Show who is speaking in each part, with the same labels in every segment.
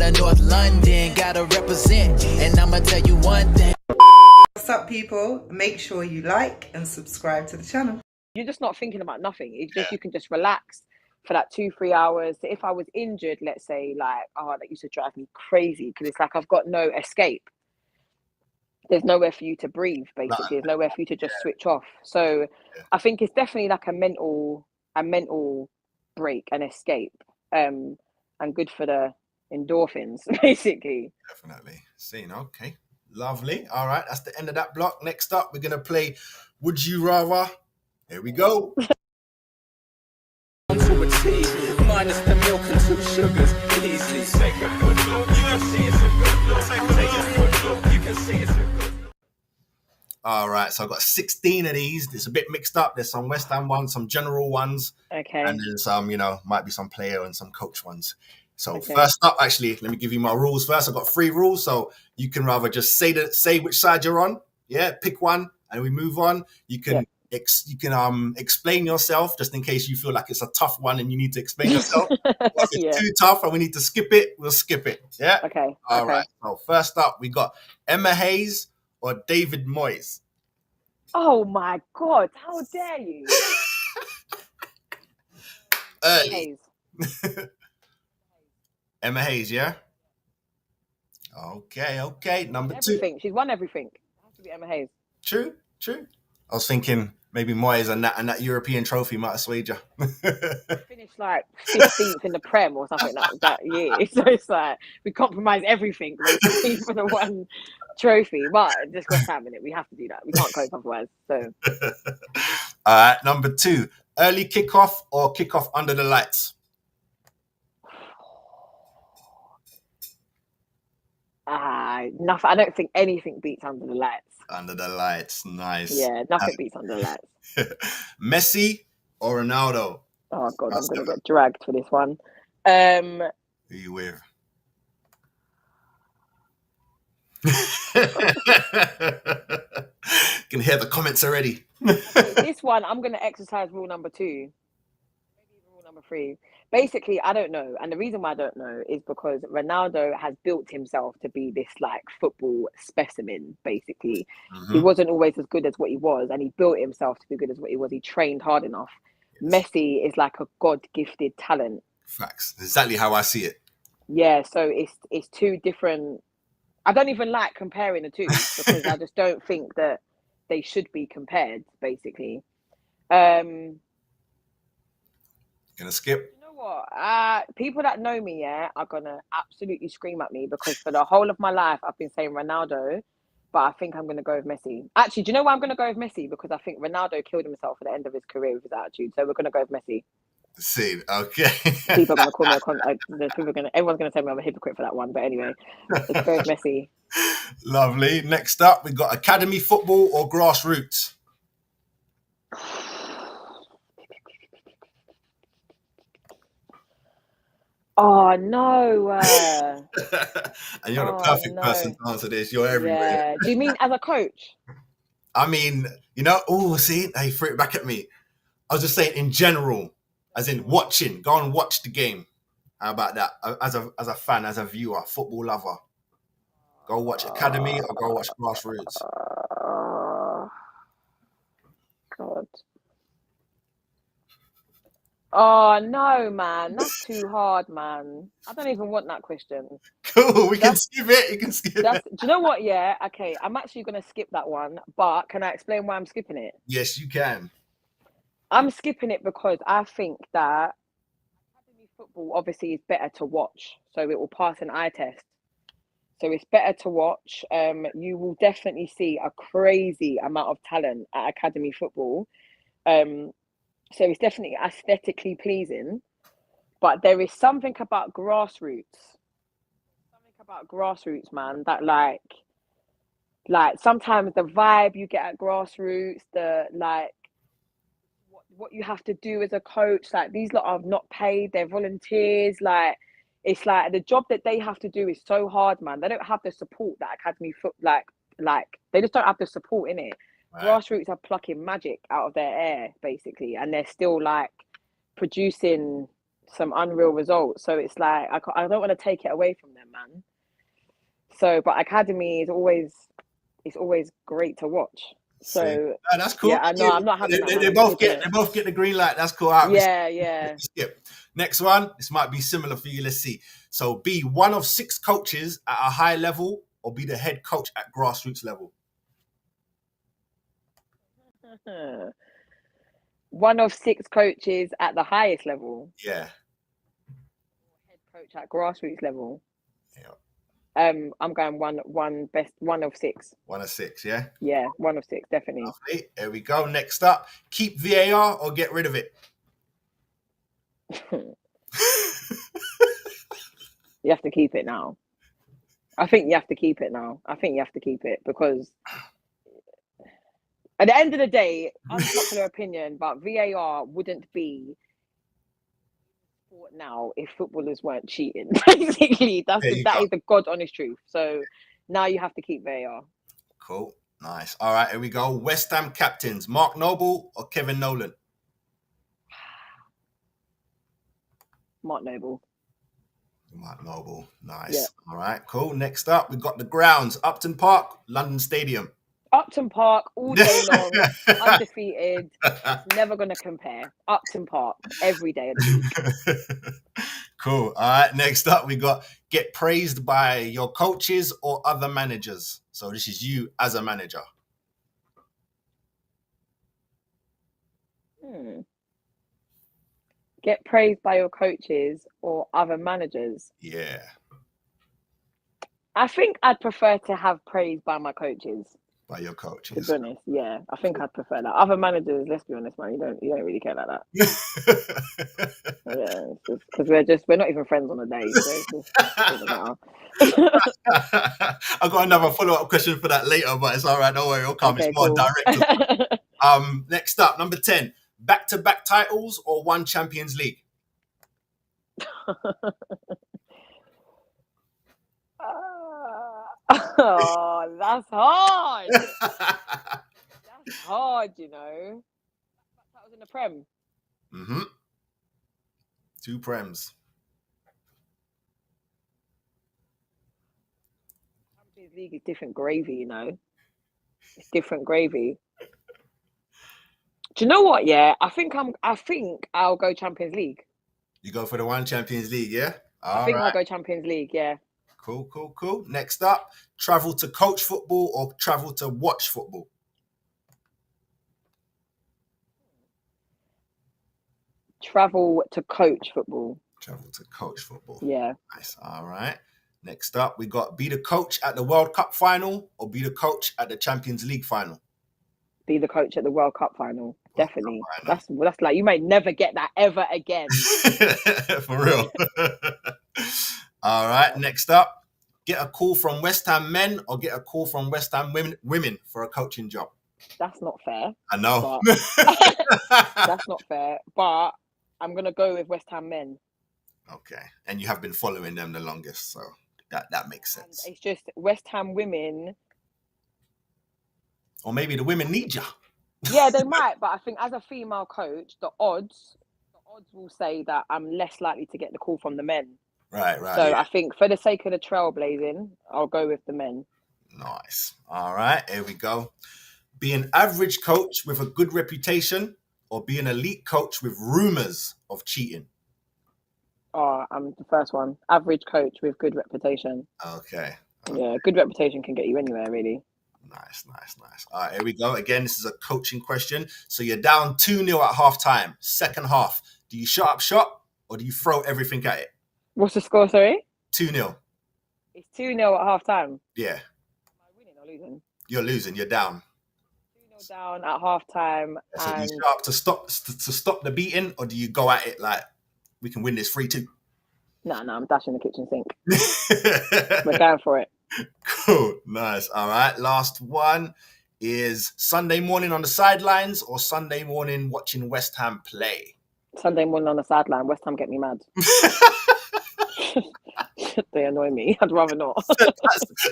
Speaker 1: of North London, gotta represent. And I'ma tell you one thing.
Speaker 2: What's up, people? Make sure you like and subscribe to the channel.
Speaker 3: You're just not thinking about nothing. It's just, you can just relax for that 2-3 hours. If I was injured, let's say, like, oh, that used to drive me crazy, because it's like I've got no escape. There's nowhere for you to breathe, basically. There's nowhere for you to just switch off. So I think it's definitely like a mental break and escape, and good for the endorphins, basically.
Speaker 4: Definitely. Seen. Okay, lovely. All right, that's the end of that block. Next up, we're gonna play Would You Rather. Here we go.
Speaker 1: Minus the milk and 2 sugars, easily. Take a good look. You can see it's a good look. Take a good look. You can see it's a good look.
Speaker 4: All right, so I've got 16 of these. It's a bit mixed up. There's some West Ham ones, some general ones.
Speaker 3: Okay.
Speaker 4: And then some, might be some player and some coach ones. So first up, actually, let me give you my rules first. I've got 3 rules. So you can rather just say which side you're on. Yeah, pick one and we move on. You can explain yourself just in case you feel like it's a tough one and you need to explain yourself. If it's too tough and we need to skip it, we'll skip it. Yeah?
Speaker 3: Okay.
Speaker 4: All right. So first up, we got Emma Hayes or David Moyes.
Speaker 3: Oh my God, how dare you?
Speaker 4: Early. Emma Hayes, yeah? Okay. Number 2.
Speaker 3: She's won everything. It has to be Emma Hayes.
Speaker 4: True. I was thinking maybe Moyes and that European trophy might have swayed you.
Speaker 3: Finished like 15th in the Prem or something like that year. So it's like we compromise everything basically for the one trophy. But just got time in it. We have to do that. We can't cope otherwise. So
Speaker 4: all right, number 2. Early kickoff or kickoff under the lights?
Speaker 3: Nothing. I don't think anything beats under the lights.
Speaker 4: Under the lights, nice.
Speaker 3: Yeah, nothing beats under the lights.
Speaker 4: Messi or Ronaldo?
Speaker 3: Oh God, I'm gonna get dragged for this one.
Speaker 4: Who are you with? Can hear the comments already.
Speaker 3: This one, I'm gonna exercise rule number 2, maybe rule number 3. Basically, I don't know, and the reason why I don't know is because Ronaldo has built himself to be this like football specimen. Basically, he wasn't always as good as what he was, and he built himself to be good as what he was. He trained hard enough. Messi is like a God-gifted talent.
Speaker 4: Facts. Exactly how I see it.
Speaker 3: Yeah, so it's 2 different. I don't even like comparing the 2 because I just don't think that they should be compared. Basically,
Speaker 4: Gonna skip.
Speaker 3: you know what? People that know me, are gonna absolutely scream at me because for the whole of my life I've been saying Ronaldo, but I think I'm gonna go with Messi. Actually, do you know why I'm gonna go with Messi? Because I think Ronaldo killed himself at the end of his career with his attitude. So we're gonna go with Messi.
Speaker 4: See, okay.
Speaker 3: People are gonna call me everyone's gonna tell me I'm a hypocrite for that one. But anyway, let's go with Messi.
Speaker 4: Lovely. Next up, we got academy football or grassroots.
Speaker 3: Oh no!
Speaker 4: And you're the perfect person to answer this. You're everywhere.
Speaker 3: Yeah. Do you mean as a coach?
Speaker 4: I mean, see, they threw it back at me. I was just saying in general, as in watching. Go and watch the game. How about that? As a fan, as a viewer, football lover, go watch academy or go watch grassroots.
Speaker 3: God. Oh no, man, that's too hard, man. I don't even want that question.
Speaker 4: Cool, we can skip it. You can skip it.
Speaker 3: Do you know what? Yeah, okay. I'm actually gonna skip that one, but can I explain why I'm skipping it?
Speaker 4: Yes, you can.
Speaker 3: I'm skipping it because I think that academy football obviously is better to watch, so it will pass an eye test. So it's better to watch. You will definitely see a crazy amount of talent at academy football. So it's definitely aesthetically pleasing, but there is something about grassroots. Man, that like sometimes the vibe you get at grassroots, the like what you have to do as a coach, like these lot are not paid, they're volunteers, like it's like the job that they have to do is so hard, man. They don't have the support that academy foot like they just don't have the support in it. Right. Grassroots are plucking magic out of their air basically, and they're still like producing some unreal results. So it's like I don't want to take it away from them, man. So, but academy is always great to watch. So
Speaker 4: that's cool.
Speaker 3: yeah, I know I'm not having that.
Speaker 4: They both get the green light. That's cool. All right,
Speaker 3: Yeah.
Speaker 4: skip. Next one. This might be similar for you. Let's see. So be one of 6 coaches at a high level, or be the head coach at grassroots level.
Speaker 3: One of 6 coaches at the highest level.
Speaker 4: Yeah.
Speaker 3: Head coach at grassroots level.
Speaker 4: Yeah.
Speaker 3: I'm going one of 6.
Speaker 4: 1 of 6. Yeah.
Speaker 3: Yeah, 1 of 6, definitely.
Speaker 4: Lovely. There we go. Next up, keep VAR or get rid of it.
Speaker 3: You have to keep it now. I think you have to keep it now. Because at the end of the day, unpopular opinion, but VAR wouldn't be sport now if footballers weren't cheating. Basically, that is the God honest truth. So now you have to keep VAR.
Speaker 4: Cool. Nice. All right, here we go. West Ham captains, Mark Noble or Kevin Nolan?
Speaker 3: Mark Noble.
Speaker 4: Nice.
Speaker 3: Yeah.
Speaker 4: All right, cool. Next up, we've got the grounds, Upton Park, London Stadium.
Speaker 3: Upton Park all day long, undefeated. Never going to compare. Upton Park every day of the week.
Speaker 4: Cool. All right, next up, we got get praised by your coaches or other managers. So this is you as a manager.
Speaker 3: Get praised by your coaches or other managers.
Speaker 4: Yeah.
Speaker 3: I think I'd prefer to have praise by my coaches.
Speaker 4: By your coaches.
Speaker 3: To be honest, yeah. I think I'd prefer that. Other managers, let's be honest, man, you don't really care like that. Yeah, because we're not even friends on a day, so it doesn't matter.
Speaker 4: I've got another follow-up question for that later, but it's all right, don't worry, it'll come.
Speaker 3: Okay,
Speaker 4: it's more
Speaker 3: cool.
Speaker 4: direct. Next up, number 10. Back-to-back titles or 1 Champions League?
Speaker 3: Oh, that's hard. That's hard, you know. That was in the Prem.
Speaker 4: 2 Prems.
Speaker 3: Champions League is different gravy, you know. It's different gravy. Do you know what? Yeah, I think I'll go Champions League.
Speaker 4: You go for the 1 Champions League, yeah?
Speaker 3: I think I'll go Champions League, yeah.
Speaker 4: Cool. Next up, travel to coach football or travel to watch football?
Speaker 3: Travel to coach football.
Speaker 4: Yeah. Nice. All right. Next up, we got be the coach at the World Cup final or be the coach at the Champions League final?
Speaker 3: Be the coach at the World Cup final. Definitely. That's like, you may never get that ever again.
Speaker 4: For real. All right. Next up, get a call from West Ham men or get a call from West Ham women for a coaching job?
Speaker 3: That's not fair.
Speaker 4: I know.
Speaker 3: That's not fair. But I'm going to go with West Ham men.
Speaker 4: Okay. And you have been following them the longest, so that makes sense.
Speaker 3: And it's just West Ham women.
Speaker 4: Or maybe the women need you.
Speaker 3: Yeah, they might. But I think as a female coach, the odds will say that I'm less likely to get the call from the men.
Speaker 4: Right.
Speaker 3: So yeah. I think for the sake of the trailblazing, I'll go with the men.
Speaker 4: Nice. All right, here we go. Be an average coach with a good reputation or be an elite coach with rumors of cheating?
Speaker 3: Oh, I'm the first one. Average coach with good reputation.
Speaker 4: Okay.
Speaker 3: Yeah, good reputation can get you anywhere, really.
Speaker 4: Nice. All right, here we go. Again, this is a coaching question. So you're down 2-0 at half-time. Second half, do you shut up shop or do you throw everything at it?
Speaker 3: What's the score, sorry?
Speaker 4: 2-0.
Speaker 3: It's 2-0 at half-time?
Speaker 4: Yeah.
Speaker 3: Am I winning or losing?
Speaker 4: You're losing. You're down.
Speaker 3: 2-0 down at half-time.
Speaker 4: So do you shut up to stop the beating or do you go at it like, we can win this 3-2?
Speaker 3: No, I'm dashing the kitchen sink. We're going for it.
Speaker 4: Cool. Nice. All right. Last one is Sunday morning on the sidelines or Sunday morning watching West Ham play?
Speaker 3: Sunday morning on the sideline. West Ham get me mad. They annoy me. I'd rather not.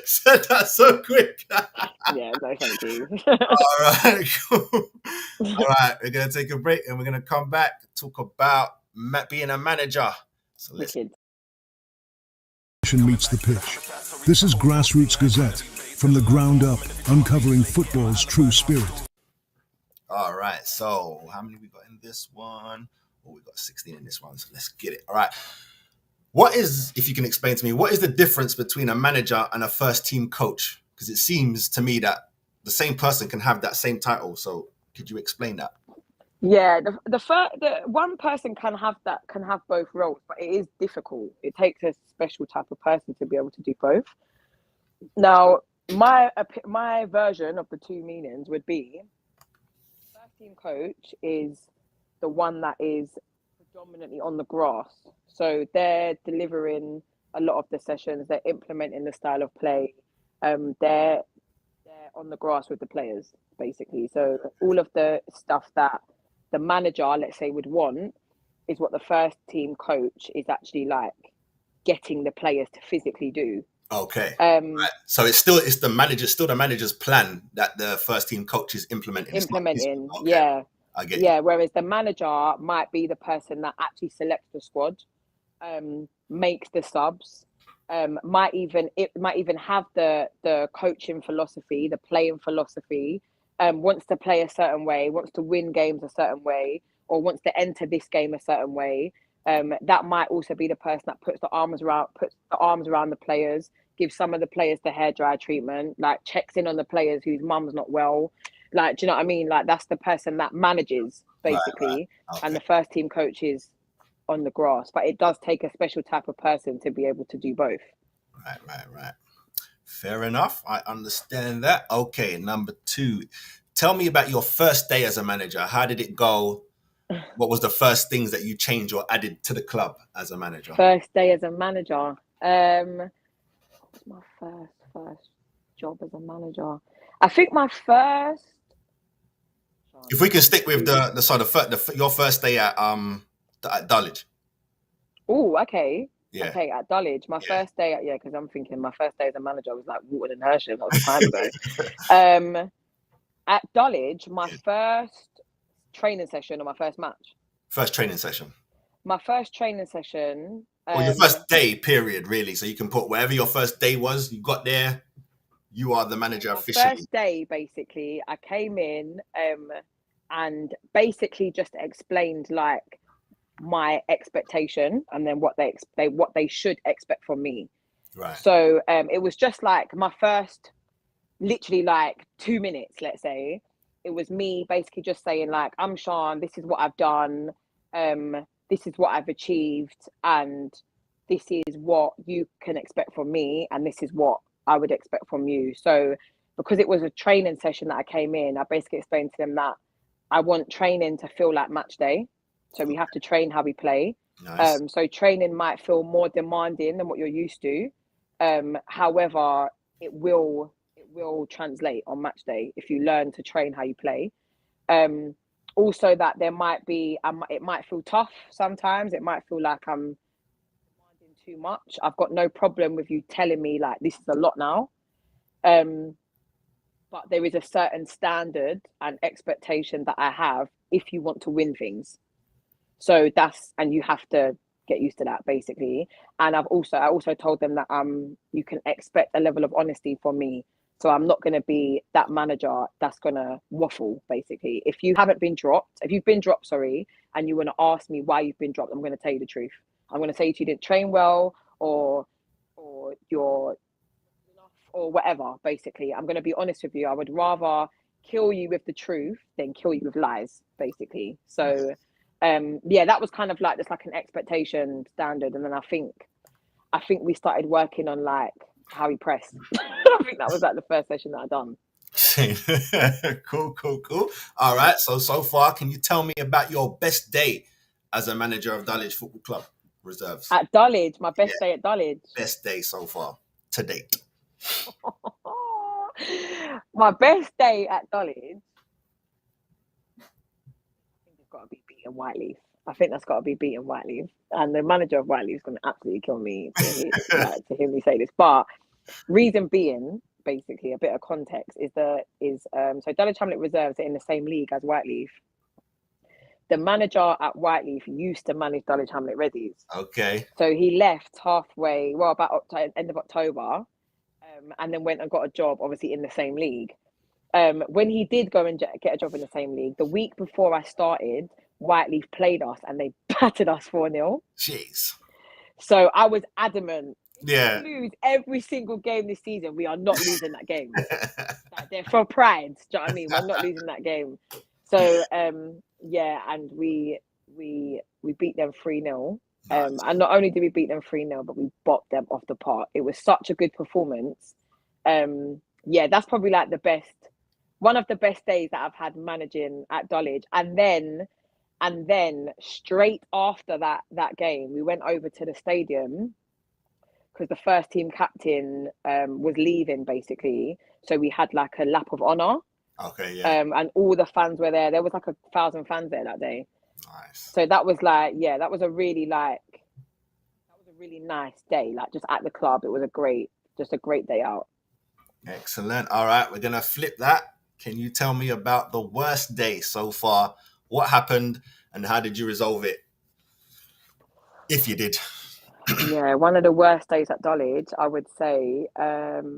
Speaker 4: Said that so quick.
Speaker 3: Yeah, no, thank you.
Speaker 4: All right. Cool. All right. We're going to take a break and we're going to come back, talk about being a manager. So let's
Speaker 3: Wicked.
Speaker 5: Meets the pitch. This is Grassroots Gazette, from the ground up, uncovering football's true spirit.
Speaker 4: All right, so how many we got in this one? Oh, we got 16 in this one, so let's get it. All right. What is, if you can explain to me, what is the difference between a manager and a first team coach? Because it seems to me that the same person can have that same title. So could you explain that?
Speaker 3: Yeah, the one person can have both roles, but it is difficult. It takes a special type of person to be able to do both. Now, my version of the two meanings would be, first team coach is the one that is predominantly on the grass. So they're delivering a lot of the sessions, they're implementing the style of play, they're on the grass with the players, basically. So all of the stuff that the manager, let's say, would want is what the first team coach is actually like getting the players to physically do.
Speaker 4: Okay. Right. So it's the manager's plan that the first team coach is implementing.
Speaker 3: Okay.
Speaker 4: Yeah. I get
Speaker 3: you. Whereas the manager might be the person that actually selects the squad, makes the subs, might even have the coaching philosophy, the playing philosophy, wants to play a certain way, wants to win games a certain way, or wants to enter this game a certain way. That might also be the person that puts the arms around the players, gives some of the players the hairdryer treatment, like checks in on the players whose mum's not well. Like, do you know what I mean? Like, that's the person that manages, basically. Right. Okay. And the first team coach is on the grass. But it does take a special type of person to be able to do both.
Speaker 4: Right. Fair enough. I understand that. Okay, number 2. Tell me about your first day as a manager. How did it go? What was the first things that you changed or added to the club as a manager?
Speaker 3: First day as a manager. What was my first job as a manager? I think my first.
Speaker 4: If we can stick with your first day at Dulwich.
Speaker 3: Oh, okay.
Speaker 4: Yeah.
Speaker 3: Okay, at Dulwich. My first day because I'm thinking my first day as a manager was like Wharton and Hersham. That was time ago. At Dulwich, my first training session or my first match.
Speaker 4: First training session.
Speaker 3: My first training session.
Speaker 4: Or your first day, period, really. So you can put whatever your first day was, you got there, you are the manager officially.
Speaker 3: First day, basically, I came in and basically just explained like my expectation and then what they should expect from me.
Speaker 4: Right.
Speaker 3: So it was just like my first, literally like 2 minutes, let's say. It was me basically just saying like, I'm Sean, this is what I've done, this is what I've achieved, and this is what you can expect from me, and this is what I would expect from you. So because it was a training session that I came in, I basically explained to them that I want training to feel like match day. So we have to train how we play.
Speaker 4: Nice.
Speaker 3: So training might feel more demanding than what you're used to. However, it will translate on match day if you learn to train how you play. Also that there might be, it might feel tough sometimes. It might feel like I'm demanding too much. I've got no problem with you telling me like, this is a lot now. But there is a certain standard and expectation that I have if you want to win things. So and you have to get used to that, basically. And I also told them that you can expect a level of honesty from me. So I'm not going to be that manager that's going to waffle, basically. If you've been dropped, and you want to ask me why you've been dropped, I'm going to tell you the truth. I'm going to say to you didn't train well, or you're enough, or whatever, basically. I'm going to be honest with you. I would rather kill you with the truth than kill you with lies, basically. So that was kind of like, there's like an expectation standard. And then I think we started working on like how we press. I think that was like the first session that I done.
Speaker 4: Cool. All right. So far, can you tell me about your best day as a manager of Dulwich Football Club Reserves?
Speaker 3: At Dulwich, my best day at Dulwich.
Speaker 4: Best day so far to date.
Speaker 3: My best day at Dulwich, I think it's got to be beating Whiteleaf. I think that's got to be beating Whiteleaf. And the manager of Whiteleaf is going to absolutely kill me to hear me say this. But reason being, basically, a bit of context so Dulwich Hamlet Reserves are in the same league as Whiteleaf. the manager at Whiteleaf used to manage Dulwich Hamlet Reddies.
Speaker 4: Okay.
Speaker 3: So he left halfway, well, about end of October, and then went and got a job, obviously, in the same league. When he did go and get a job in the same league, the week before I started, Whiteleaf played us and they battered us 4-0.
Speaker 4: Jeez.
Speaker 3: So I was adamant.
Speaker 4: Yeah.
Speaker 3: If we lose every single game this season, we are not losing that game. Like, they're for pride. Do you know what I mean? We're not losing that game. So yeah, and we beat them 3-0. And not only did we beat them 3-0, but we bopped them off the park. It was such a good performance. Yeah, that's probably like one of the best days that I've had managing at Dulwich. And then straight after that game, we went over to the stadium because the first team captain was leaving, basically. So we had like a lap of honour.
Speaker 4: Okay, yeah.
Speaker 3: And all the fans were there. There was like 1,000 fans there that day.
Speaker 4: Nice.
Speaker 3: So that was like, yeah, that was a really nice day. Like, just at the club, it was a great day out.
Speaker 4: Excellent. All right, we're gonna flip that. Can you tell me about the worst day so far? What happened and how did you resolve it? If you did.
Speaker 3: Yeah, one of the worst days at Dulwich, I would say. I'd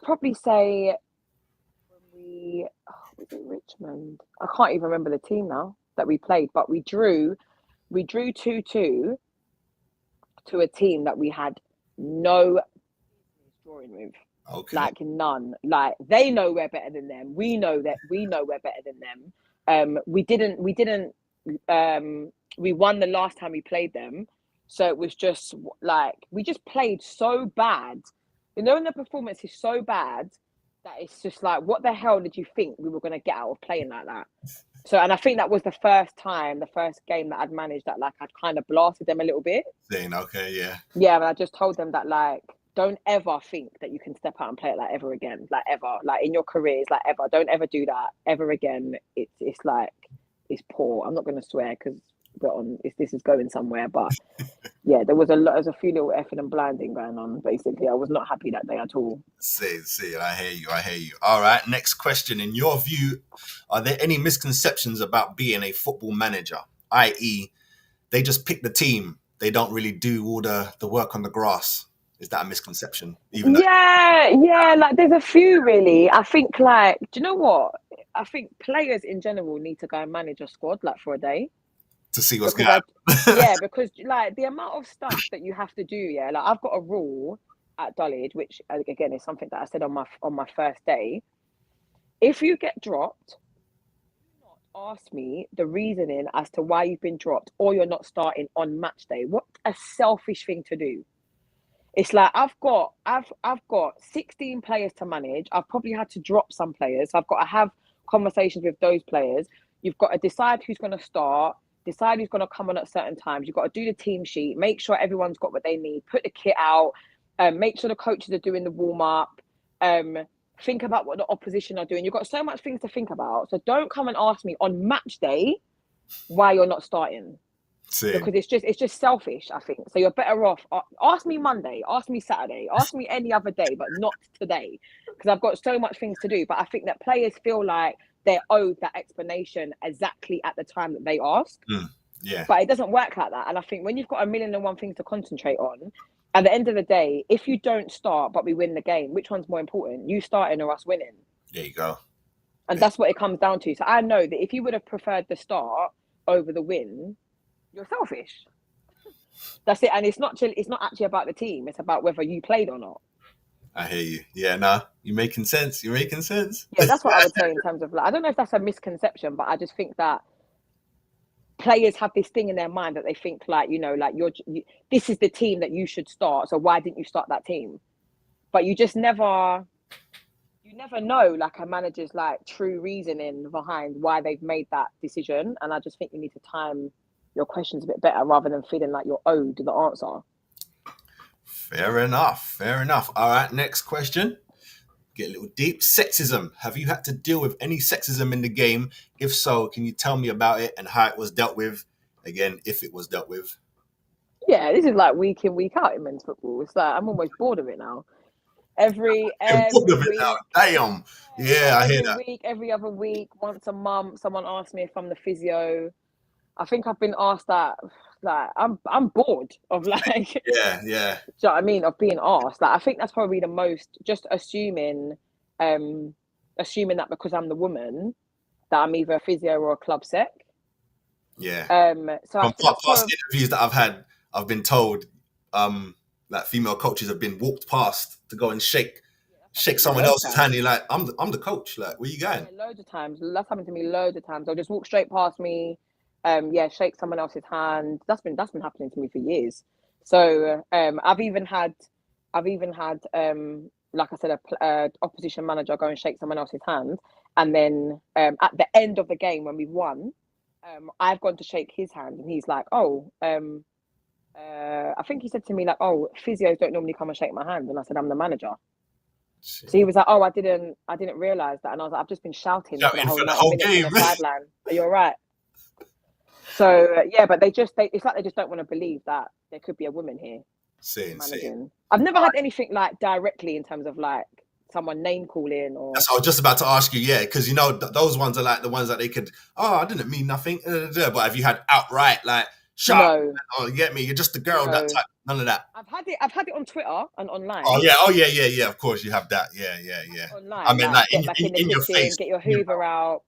Speaker 3: probably say was it Richmond? I can't even remember the team now that we played, but we drew 2-2 to a team that we had no drawing with.
Speaker 4: Okay.
Speaker 3: Like, none. Like, they know we're better than them. We know we're better than them. We won the last time we played them. So it was just like, we just played so bad. You know, when the performance is so bad that it's just like, what the hell did you think we were going to get out of playing like that? So, and I think that was the first game that I'd managed that, like, I'd kind of blasted them a little bit.
Speaker 4: Saying, okay, yeah.
Speaker 3: Yeah, and I just told them that, like, don't ever think that you can step out and play it like ever again. Like, ever. Like, in your careers, like, ever. Don't ever do that ever again. It's like, it's poor. I'm not going to swear because this is going somewhere, but yeah, there was a few little effing and blinding going on. Basically, I was not happy that day at all.
Speaker 4: See, I hear you. All right, next question. In your view, are there any misconceptions about being a football manager? I.e., they just pick the team, they don't really do all the work on the grass. Is that a misconception?
Speaker 3: Yeah, like, there's a few, really. I think, like, do you know what? I think players in general need to go and manage a squad, like, for a day.
Speaker 4: To see what's going on.
Speaker 3: Yeah, because, like, the amount of stuff that you have to do, yeah, like, I've got a rule at Dulwich, which, again, is something that I said on my first day. If you get dropped, do not ask me the reasoning as to why you've been dropped or you're not starting on match day. What a selfish thing to do. It's like, I've got 16 players to manage. I've probably had to drop some players. I've got to have conversations with those players. You've got to decide who's going to start, decide who's going to come on at certain times. You've got to do the team sheet, make sure everyone's got what they need, put the kit out, make sure the coaches are doing the warm-up, think about what the opposition are doing. You've got so much things to think about. So don't come and ask me on match day why you're not starting. Because it's just selfish, I think. So you're better off, ask me Monday, ask me Saturday, ask me any other day, but not today, because I've got so much things to do. But I think that players feel like they're owed that explanation exactly at the time that they ask.
Speaker 4: Yeah.
Speaker 3: But it doesn't work like that. And I think when you've got 1,000,001 things to concentrate on, at the end of the day, if you don't start but we win the game, which one's more important? You starting or us winning?
Speaker 4: There you go.
Speaker 3: And that's what it comes down to. So I know that if you would have preferred the start over the win, you're selfish. That's it. And it's not actually about the team. It's about whether you played or not.
Speaker 4: I hear you. Yeah, no, you're making sense. Yeah,
Speaker 3: that's what I would say in terms of, like, I don't know if that's a misconception, but I just think that players have this thing in their mind that they think, like, you know, like, this is the team that you should start. So why didn't you start that team? But you just never know, like, a manager's, like, true reasoning behind why they've made that decision. And I just think you need to time your questions a bit better rather than feeling like you're owed the answer.
Speaker 4: Fair enough. All right, next question. Get a little deep. Sexism. Have you had to deal with any sexism in the game? If so, can you tell me about it and how it was dealt with? Again, if it was dealt with.
Speaker 3: Yeah, this is like week in, week out in men's football. It's like, I'm almost bored of it now. Every
Speaker 4: I'm bored of it
Speaker 3: week.
Speaker 4: now. Damn. Yeah, I hear
Speaker 3: Every
Speaker 4: that.
Speaker 3: week, every other week, once a month, someone asks me if I'm the physio. I think I've been asked that. Like, I'm bored of like,
Speaker 4: Yeah.
Speaker 3: do you know what I mean? Of being asked. Like, I think that's probably the most. Just assuming that because I'm the woman, that I'm either a physio or a club sec.
Speaker 4: Yeah.
Speaker 3: So I
Speaker 4: From
Speaker 3: think that's
Speaker 4: past
Speaker 3: probably.
Speaker 4: interviews that I've had, I've been told that female coaches have been walked past to go and shake someone
Speaker 3: Loads of
Speaker 4: else's
Speaker 3: times.
Speaker 4: hand. You're like, I'm the coach. Like, where you going?
Speaker 3: Yeah, loads of times. That's happened to me loads of times. They'll just walk straight past me. Shake someone else's hand. That's been happening to me for years. So I've even had like I said, a opposition manager go and shake someone else's hand, and then at the end of the game when we've won, I've gone to shake his hand, and he's like, "Oh, I think he said to me like, oh, physios don't normally come and shake my hand," and I said, "I'm the manager." So he was like, "Oh, I didn't realize that," and I was like, "I've just been shouting for the whole
Speaker 4: For the
Speaker 3: 90
Speaker 4: whole
Speaker 3: minutes
Speaker 4: game.
Speaker 3: on the sideline. Are you all right?" So yeah, but it's like they just don't want to believe that there could be a woman here managing. I've never had anything like directly in terms of like someone name calling or.
Speaker 4: That's what I was just about to ask you. Yeah, because you know those ones are like the ones that they could. Oh, I didn't mean nothing. But have you had outright like shut up?
Speaker 3: No,
Speaker 4: Oh, you get me? You're just a girl.
Speaker 3: no.
Speaker 4: That type. None of that.
Speaker 3: I've had it on Twitter and online.
Speaker 4: Oh yeah. Of course you have that. Yeah.
Speaker 3: Online,
Speaker 4: I mean, like
Speaker 3: get back in the
Speaker 4: in your
Speaker 3: kitchen,
Speaker 4: face.
Speaker 3: get your Hoover out.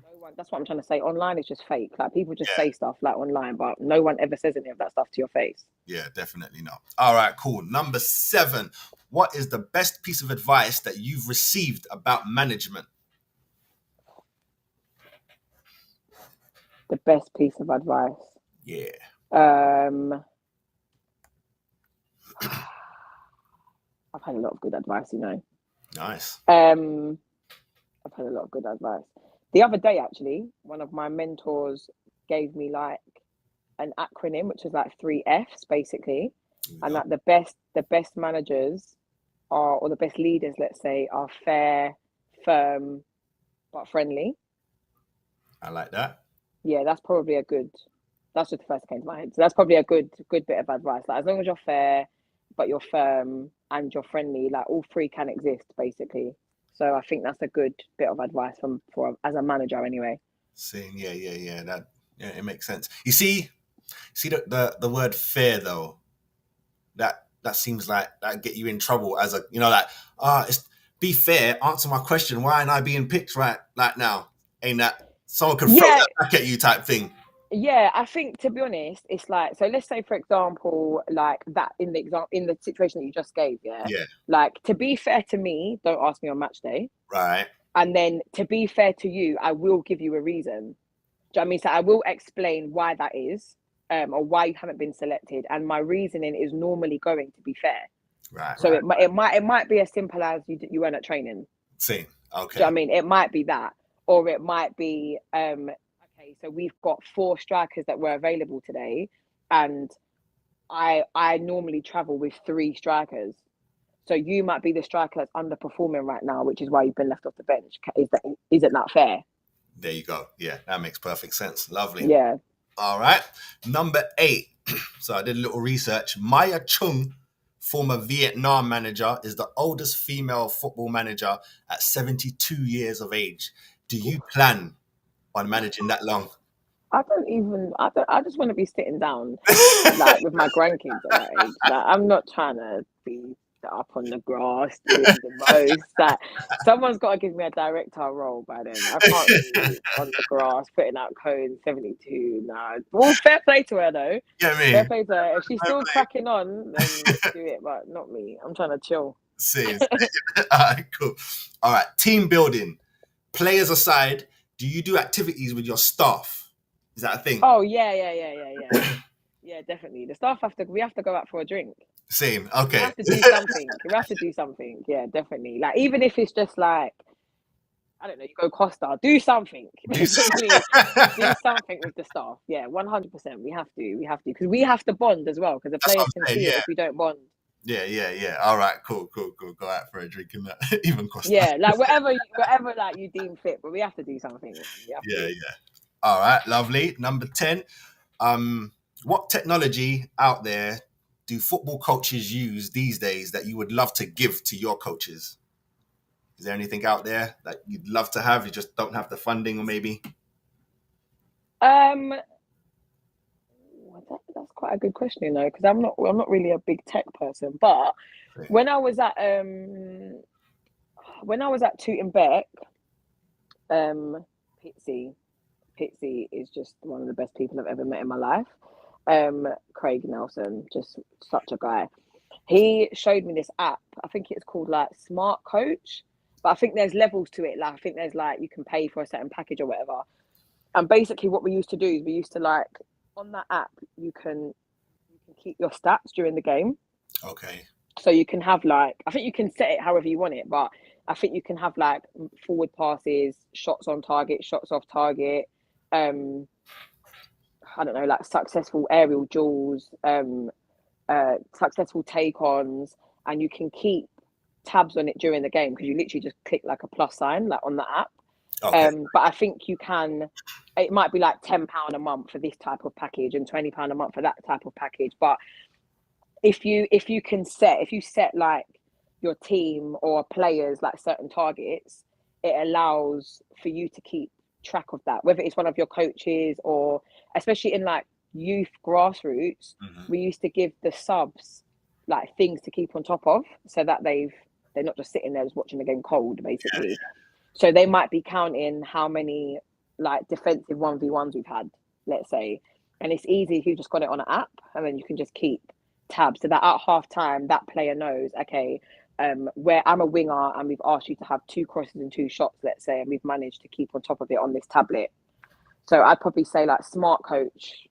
Speaker 3: No one. That's what I'm trying to say. Online is just fake. Like people just say stuff like online, but no one ever says any of that stuff to your face.
Speaker 4: Yeah, definitely not. All right, cool. Number 7. What is the best piece of advice that you've received about management?
Speaker 3: The best piece of advice.
Speaker 4: Yeah.
Speaker 3: I've had a lot of good advice, you know.
Speaker 4: Nice.
Speaker 3: I've had a lot of good advice. The other day, actually, one of my mentors gave me like an acronym, which is like 3 Fs basically, and that the best managers are, or the best leaders, let's say, are fair, firm, but friendly.
Speaker 4: I like that.
Speaker 3: Yeah, that's probably a good. That's just the first that came to my head. So that's probably a good bit of advice. Like as long as you're fair, but you're firm and you're friendly, like all 3 can exist basically. So I think that's a good bit of advice for as a manager anyway.
Speaker 4: Saying that it makes sense. You see the word fair though. That seems like that get you in trouble as a it's be fair. Answer my question. Why ain't I being picked right now? Ain't that someone could throw that back at you type thing?
Speaker 3: Yeah, I think to be honest, it's like, so let's say for example, like that in the situation that you just gave, yeah. Like to be fair to me, don't ask me on match day.
Speaker 4: Right.
Speaker 3: And then to be fair to you, I will give you a reason. Do you know what I mean? So I will explain why that is, or why you haven't been selected, and my reasoning is normally going to be fair.
Speaker 4: Right.
Speaker 3: So it might be as simple as you weren't at training.
Speaker 4: See. Okay.
Speaker 3: Do you know what I mean? It might be that, or it might be okay, so we've got 4 strikers that were available today, and I normally travel with 3 strikers. So you might be the striker that's underperforming right now, which is why you've been left off the bench. Isn't that fair?
Speaker 4: There you go. Yeah, that makes perfect sense. Lovely.
Speaker 3: Yeah.
Speaker 4: All right. Number 8. So I did a little research. Maya Chung, former Vietnam manager, is the oldest female football manager at 72 years of age. Do you plan on managing that long?
Speaker 3: I just want to be sitting down like with my grandkids at that age. Like, I'm not trying to be up on the grass doing the most. Like, someone's got to give me a director role by then. I can't be on the grass putting out cones. 72. Nah. Well, fair play to her though.
Speaker 4: Yeah, me.
Speaker 3: Fair play to her. If she's still cracking on, then do it. But not me. I'm trying to chill.
Speaker 4: See. All right, cool. All right, team building. Players aside, do you do activities with your staff? Is that a thing?
Speaker 3: Oh yeah. Yeah, definitely. The staff we have to go out for a drink.
Speaker 4: Same. Okay.
Speaker 3: We have to do something. Yeah, definitely. Like even if it's just like, I don't know, you go Costa, do something. Do something with the staff. Yeah, 100%. We have to because we have to bond as well, because the players can see it if we don't bond.
Speaker 4: Yeah. All right, cool. Go out for a drink and that. Even Costa.
Speaker 3: Yeah, like whatever like you deem fit, but we have to do something.
Speaker 4: Yeah. All right, lovely. Number 10. What technology out there do football coaches use these days that you would love to give to your coaches? Is there anything out there that you'd love to have? You just don't have the funding, or maybe?
Speaker 3: That's quite a good question, you know, because I'm not really a big tech person. But
Speaker 4: Okay.
Speaker 3: when I was at Tooting Beck, Pitsy is just one of the best people I've ever met in my life. Craig Nelson, just such a guy. He showed me this app. I think it's called like Smart Coach, but I think there's levels to it. Like I think there's like you can pay for a certain package or whatever. And basically, what we used to do is we used to like on that app you can keep your stats during the game.
Speaker 4: Okay.
Speaker 3: So you can have like I think you can set it however you want it, but I think you can have like forward passes, shots on target, shots off target. I don't know, like successful aerial duels, successful take-ons, and you can keep tabs on it during the game because you literally just click like a plus sign like on the app.
Speaker 4: Okay.
Speaker 3: But I think you can. It might be like £10 a month for this type of package and £20 a month for that type of package. But if you set like your team or players like certain targets, it allows for you to keep track of that, whether it's one of your coaches or especially in like youth grassroots, we used to give the subs like things to keep on top of so that they're not just sitting there just watching the game cold basically. So they might be counting how many like defensive 1v1s we've had, let's say, and it's easy if you just got it on an app and then you can just keep tabs so that at half time that player knows, okay, where I'm a winger and we've asked you to have 2 crosses and 2 shots, let's say, and we've managed to keep on top of it on this tablet. So I'd probably say like Smart Coach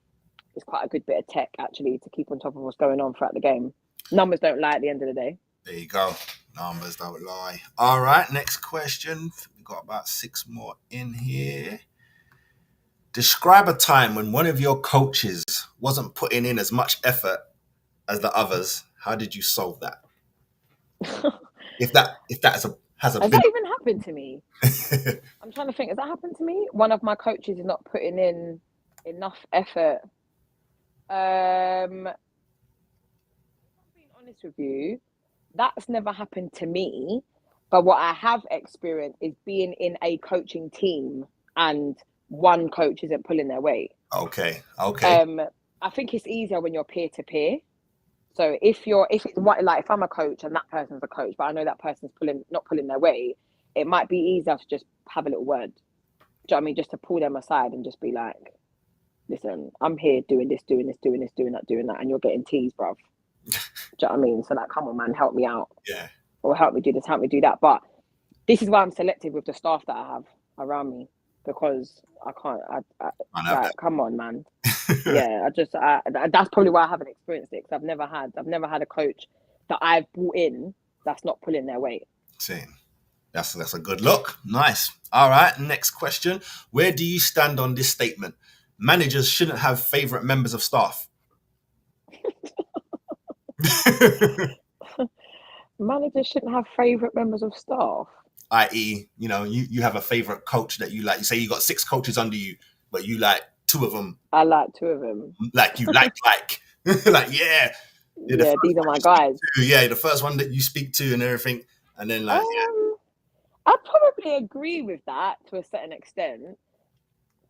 Speaker 3: is quite a good bit of tech actually to keep on top of what's going on throughout the game. Numbers don't lie at the end of the day.
Speaker 4: There you go. Numbers don't lie. All right, next question. We've got about 6 more in here. Describe a time when one of your coaches wasn't putting in as much effort as the others. How did you solve that? If that has
Speaker 3: that even happened to me? I'm trying to think. Has that happened to me? One of my coaches is not putting in enough effort. Being honest with you, that's never happened to me. But what I have experienced is being in a coaching team and one coach isn't pulling their weight.
Speaker 4: Okay.
Speaker 3: I think it's easier when you're peer to peer. So if I'm a coach and that person's a coach, but I know that person's not pulling their weight, it might be easier to just have a little word. Do you know what I mean? Just to pull them aside and just be like, listen, I'm here doing this, doing that, and you're getting teased, bruv. Do you know what I mean? So like, come on, man, help me out.
Speaker 4: Yeah.
Speaker 3: Or help me do this, help me do that. But this is why I'm selective with the staff that I have around me because I can't. Like, come on, man. Yeah, that's probably why I haven't experienced it because I've never had a coach that I've brought in that's not pulling their weight.
Speaker 4: Same. That's a good look. Nice. All right. Next question. Where do you stand on this statement? Managers shouldn't have favorite members of staff.
Speaker 3: Managers shouldn't have favorite members of staff.
Speaker 4: I.e., you have a favorite coach that you like. You say you got 6 coaches under you, but you like 2 of them.
Speaker 3: I like 2 of them.
Speaker 4: Like you like yeah.
Speaker 3: Yeah, these are my guys.
Speaker 4: Yeah, the first one that you speak to and everything, and then like
Speaker 3: I probably agree with that to a certain extent.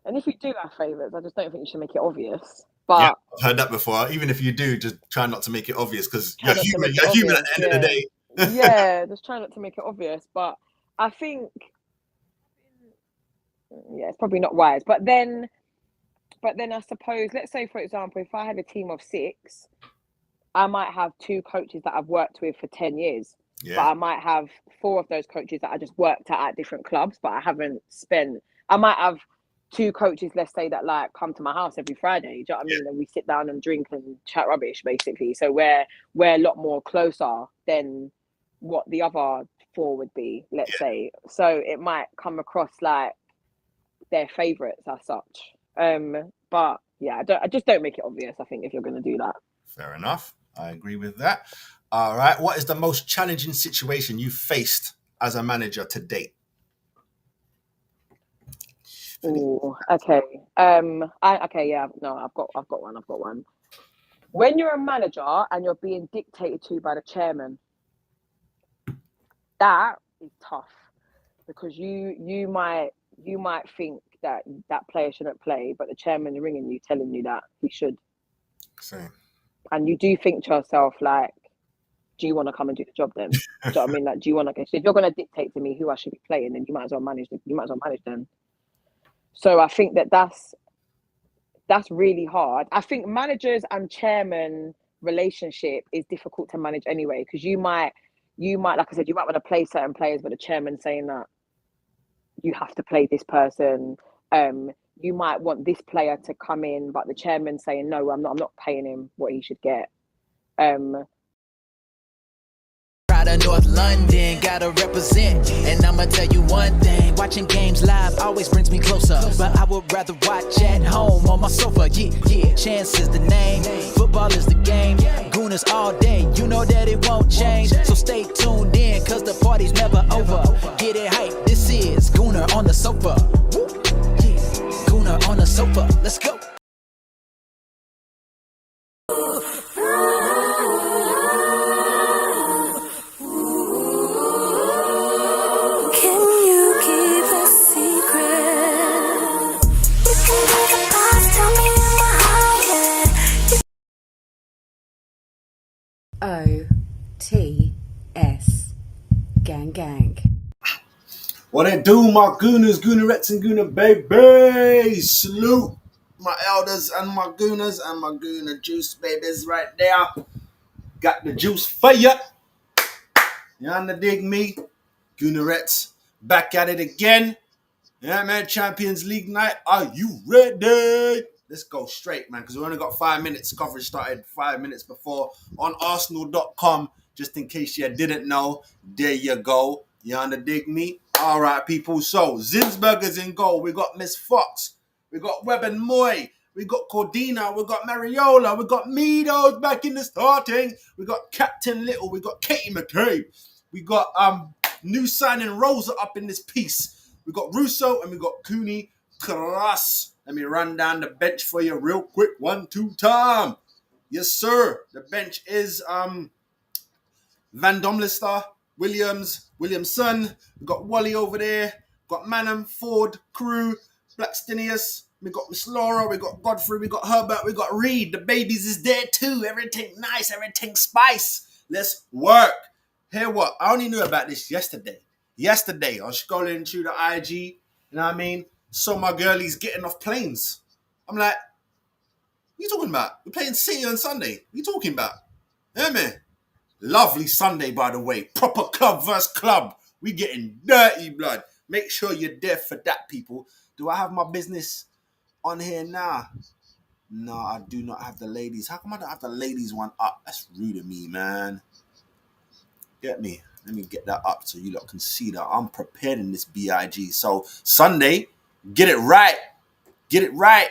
Speaker 3: And if you do have favourites, I just don't think you should make it obvious. But
Speaker 4: yeah, I've heard that before. Even if you do, just try not to make it obvious because you're human.
Speaker 3: You're
Speaker 4: human at the end of the day.
Speaker 3: Yeah, just try not to make it obvious. But I think, yeah, it's probably not wise. But then I suppose, let's say, for example, if I had a team of 6, I might have 2 coaches that I've worked with for 10 years.
Speaker 4: Yeah.
Speaker 3: But I might have 4 of those coaches that I just worked at different clubs, but I haven't spent. I might have 2 coaches, let's say, that like come to my house every Friday. Do you know what I mean? And we sit down and drink and chat rubbish, basically. So we're a lot more closer than what the other 4 would be, let's say. So it might come across like they're favourites as such. But yeah, I just don't make it obvious, I think, if you're going to do that.
Speaker 4: Fair enough. I agree with that. All right. What is the most challenging situation you've faced as a manager to date?
Speaker 3: Oh, okay. I've got one. When you're a manager and you're being dictated to by the chairman, that is tough, because you might think that player shouldn't play, but the chairman's ringing you telling you that he should.
Speaker 4: Same.
Speaker 3: And you do think to yourself, like, do you want to come and do the job then? Do you know what I mean? Like, do you want to? So if you're going to dictate to me who I should be playing, then you might as well manage. You might as well manage them. So I think that's really hard. I think managers and chairman relationship is difficult to manage anyway, because you might, like I said, you might want to play certain players, but the chairman saying that you have to play this person. You might want this player to come in, but the chairman saying no, I'm not paying him what he should get.
Speaker 6: Proud of North London, gotta represent. And I'ma tell you one thing, watching games live always brings me closer. But I would rather watch at home on my sofa. Yeah, chance is the name, football is the game. Gooners all day, you know that it won't change. So stay tuned in, cause the party's never over. Get it hype, this is Gooner on the sofa. Gooner on the sofa, let's go.
Speaker 7: OTS Gang Gang.
Speaker 4: What it do, my gooners, goonerettes and gooner babies? Salute my elders and my gooners and my gooner juice babies right there. Got the juice for ya. You dig me? Goonerettes, back at it again. Yeah, man, Champions League night. Are you ready? Let's go straight, man, because we only got 5 minutes. Coverage started 5 minutes before on Arsenal.com. Just in case you didn't know, there you go. You dig me? All right, people. So, Zinsberger's in goal. We got Miss Fox. We got Webb and Moy. We got Cordina. We got Mariola. We got Meadows back in the starting. We got Captain Little. We got Katie McCabe. We got new signing Rosa up in this piece. We got Russo and we got Cooney Cross. Let me run down the bench for you real quick. 1-2 time. Yes, sir. The bench is Van Domlister, Williamson. We got Wally over there. Got Manham, Ford, Crew, Blackstenius. We got Miss Laura. We got Godfrey. We got Herbert. We got Reed. The babies is there too. Everything nice. Everything spice. Let's work. Hear what? I only knew about this yesterday. I was scrolling through the IG. You know what I mean? Saw my girlies getting off planes. I'm like, what you talking about? We're playing City on Sunday. What you talking about? Yeah, man. Lovely Sunday, by the way. Proper club versus club. We getting dirty, blood. Make sure you're there for that, people. Do I have my business on here now? No, I do not have the ladies. How come I don't have the ladies one up? That's rude of me, man. Get me? Let me get that up so you lot can see that I'm prepared in this BIG. So Sunday, get it right. Get it right.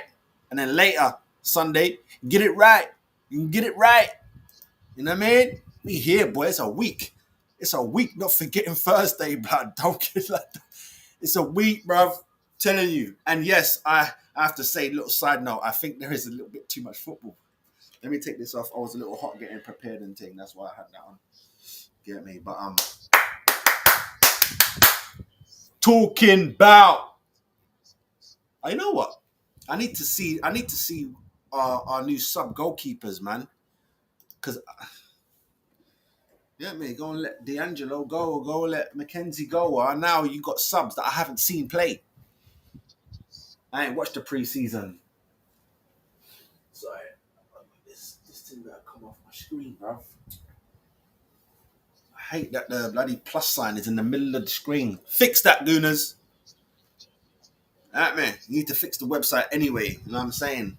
Speaker 4: And then later, Sunday, get it right. You can get it right. You know what I mean? We here, boy. It's a week. It's a week, not forgetting Thursday, blood. Don't get like that. It's a week, bruv. Telling you. And yes, I have to say, little side note, I think there is a little bit too much football. Let me take this off. I was a little hot getting prepared and thing. That's why I had that on. Get me? But talking about. You know what? I need to see our new sub goalkeepers, man. Because go and let D'Angelo go, or go and let Mackenzie go. Or now you got subs that I haven't seen play. I ain't watched the preseason. Sorry. This thing better come off my screen, bro. I hate that the bloody plus sign is in the middle of the screen. Fix that, Gooners. Man, you need to fix the website anyway. You know what I'm saying?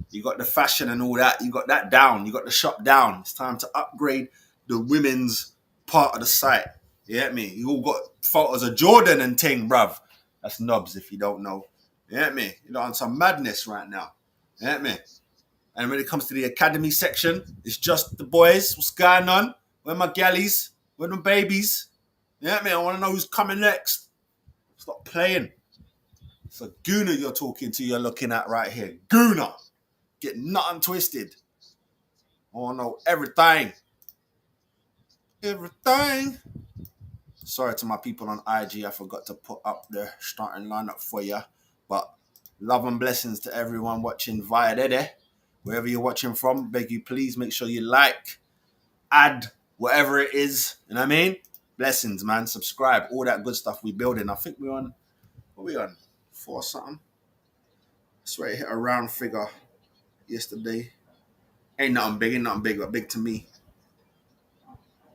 Speaker 4: You got the fashion and all that. You got that down. You got the shop down. It's time to upgrade the women's part of the site. You get me? You all got photos of Jordan and ting, bruv. That's knobs if you don't know. You get me? You're on some madness right now. You get me? And when it comes to the academy section, it's just the boys. What's going on? Where my galleys? Where the babies? You get me? I want to know who's coming next. Stop playing. It's a Gooner you're talking to, you're looking at right here. Gooner. Get nothing twisted. I want to know everything. Everything. Sorry to my people on IG, I forgot to put up the starting lineup for you. But love and blessings to everyone watching via there. Wherever you're watching from, beg you please make sure you like, add, whatever it is. You know what I mean? Blessings, man. Subscribe, all that good stuff we building. I think we're on, what are we on? 4 something. I swear it hit a round figure yesterday. Ain't nothing big, but big to me.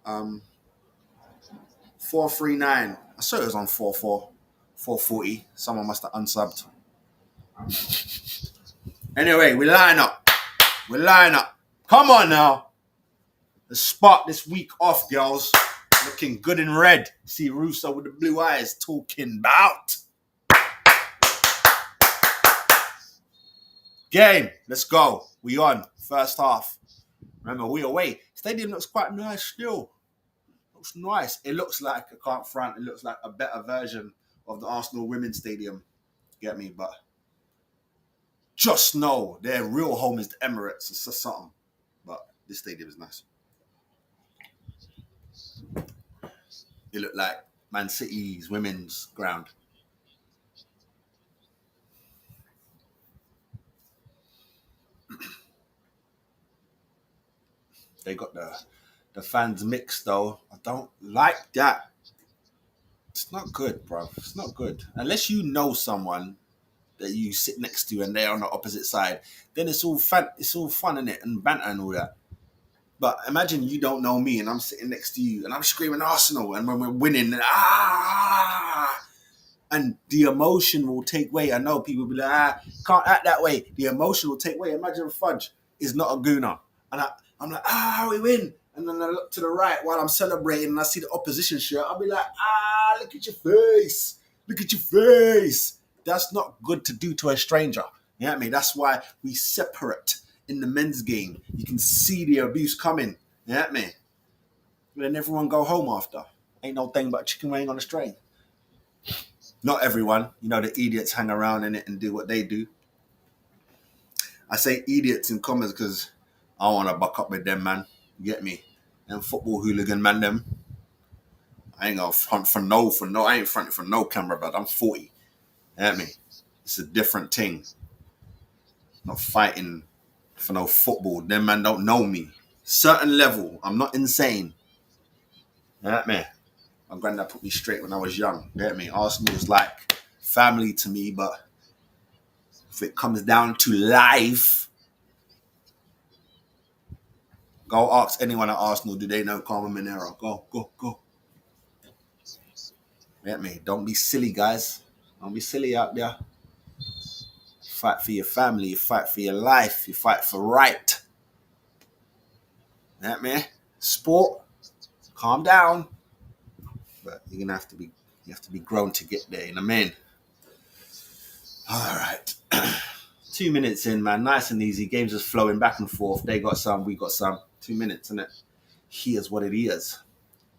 Speaker 4: 439. I saw it was on 440. Someone must have unsubbed. Anyway, we line up. Come on now. Let's spot this week off, girls. Looking good in red. See Russo with the blue eyes talking about. Game. Let's go. We on. First half. Remember, we away. Stadium looks quite nice still. Looks nice. It looks like, I can't front, it looks like a better version of the Arsenal Women's Stadium. Get me? But just know their real home is the Emirates. It's just something. But this stadium is nice. It looked like Man City's women's ground. They got the fans mixed though. I don't like that. It's not good, bro. It's not good. Unless you know someone that you sit next to and they're on the opposite side, then it's all fun in it and banter and all that. But imagine you don't know me and I'm sitting next to you and I'm screaming Arsenal and when we're winning, and the emotion will take way. I know people will be like, can't act that way. The emotion will take way. Imagine Fudge is not a gooner. And I'm like, we win. And then I look to the right while I'm celebrating and I see the opposition shirt. I'll be like, look at your face. Look at your face. That's not good to do to a stranger. You know what I mean? That's why we separate in the men's game. You can see the abuse coming. You know what I mean? And then everyone go home after. Ain't no thing but chicken wing on a string. Not everyone. You know, the idiots hang around in it and do what they do. I say idiots in commas because I want to buck up with them, man. You get me? Them football hooligan, man, them. I ain't gonna front for no. I ain't fronting for no camera, but I'm 40. You get me? It's a different thing. Not fighting for no football. Them man don't know me. Certain level. I'm not insane. You get me? My granddad put me straight when I was young. You get me? Arsenal was like family to me, but if it comes down to life, go ask anyone at Arsenal, do they know Carmen Monero? Go. Get me? Don't be silly, guys. Don't be silly out there. Fight for your family. You fight for your life. You fight for right. Get me? Sport. Calm down. But you're gonna have to be grown to get there. You know what I mean? All right. 2 minutes in, man. Nice and easy. Games just flowing back and forth. They got some, we got some. 2 minutes, innit? Here's what it is.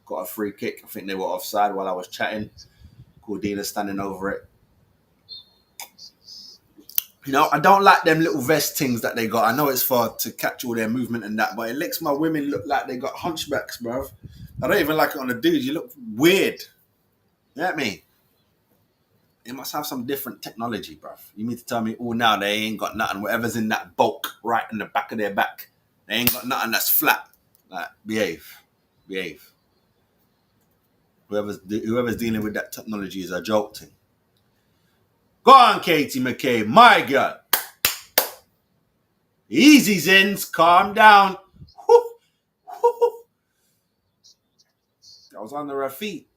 Speaker 4: Got a free kick. I think they were offside while I was chatting. Cordina standing over it. You know, I don't like them little vest things that they got. I know it's to catch all their movement and that, but it makes my women look like they got hunchbacks, bruv. I don't even like it on the dudes. You look weird. You know what I mean? It must have some different technology, bruv. You mean to tell me, now they ain't got nothing. Whatever's in that bulk right in the back of their back, they ain't got nothing that's flat. Like, behave. Whoever's dealing with that technology is a joke thing. Go on, Katie McKay, my girl. Easy, Zins, calm down. I was under her feet.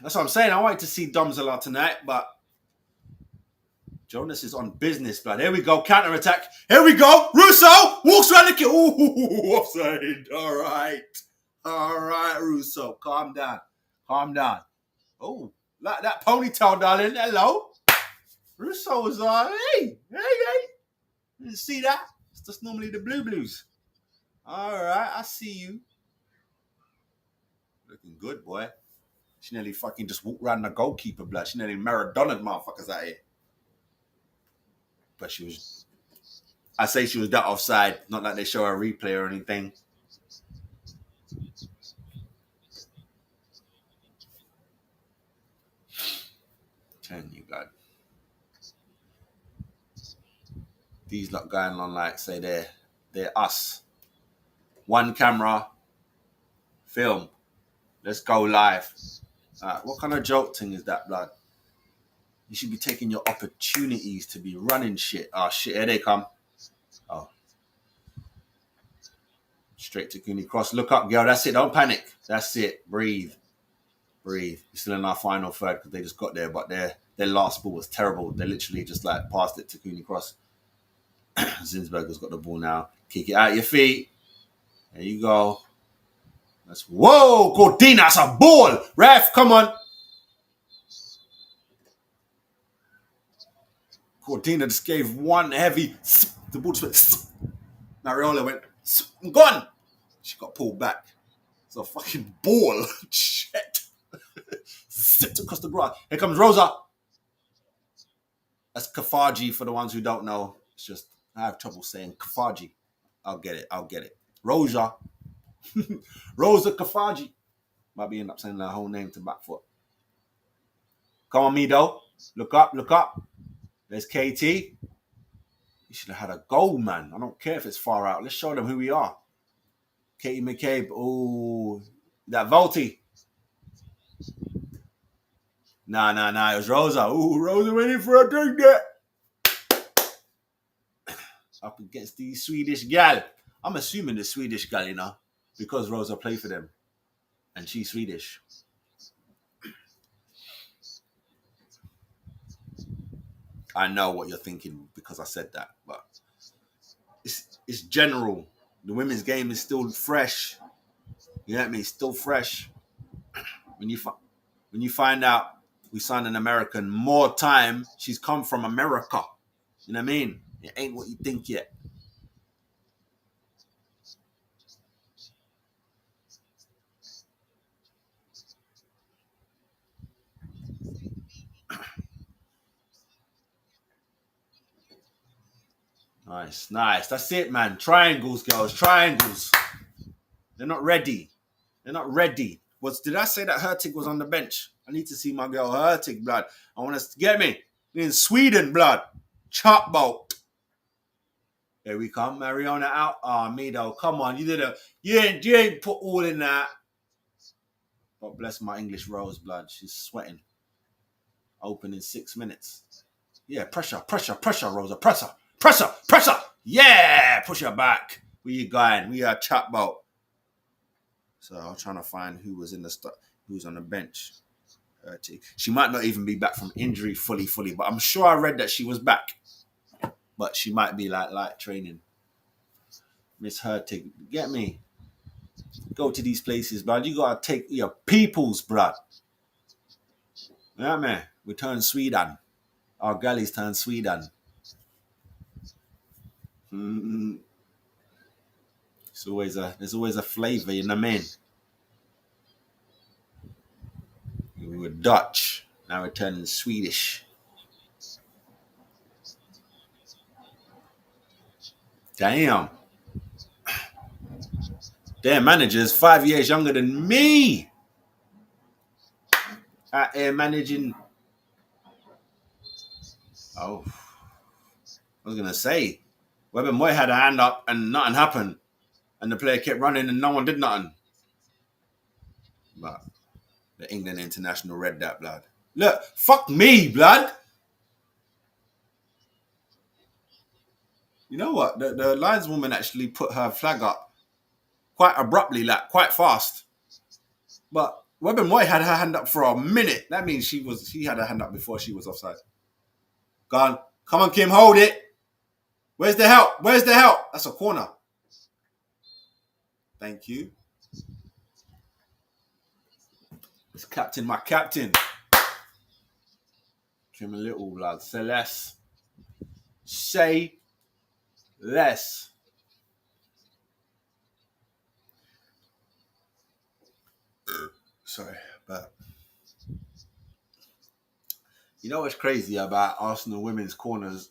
Speaker 4: That's what I'm saying. I wanted to see Doms a lot tonight, but Jonas is on business, blood. Here we go, counter attack. Here we go. Russo walks around the kill. Ooh, offside. All right, Russo, calm down. Oh, like that ponytail, darling. Hello. Russo was hey. Didn't see that? It's just normally the blues. All right, I see you. Looking good, boy. She nearly fucking just walked around the goalkeeper, blood. She nearly Maradona'd motherfuckers out here. But she was I say she was that offside. Not that they show a replay or anything. You God. These lot going on like say they're us. One camera, film. Let's go live. What kind of joke thing is that, blood? You should be taking your opportunities to be running shit. Oh shit, here they come. Oh. Straight to Cooney Cross. Look up, girl. That's it. Don't panic. That's it. Breathe. You're still in our final third because they just got there, but their last ball was terrible. They literally just like passed it to Cooney Cross. Zinsberger's got the ball now. Kick it out your feet. There you go. Whoa, Cordina, that's a ball. Ref, come on. Cordina just gave one heavy. The ball just went. Mariola went. Gone. She got pulled back. It's a fucking ball. Shit. Zipped across the grass. Here comes Rosa. That's Kafaji for the ones who don't know. It's just, I have trouble saying Kafaji. I'll get it. Rosa. Rosa Kafaji. Might be end up saying the whole name to back foot. Come on, Mido. Look up. There's KT. You should have had a goal, man. I don't care if it's far out. Let's show them who we are. Katie McCabe. Oh, that Volti. Nah. It was Rosa. Ooh, Rosa went in for a drink there. Up against the Swedish gal. I'm assuming the Swedish gal, you know, because Rosa played for them. And she's Swedish. I know what you're thinking because I said that, but it's general. The women's game is still fresh. You know what I mean? Still fresh. When you find out we signed an American more time, she's come from America. You know what I mean? It ain't what you think yet. Nice. That's it, man. Triangles, girls. Triangles. They're not ready. Did I say that Hurtig was on the bench? I need to see my girl Hurtig, blood. I want us to get me. We're in Sweden, blood. Chop boat. Here we come. Mariona out. Oh, Mido. Come on. You ain't put all in that. God bless my English Rose, blood. She's sweating. Open in 6 minutes. Yeah, pressure, Rosa. Pressure. Yeah, push her back. Where you going? We are chop boat. So I'm trying to find who was on the bench. She might not even be back from injury fully, but I'm sure I read that she was back. But she might be like light training. Miss Hurtig, get me. Go to these places, blood. You gotta take your people's blood. Yeah, man. We turn Sweden. Our galleys turn Sweden. Mm-hmm. There's always a flavor, you know what I mean? We were Dutch, now we're turning Swedish. Damn. Their manager's 5 years younger than me. Out here managing. Oh. I was going to say, Webber Moy had a hand up and nothing happened. And the player kept running and no one did nothing. But the England international read that, blood. Look, fuck me, blood. You know what? The lineswoman actually put her flag up quite abruptly, like quite fast. But Webber Moy had her hand up for a minute. That means she had her hand up before she was offside. Gone. Come on, Kim, hold it. Where's the help? That's a corner. Thank you. It's captain, my captain. Trim a little, blood. Say less. Say less. Sorry, but you know what's crazy about Arsenal women's corners?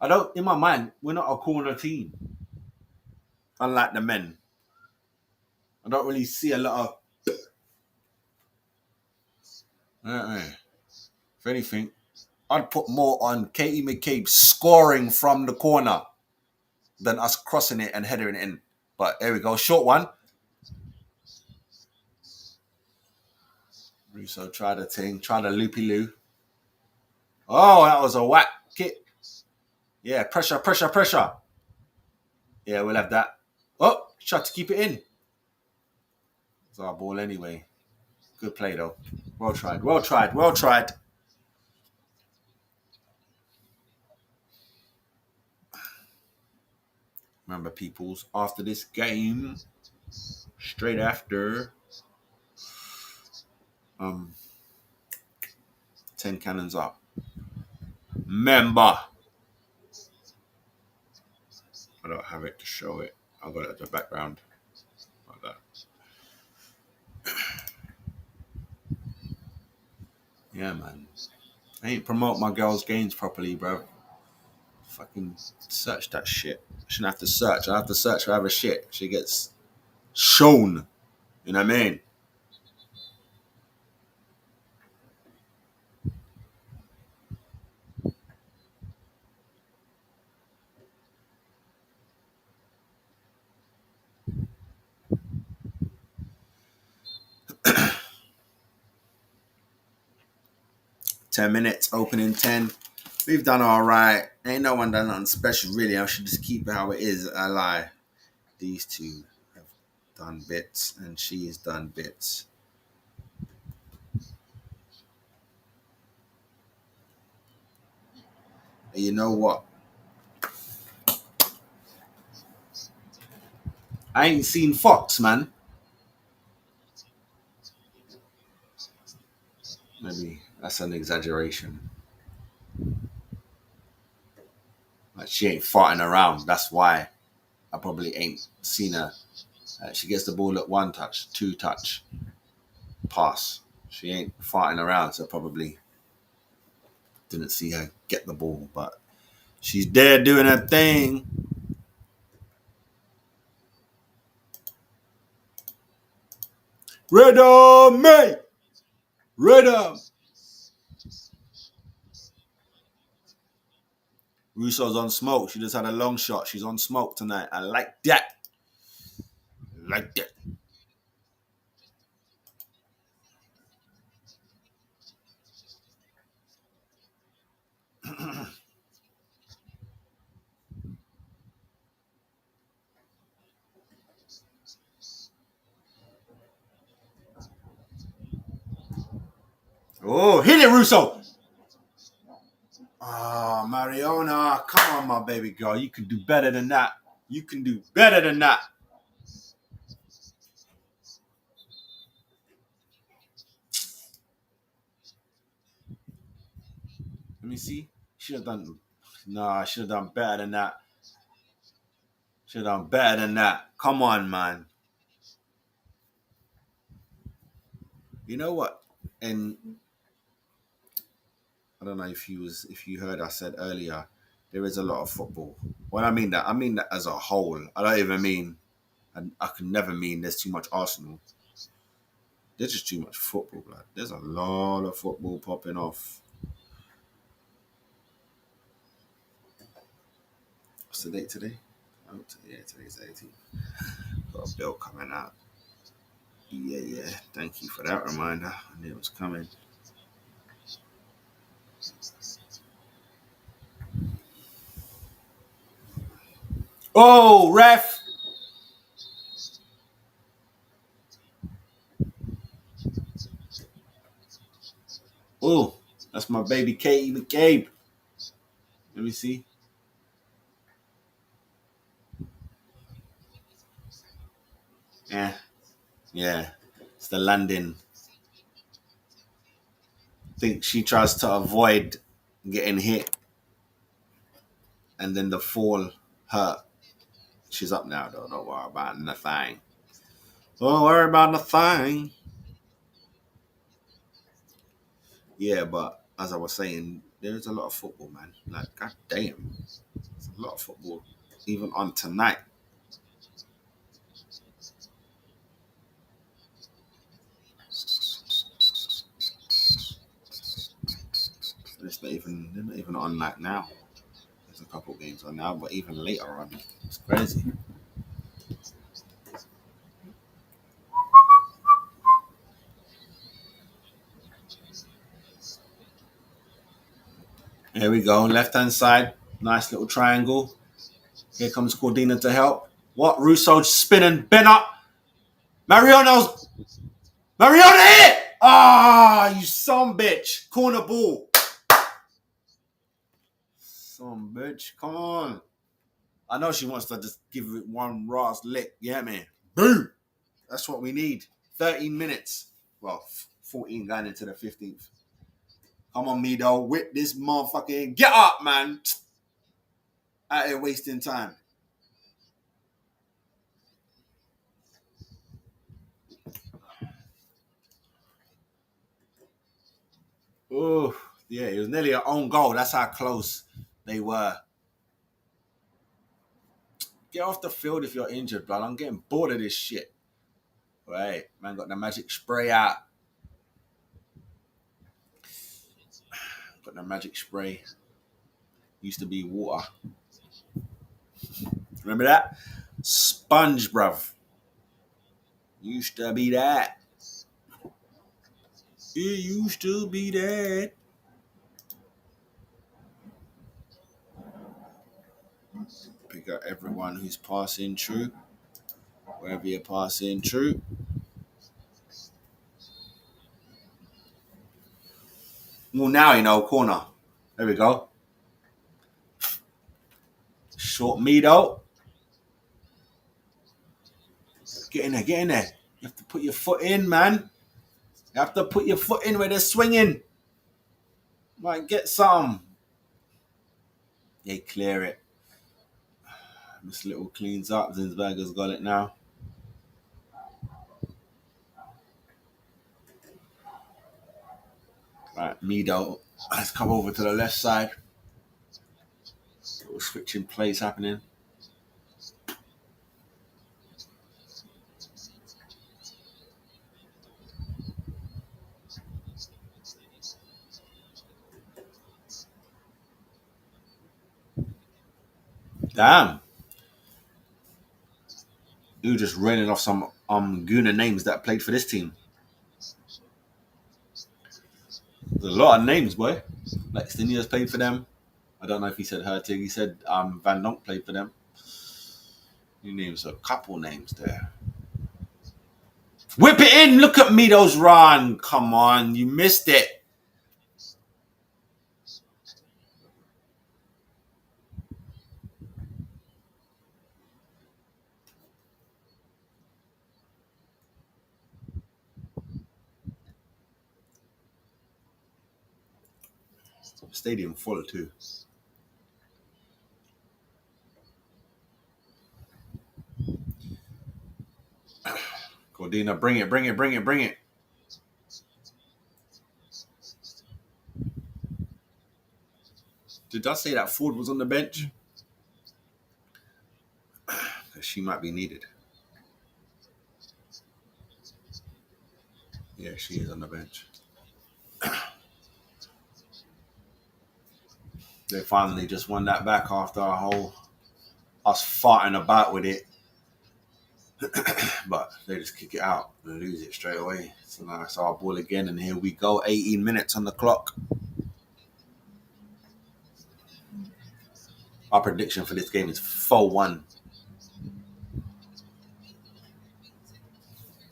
Speaker 4: In my mind, we're not a corner team. Unlike the men. I don't really see a lot of. If anything, I'd put more on Katie McCabe scoring from the corner than us crossing it and headering it in. But there we go. Short one. Russo tried a thing. Tried a loopy-loo. Oh, that was a whack kick. Yeah, pressure. Yeah, we'll have that. Oh, tried to keep it in. It's our ball anyway. Good play, though. Well tried. Remember, peoples, after this game, straight after 10 cannons up. Remember. I don't have it to show it. I've got it at the background. Like that. Yeah, man. I ain't promote my girls' games properly, bro. Fucking search that shit. I shouldn't have to search. I have to search for other shit. She gets shown. You know what I mean? $10, opening 10. We've done all right. Ain't no one done nothing special, really. I should just keep it how it is. I lie. These two have done bits, and she has done bits. And you know what? I ain't seen Fox, man. Maybe that's an exaggeration. Like, she ain't farting around. That's why I probably ain't seen her. She gets the ball at 1 touch, 2 touch, pass. She ain't farting around, so probably didn't see her get the ball. But she's there doing her thing. Ready, mate! Ready! Russo's on smoke. She just had a long shot. She's on smoke tonight. I like that. Oh, hit it, Russo. Oh, Mariona. Come on, my baby girl. You can do better than that. Let me see. Should have done. Nah, should have done better than that. Come on, man. You know what? And I don't know if you heard I said earlier, there is a lot of football. When I mean that as a whole. I don't even mean, and I can never mean there's too much Arsenal. There's just too much football, blood. There's a lot of football popping off. What's the date today? Oh, yeah, today's 18th. Got a bill coming out. Yeah. Thank you for that reminder. I knew it was coming. Oh, ref! Oh, that's my baby Katie McCabe. Let me see. Yeah. It's the landing. I think she tries to avoid getting hit, and then the fall hurt. She's up now, though. Don't worry about nothing. Don't worry about nothing. Yeah, but as I was saying, there's a lot of football, man. Like, god damn, there's a lot of football, even on tonight. They're not even on like now. There's a couple games on now, but even later on, it's crazy. Here we go, left hand side, nice little triangle. Here comes Cordina to help. What? Russo spinning, Ben up. Mariano hit! Ah, you son bitch. Corner ball. Son bitch, come on. I know she wants to just give it one raw lick. Yeah, man. Boom. That's what we need. 13 minutes. Well, 14 going into the 15th. Come on, Mido. Whip this motherfucking. Get up, man. Out here wasting time. Oh, yeah, it was nearly an own goal. That's how close they were. Get off the field if you're injured, blood. I'm getting bored of this shit. Right, man got the magic spray out. Got the magic spray. Used to be water. Remember that? Sponge, bruv. Used to be that. It used to be that. Pick up everyone who's passing through. Wherever you're passing through. Well, now you know, corner. There we go. Short Mido. Get in there, get in there. You have to put your foot in, man. You have to put your foot in where they're swinging. Like, get some. They clear it. This little cleans up. Zinsberger's got it now. Right, Mido. Let's come over to the left side. Little switching plays happening. Damn. You just raining off some Guna names that played for this team. There's a lot of names, boy. Like Stinia's played for them. I don't know if he said Hertig. He said Van Donk played for them. He names a couple names there. Whip it in. Look at Mido's run. Come on. You missed it. Stadium full too. Cordina, bring it. Did I say that Ford was on the bench? She might be needed. Yeah, she is on the bench. They finally just won that back after us farting about with it. But they just kick it out and lose it straight away. So now it's our ball again, and here we go. 18 minutes on the clock. Our prediction for this game is 4-1.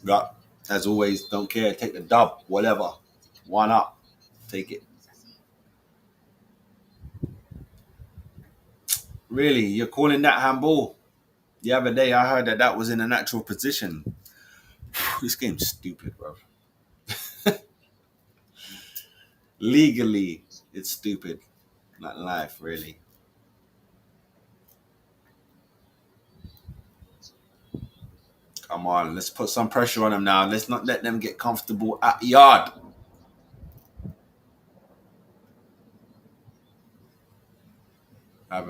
Speaker 4: But as always, don't care. Take the dub, whatever. Why not? Take it. Really? You're calling that handball? The other day, I heard that was in a natural position. This game's stupid, bro. Legally, it's stupid. Not life, really. Come on, let's put some pressure on them now. Let's not let them get comfortable at the yard.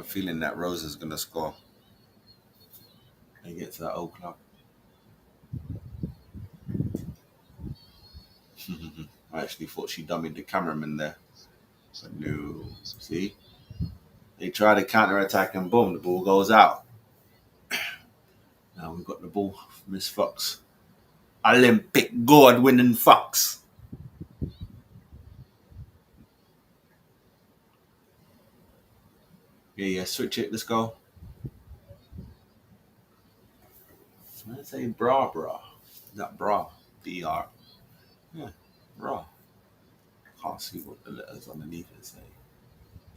Speaker 8: a feeling that Rose is going to score. And get to that old club. I actually thought she dummied the cameraman there. But no. See? They try to counter-attack and boom, the ball goes out. Now we've got the ball, Miss Fox. Olympic gold winning Fox. Yeah, switch it, let's go. I say bra. Is that bra? BR. Yeah, bra. Can't see what the letters underneath it say.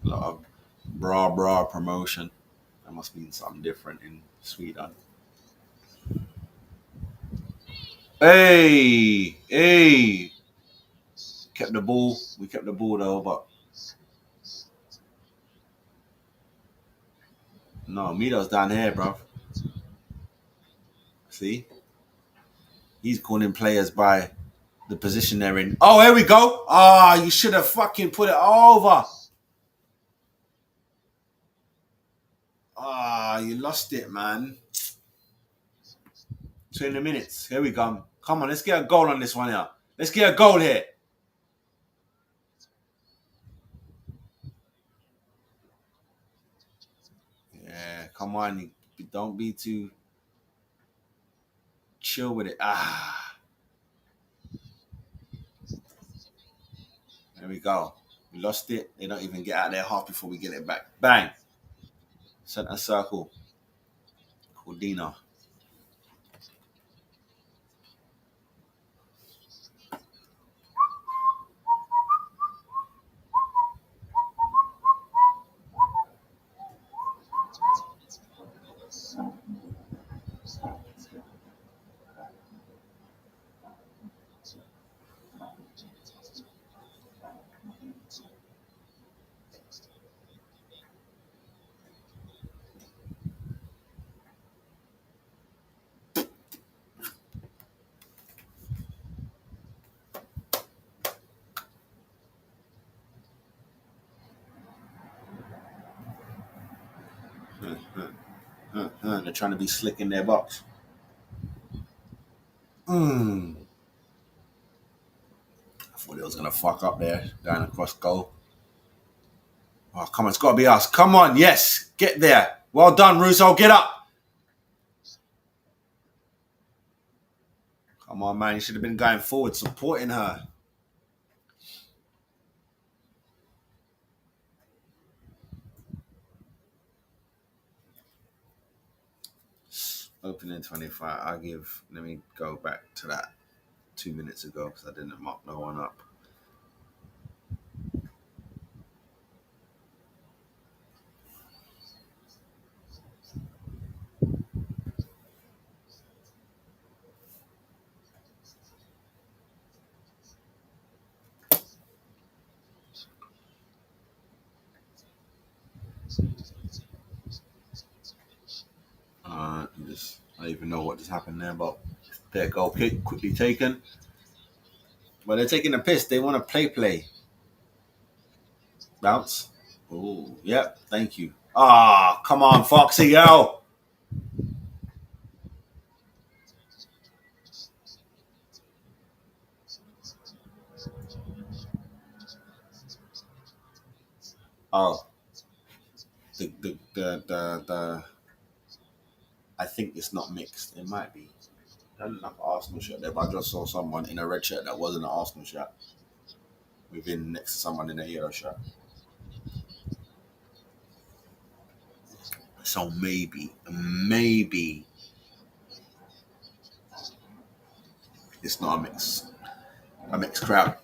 Speaker 8: A lot of bra promotion. That must mean something different in Sweden. Hey! Kept the ball. We kept the ball though, but no, Mido's down here, bruv. See? He's calling players by the position they're in. Oh, here we go. You should have fucking put it over. You lost it, man. 20 minutes. Here we go. Come on, let's get a goal on this one here. Let's get a goal here. Yeah, come on. Don't be too chill with it. There we go. We lost it. They don't even get out of their half before we get it back. Bang. Center circle. Cordina. They're trying to be slick in their box. I thought it was going to fuck up there, going across goal. Oh, come on, it's got to be us. Come on, yes, get there. Well done, Russo, get up. Come on, man, you should have been going forward, supporting her. Opening 25. Let me go back to that 2 minutes ago because I didn't mark no one up. I don't even know what just happened there, but their goal kick quickly taken. But they're taking a piss. They want to play. Bounce. Oh, yep. Thank you. Come on, Foxy, yo. The I think it's not mixed. It might be. I don't have an Arsenal shirt there, but I just saw someone in a red shirt that wasn't an Arsenal shirt. We've been next to someone in a yellow shirt. So maybe it's not a mixed crowd.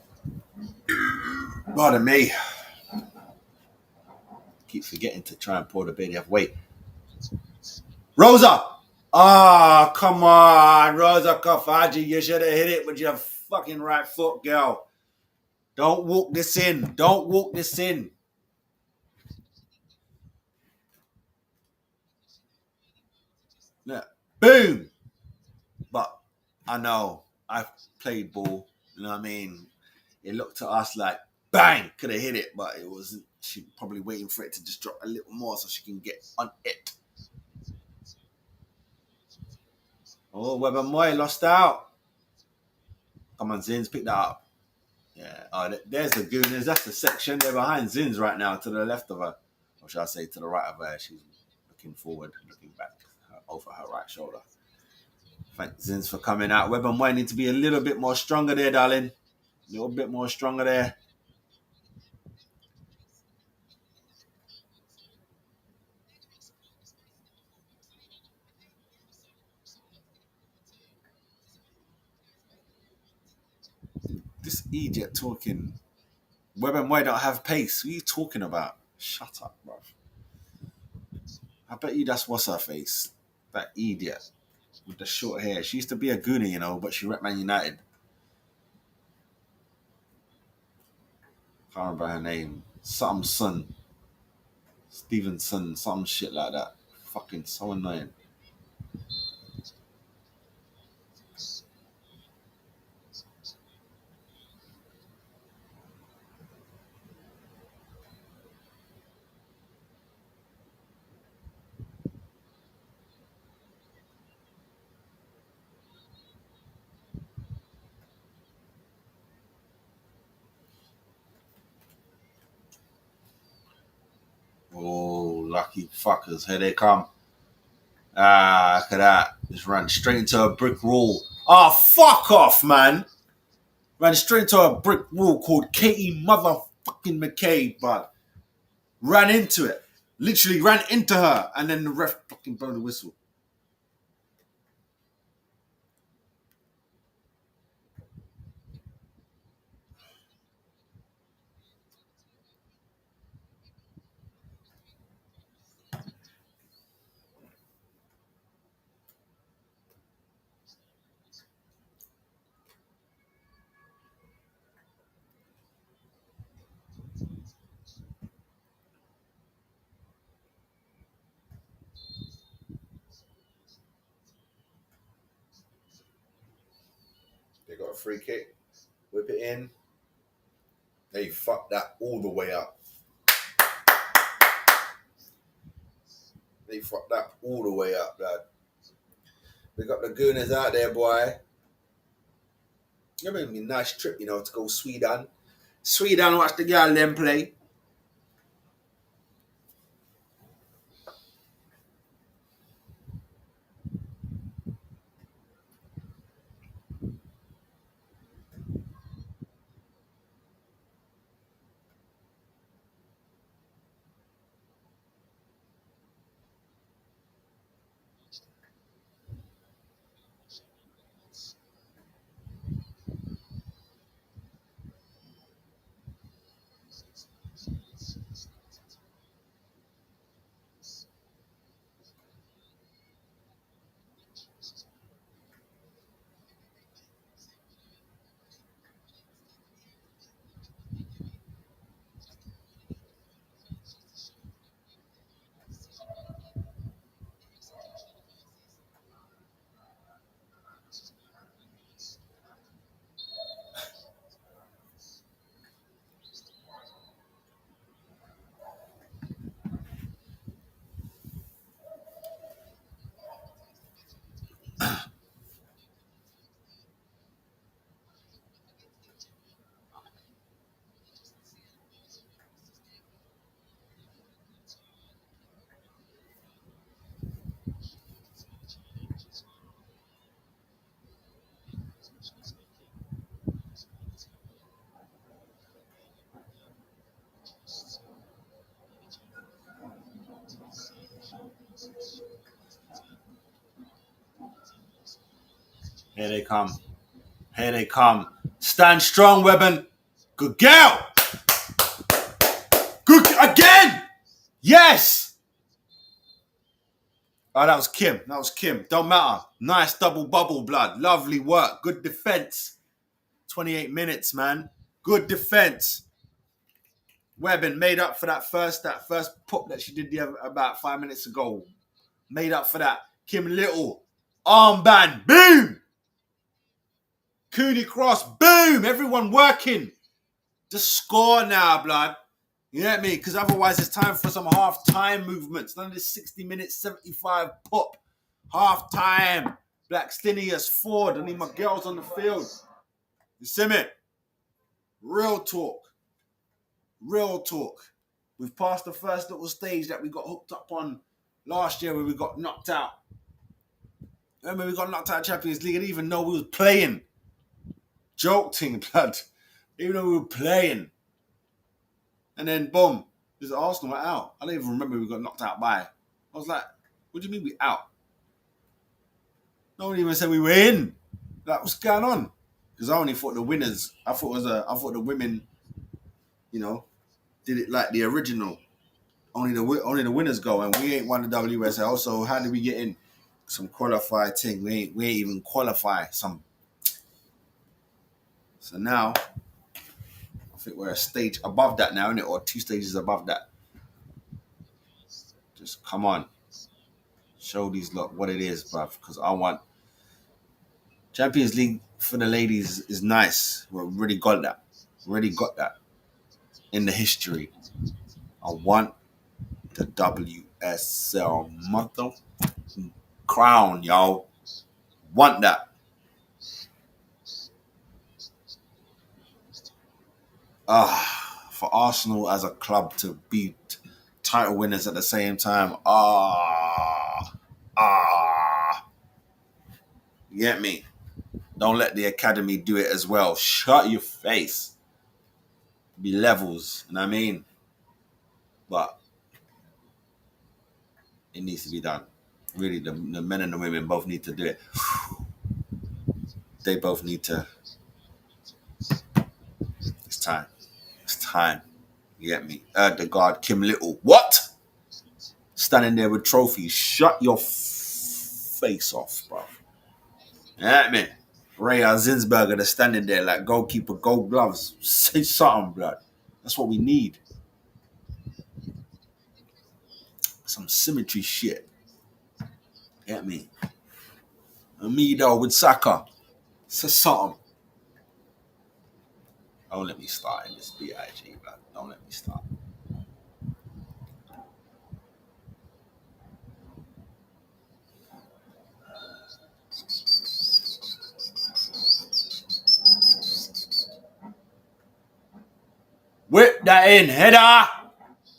Speaker 8: Pardon me. Keep forgetting to try and pour the baby off. Wait. Rosa! Come on, Rosa Kafaji. You should have hit it with your fucking right foot, girl. Don't walk this in. Yeah. Boom! But I know I've played ball. You know what I mean? It looked to us like bang, could have hit it, but it wasn't. She probably waiting for it to just drop a little more so she can get on it. Oh, Weber Moy lost out. Come on, Zins, pick that up. Yeah. Oh, there's the Gooners. That's the section. They're behind Zins right now, to the left of her. Or should I say to the right of her? She's looking forward, looking back over her right shoulder. Thank Zins for coming out. Weber Moy need to be a little bit more stronger there, darling. A little bit more stronger there. This idiot talking. Weber Moy don't have pace. What are you talking about? Shut up, bro. I bet you that's what's her face. That idiot with the short hair. She used to be a Goonie, you know, but she rep Man United. Can't remember her name. Something Son. Stevenson, some shit like that. Fucking so annoying. Oh, lucky fuckers. Here they come. Ah, look at that. Just ran straight into a brick wall. Oh, fuck off, man. Ran straight into a brick wall called Katie motherfucking McKay, but ran into it. Literally ran into her, and then the ref fucking blew the whistle. They got a free kick. Whip it in. They fucked that all the way up. They fucked that all the way up, lad. We got the Gooners out there, boy. It's going to be a nice trip, you know, to go Sweden. Sweden, watch the girl them play. Here they come. Here they come. Stand strong, Webben. Good girl. Good again. Yes. Oh, that was Kim. That was Kim. Don't matter. Nice double bubble, blood. Lovely work. Good defense. 28 minutes, man. Good defense. Webben made up for that first pop that she did about 5 minutes ago. Made up for that. Kim Little. Armband. Boom. Cooney Cross. Boom. Everyone working. Just score now, blood. You know what I mean? Because otherwise it's time for some half-time movements. None of this 60 minutes, 75 pop. Half-time. Black Stinius, Ford. I need my girls on the field. You see me? Real talk. Real talk. We've passed the first little stage that we got hooked up on last year where we got knocked out. Remember, we got knocked out of Champions League and even though we was playing. Joking, blood. Even though we were playing. And then, boom, this Arsenal were out. I don't even remember we got knocked out by. I was like, what do you mean we out? No one even said we were in. Like, what's going on? Because I only thought the winners, I thought the women, you know, did it like the original. Only the winners go, and we ain't won the WSL. So how did we get in? Some qualified thing. We ain't even qualify. So now, I think we're a stage above that now, innit? Or 2 stages above that. Just come on. Show these lot what it is, bruv. Because I want Champions League for the ladies is nice. We've already got that. In the history. I want the WSL mother crown, y'all. Want that. For Arsenal as a club to beat title winners at the same time. You get me? Don't let the academy do it as well. Shut your face. Be levels, you know what I mean? But it needs to be done. Really, the men and the women both need to do it. They both need to. It's time. It's time. You get me? The guard, Kim Little. What? Standing there with trophies. Shut your face off, bro. You get me? Rhea Zinsberger, they're standing there like goalkeeper, gold gloves. Say something, blood. That's what we need. Some symmetry shit. Get me? Amido with Saka. Say something. Don't let me start in this BIG, blood. Don't let me start. Whip that in, header.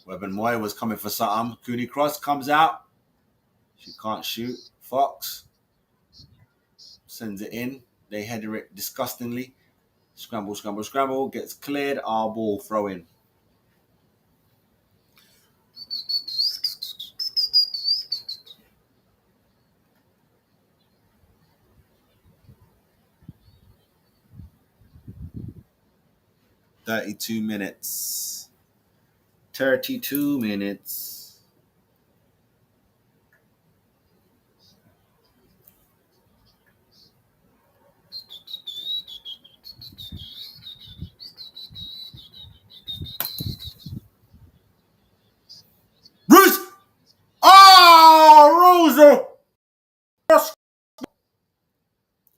Speaker 8: Webben Moy was coming for something. Cooney Cross comes out. She can't shoot. Fox sends it in. They header it disgustingly. Scramble, scramble, scramble. Gets cleared. Our ball throw in. "32 minutes. 32 minutes. Bruce! Oh, Rosa!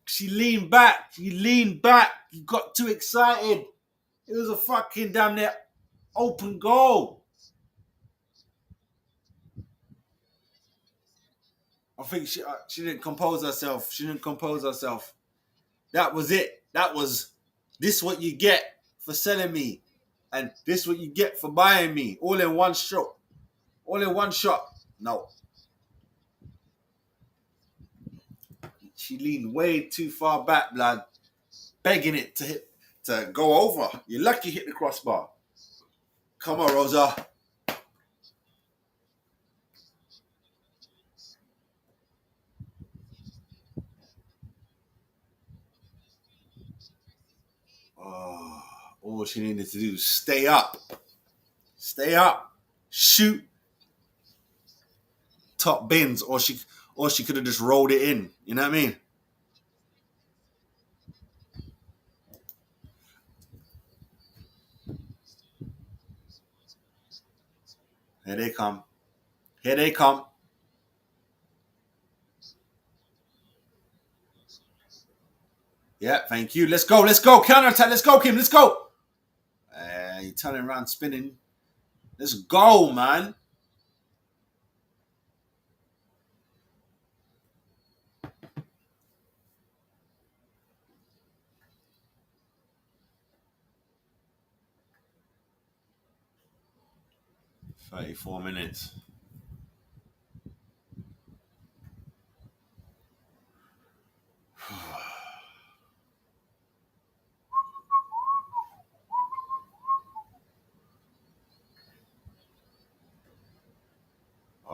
Speaker 8: She leaned back. You got too excited. It was a fucking damn near open goal. I think she didn't compose herself. That was it. That was this what you get for selling me. And this what you get for buying me. All in one shot. No. She leaned way too far back, blood. Begging it to go over. You're lucky you hit the crossbar. Come on, Rosa. All she needed to do is stay up. Shoot. Top bins. Or she could have just rolled it in. You know what I mean? Here they come. Yeah, thank you. Let's go. Counter attack. Let's go, Kim. Let's go. You're turning around, spinning. Let's go, man. $34.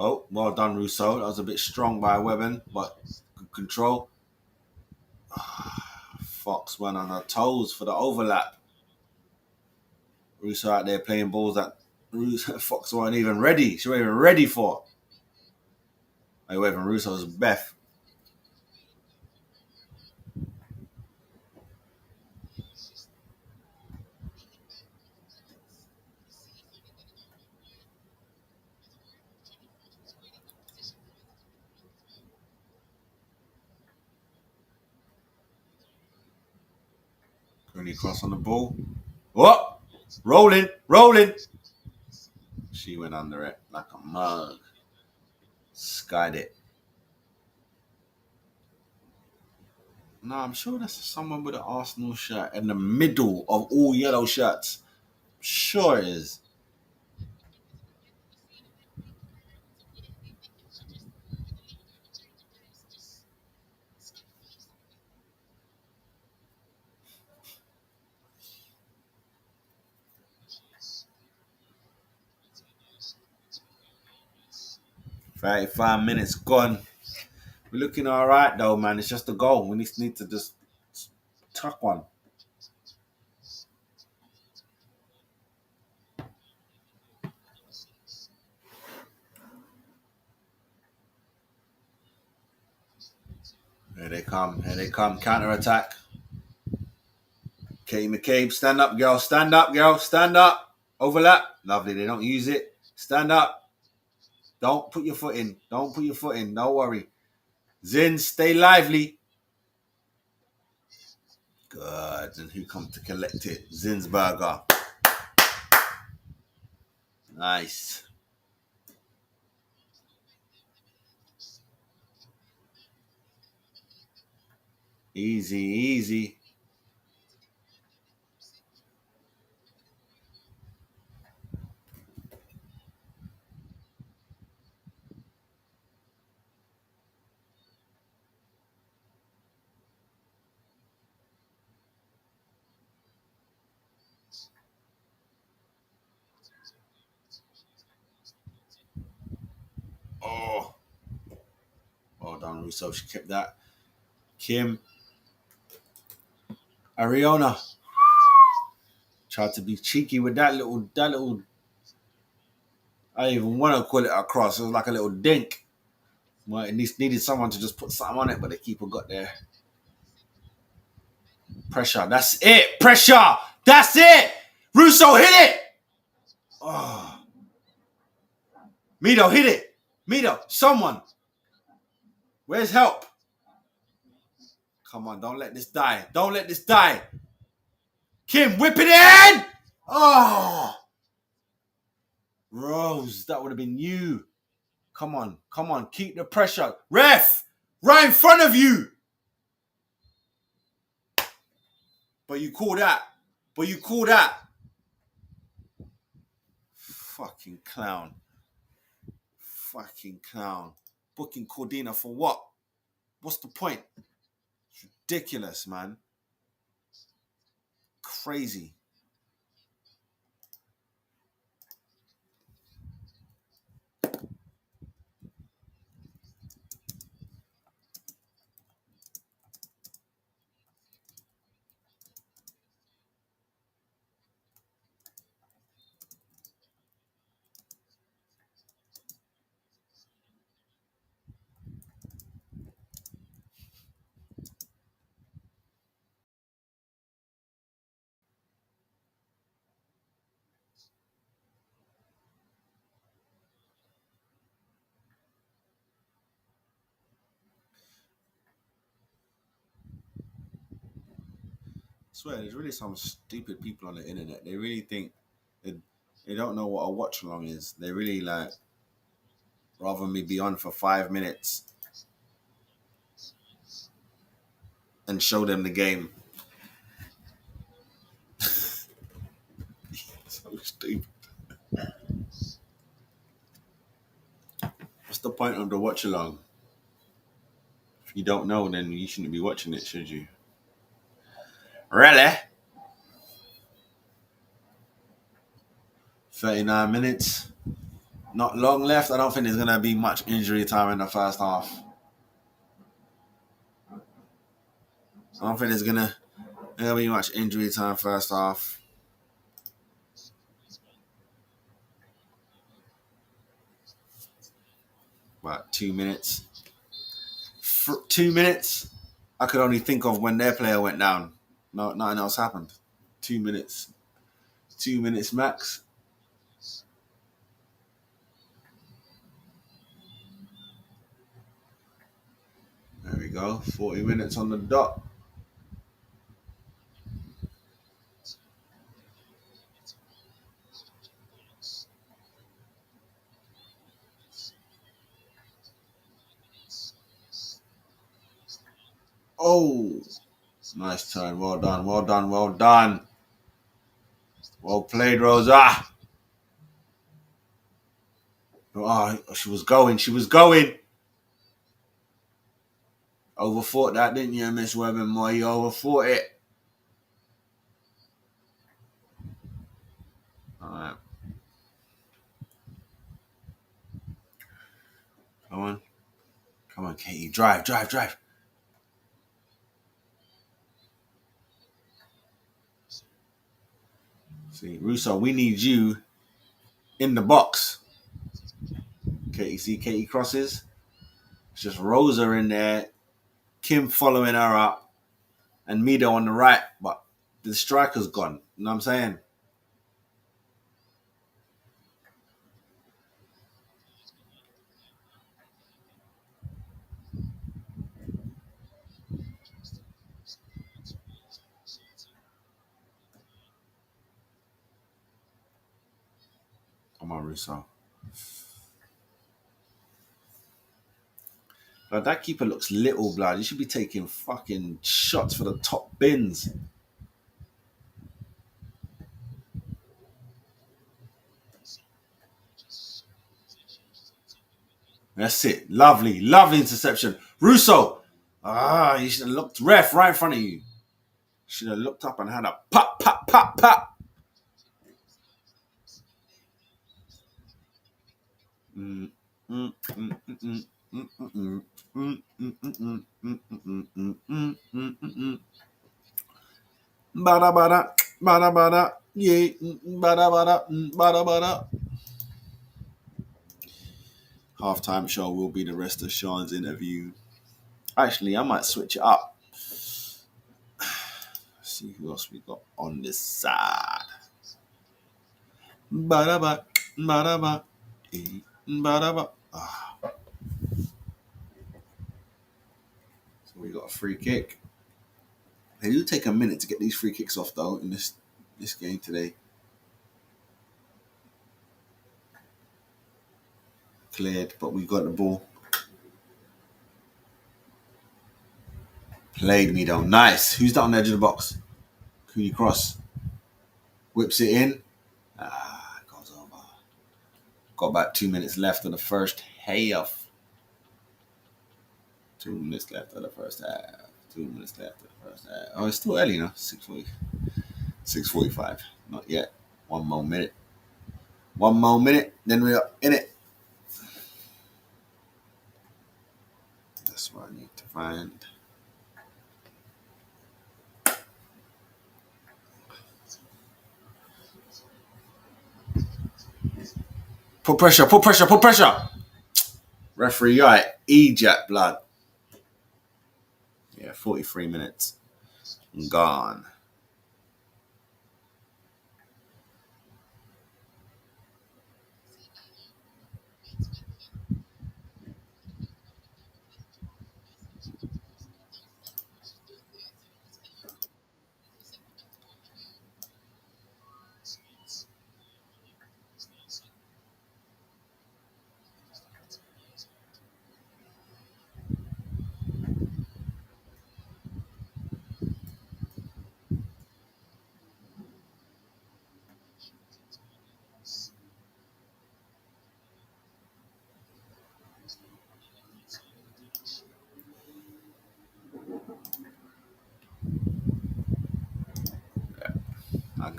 Speaker 8: Oh, well done, Russo. That was a bit strong by Webben, but good control. Fox went on her toes for the overlap. Russo out there playing balls that Fox weren't even ready. She wasn't even ready for. Like Webben Russo's Beth. Rooney cross on the ball. What? Rolling. She went under it like a mug. Skied it. No, I'm sure that's someone with an Arsenal shirt in the middle of all yellow shirts. Sure it is. $35 gone. We're looking all right, though, man. It's just a goal. We need to just tuck one. Here they come. Counter attack. Katie McCabe, stand up, girl. Stand up. Overlap. Lovely. They don't use it. Stand up. Don't put your foot in. Don't worry. Zin, stay lively. Good. And who comes to collect it? Zinsberger. Nice. Easy. Oh. Well done, Russo. She kept that. Kim. Ariona. Tried to be cheeky with that little. I don't even want to call it a cross. It was like a little dink. Well, it needed someone to just put something on it, but the keeper got there. Pressure. That's it. Pressure. That's it. Russo hit it. Oh. Mito hit it. Mito, someone. Where's help? Come on, don't let this die. Kim, whip it in. Oh. Rose, that would have been you. Come on. Keep the pressure. Ref, right in front of you. But you call that. Fucking clown. Booking Cordina for what? What's the point? It's ridiculous, man. Crazy. swear, there's really some stupid people on the internet. They really think they don't know what a watch along is. They really like rather me be on for 5 minutes and show them the game. So stupid. What's the point of the watch along? If you don't know, then you shouldn't be watching it, should you? Really? 39 minutes. Not long left. I don't think there's going to be much injury time in the first half. I don't think there's going to be much injury time first half. About 2 minutes. 2 minutes, I could only think of when their player went down. No, nothing else happened. 2 minutes. 2 minutes max. There we go. 40 minutes on the dot. Oh, nice turn. Well done. Well done. Well done. Well played, Rosa. Oh, she was going. She was going. Overthought that, didn't you, Miss Webber? You overthought it. All right. Come on. Come on, Katie. Drive, drive, drive. See, Russo, we need you in the box. Katie, see Katie crosses? It's just Rosa in there, Kim following her up, and Mido on the right, but the striker's gone. You know what I'm saying? Come on, Russo. But that keeper looks little, blood. He should be taking fucking shots for the top bins. That's it. Lovely, lovely interception. Russo. You should have looked ref right in front of you. Should have looked up and had a pop, pop, pop, pop. Bada bada, bada bada, yeah, bada bada, bada bada. Halftime show will be the rest of Sean's interview. Actually, I might switch it up. See who else we got on this side. Bada bada, bada bada, bada bada. So we got a free kick. They do take a minute to get these free kicks off, though, in this game today. Cleared, but we got the ball. Played me, though. Nice. Who's that on the edge of the box? Cooney cross. Whips it in. Goes over. Got about 2 minutes left of the first half. 2 minutes left of the first half. 2 minutes left of the first half. Oh, it's still early, 6:40. 6:45. Not yet. 1 more minute. 1 more minute, then we're in it. That's what I need to find. Put pressure, put pressure, put pressure. Referee, you right. Eject blood. Yeah, 43 minutes. Gone.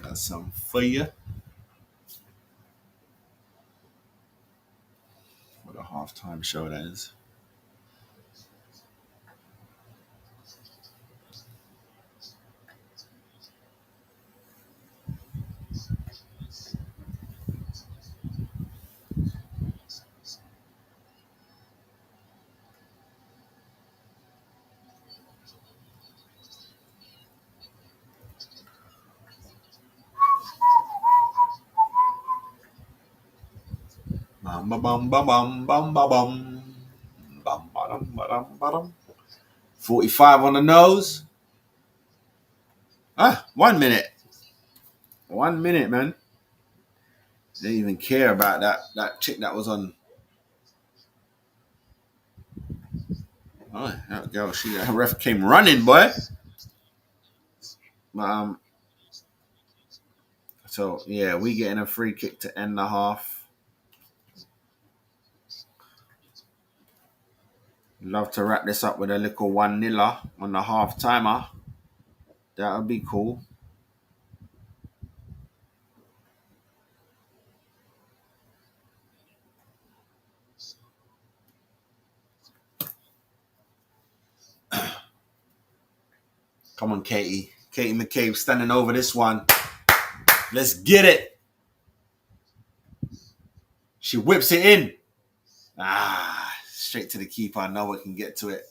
Speaker 8: Got some for you. For the halftime show, that is. Bum, bum, bum, bum, bum, bum, bum. Bum, ba-dum, ba-dum, ba-dum. 45 on the nose. 1 minute. 1 minute, man. Didn't even care about that chick that was on. Oh, that girl, her ref came running, boy. So yeah, we getting a free kick to end the half. Love to wrap this up with a little 1-0 on the half timer. That would be cool. Come on, Katie. Katie McCabe standing over this one. Let's get it. She whips it in. Straight to the keeper. No one can get to it.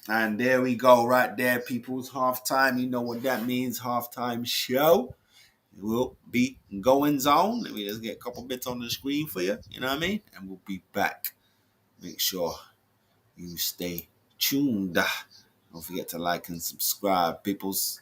Speaker 8: And there we go, right there, people's halftime. You know what that means, halftime show. It will be going zone. Let me just get a couple bits on the screen for you. You know what I mean? And we'll be back. Make sure you stay tuned. Don't forget to like and subscribe, peoples.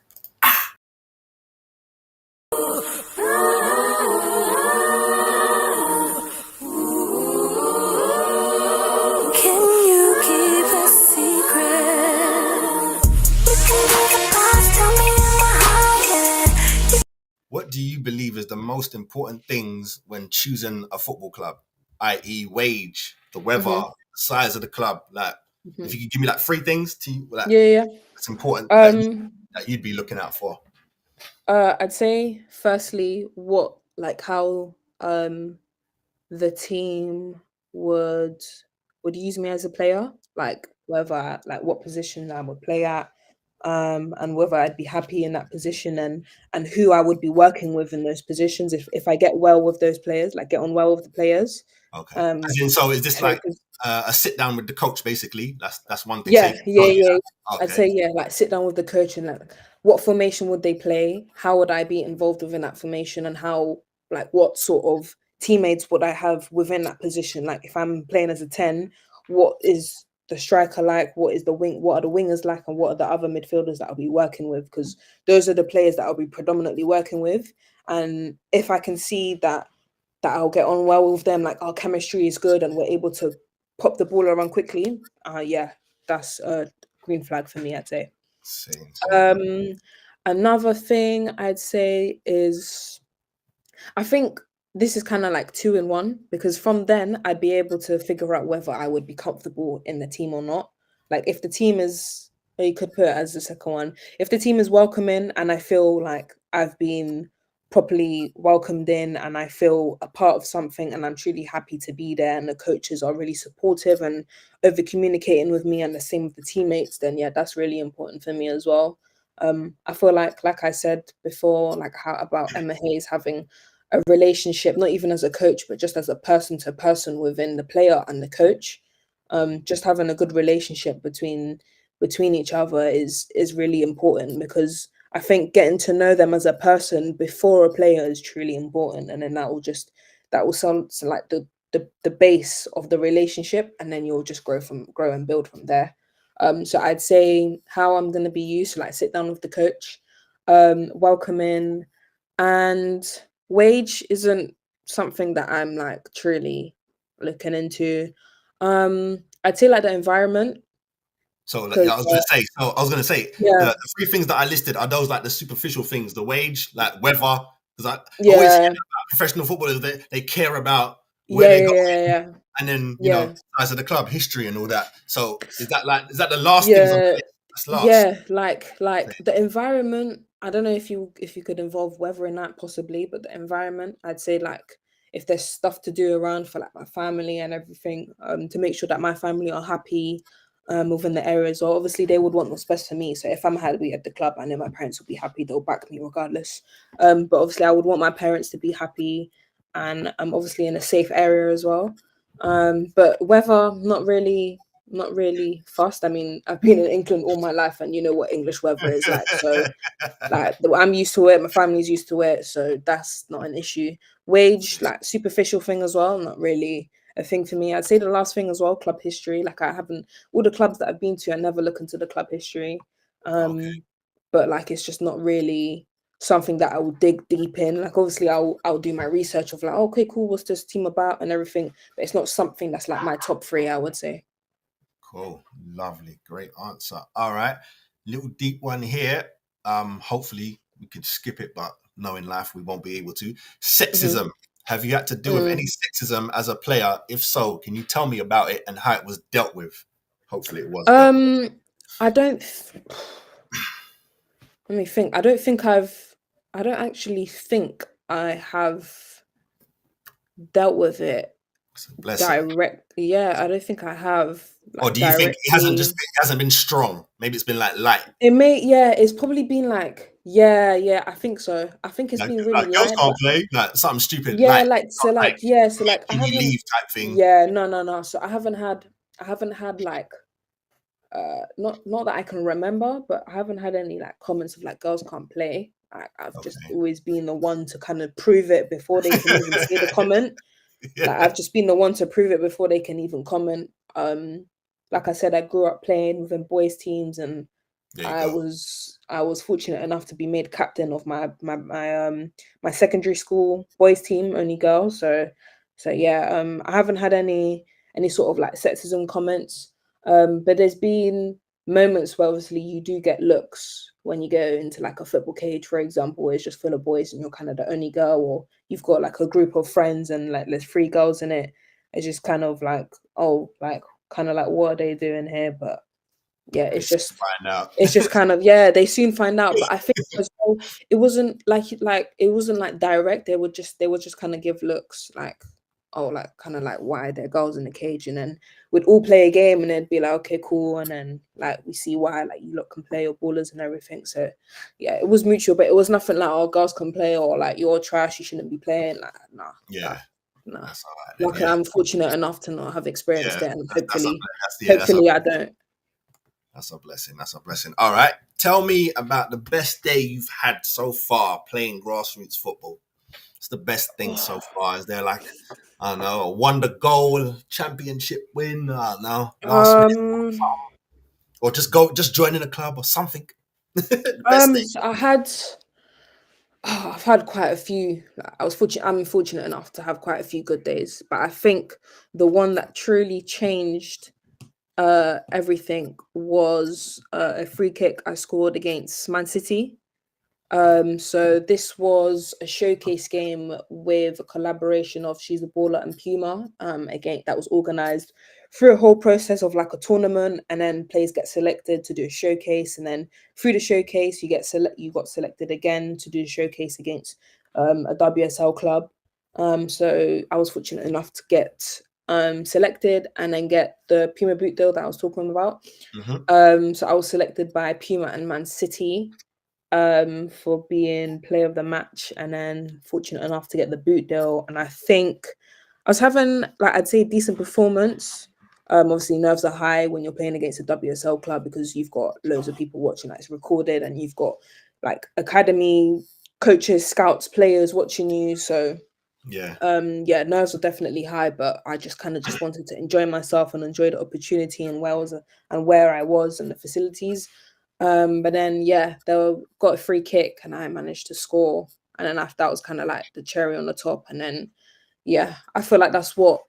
Speaker 4: What do you believe is the most important things when choosing a football club, i.e., wage, the weather, the size of the club? Like, if you could give me like 3 things to you, like, it's important that you'd be looking out for.
Speaker 9: I'd say firstly, how the team would use me as a player, like whether like what position I would play at, and whether I'd be happy in that position, and who I would be working with in those positions if I get well with those players, like get on well with the players.
Speaker 4: Okay. As in, so is this like a sit down with the coach, basically? That's one thing.
Speaker 9: Yeah.
Speaker 4: Okay.
Speaker 9: I'd say like sit down with the coach and like what formation would they play? How would I be involved within that formation, and how like what sort of teammates would I have within that position? Like if I'm playing as a 10, what is the striker like? What is the wing? What are the wingers like? And what are the other midfielders that I'll be working with? Because those are the players that I'll be predominantly working with. And if I can see that I'll get on well with them, like our chemistry is good and we're able to pop the ball around quickly, that's a green flag for me, I'd say.
Speaker 4: Same.
Speaker 9: Another thing I'd say is, I think this is kind of like 2 in 1, because from then I'd be able to figure out whether I would be comfortable in the team or not. Like if the team is, or you could put it as the second one, if the team is welcoming and I feel like I've been properly welcomed in and I feel a part of something and I'm truly happy to be there, and the coaches are really supportive and over communicating with me, and the same with the teammates, then yeah, that's really important for me as well. I feel like I said before, like how about Emma Hayes having a relationship, not even as a coach, but just as a person to person within the player and the coach. Just having a good relationship between each other is really important, because I think getting to know them as a person before a player is truly important, and then that will sound like the base of the relationship, and then you'll just grow and build from there. So I'd say how I'm going to be used to like sit down with the coach, welcoming, and wage isn't something that I'm like truly looking into. I'd say like the environment.
Speaker 4: So like, I was gonna say the 3 things that I listed, are those like the superficial things, the wage, like weather, because I always hear about professional footballers, they care about where they go, and then you know, size of the club, history, and all that. So is that the last things on the list? That's last.
Speaker 9: Like the environment I don't know if you could involve weather in that possibly, but the environment, I'd say like if there's stuff to do around for like my family and everything, to make sure that my family are happy within the area as well. Obviously they would want what's best for me. So if I'm happy at the club, I know my parents will be happy, they'll back me regardless. But obviously I would want my parents to be happy and I'm obviously in a safe area as well. But weather, not really fast. I mean, I've been in England all my life and you know what English weather is like. So like I'm used to it, my family's used to it, so that's not an issue. Wage, like superficial thing as well, not really a thing for me. I'd say the last thing as well, club history. Like I haven't all the clubs that I've been to, I never look into the club history.
Speaker 4: Okay.
Speaker 9: But like it's just not really something that I will dig deep in. Like obviously I'll do my research of like, okay, cool, what's this team about and everything. But it's not something that's like my top three, I would say.
Speaker 4: Cool. Lovely. Great answer. All right. Little deep one here. Hopefully we could skip it, but knowing life, we won't be able to. Sexism. Have you had to deal with any sexism as a player? If so, can you tell me about it and how it was dealt with? Hopefully it was dealt with.
Speaker 9: I don't let me think. I don't actually think I have dealt with it
Speaker 4: Bless it.
Speaker 9: directly. Yeah, I don't think I have
Speaker 4: Or
Speaker 9: like
Speaker 4: do you think
Speaker 9: directly.
Speaker 4: it hasn't been strong? Maybe it's been like light.
Speaker 9: It's probably been like, yeah, I think so. I think it's been really
Speaker 4: Like girls
Speaker 9: light,
Speaker 4: can't
Speaker 9: but
Speaker 4: play, like something stupid,
Speaker 9: yeah,
Speaker 4: like
Speaker 9: like so
Speaker 4: not like
Speaker 9: like yeah, so like I
Speaker 4: can you
Speaker 9: haven't
Speaker 4: leave type thing.
Speaker 9: yeah, no. So I haven't had like not that I can remember, but I haven't had any like comments of like girls can't play. I've just
Speaker 4: Okay.
Speaker 9: always been the one to kind of prove it before they can even say the comment. Like
Speaker 4: Yeah.
Speaker 9: I've just been the one to prove it before they can even comment. Like I said, I grew up playing within boys teams and
Speaker 4: There you go.
Speaker 9: I was fortunate enough to be made captain of my secondary school boys team, only girls. So yeah, I haven't had any sort of like sexism comments. But there's been moments where obviously you do get looks when you go into like a football cage, for example, where it's just full of boys and you're kind of the only girl, or you've got like a group of friends and like there's three girls in it. It's just kind of like, oh, like kind of like what are they doing here? But yeah,
Speaker 4: They soon find out.
Speaker 9: it's just kind of yeah, they soon find out. But I think as well, it wasn't like it wasn't like direct. They would just kind of give looks like, oh, like kind of like why there are girls in the cage, and then we'd all play a game and they'd be like, okay, cool, and then like we see why like you lot can play your ballers and everything. So yeah, it was mutual, but it was nothing like oh girls can play or like you're trash, you shouldn't be playing. Like
Speaker 4: Yeah,
Speaker 9: nah.
Speaker 4: that's all right then.
Speaker 9: Luckily,
Speaker 4: Yeah,
Speaker 9: I'm fortunate enough to not have experienced
Speaker 4: yeah.
Speaker 9: it, and
Speaker 4: That's a
Speaker 9: hopefully I don't.
Speaker 4: that's a blessing. That's a blessing. All right. Tell me about the best day you've had so far playing grassroots football. It's the best thing so far. Is there like, I don't know, a wonder goal, championship win? I don't know, last minute,
Speaker 9: Um,
Speaker 4: or just joining a club or something. The best thing.
Speaker 9: so I've had quite a few. Like, I'm fortunate enough to have quite a few good days, but I think the one that truly changed everything was a free kick I scored against Man City. So this was a showcase game with a collaboration of She's a Baller and Puma. Again, that was organized through a whole process of like a tournament, and then players get selected to do a showcase, and then through the showcase, you got selected again to do a showcase against a WSL club. So I was fortunate enough to get selected and then get the Puma boot deal that I was talking about. So I was selected by Puma and Man City for being player of the match, and then fortunate enough to get the boot deal. And I think I was having like I'd say decent performance. Obviously nerves are high when you're playing against a WSL club because you've got loads of people watching, like it's recorded, and you've got like academy coaches, scouts, players watching you. So
Speaker 4: Yeah.
Speaker 9: yeah, nerves are definitely high, but I just kind of just wanted to enjoy myself and enjoy the opportunity and where I was and the facilities. But then yeah, got a free kick and I managed to score, and then after that was kind of like the cherry on the top. And then yeah, I feel like that's what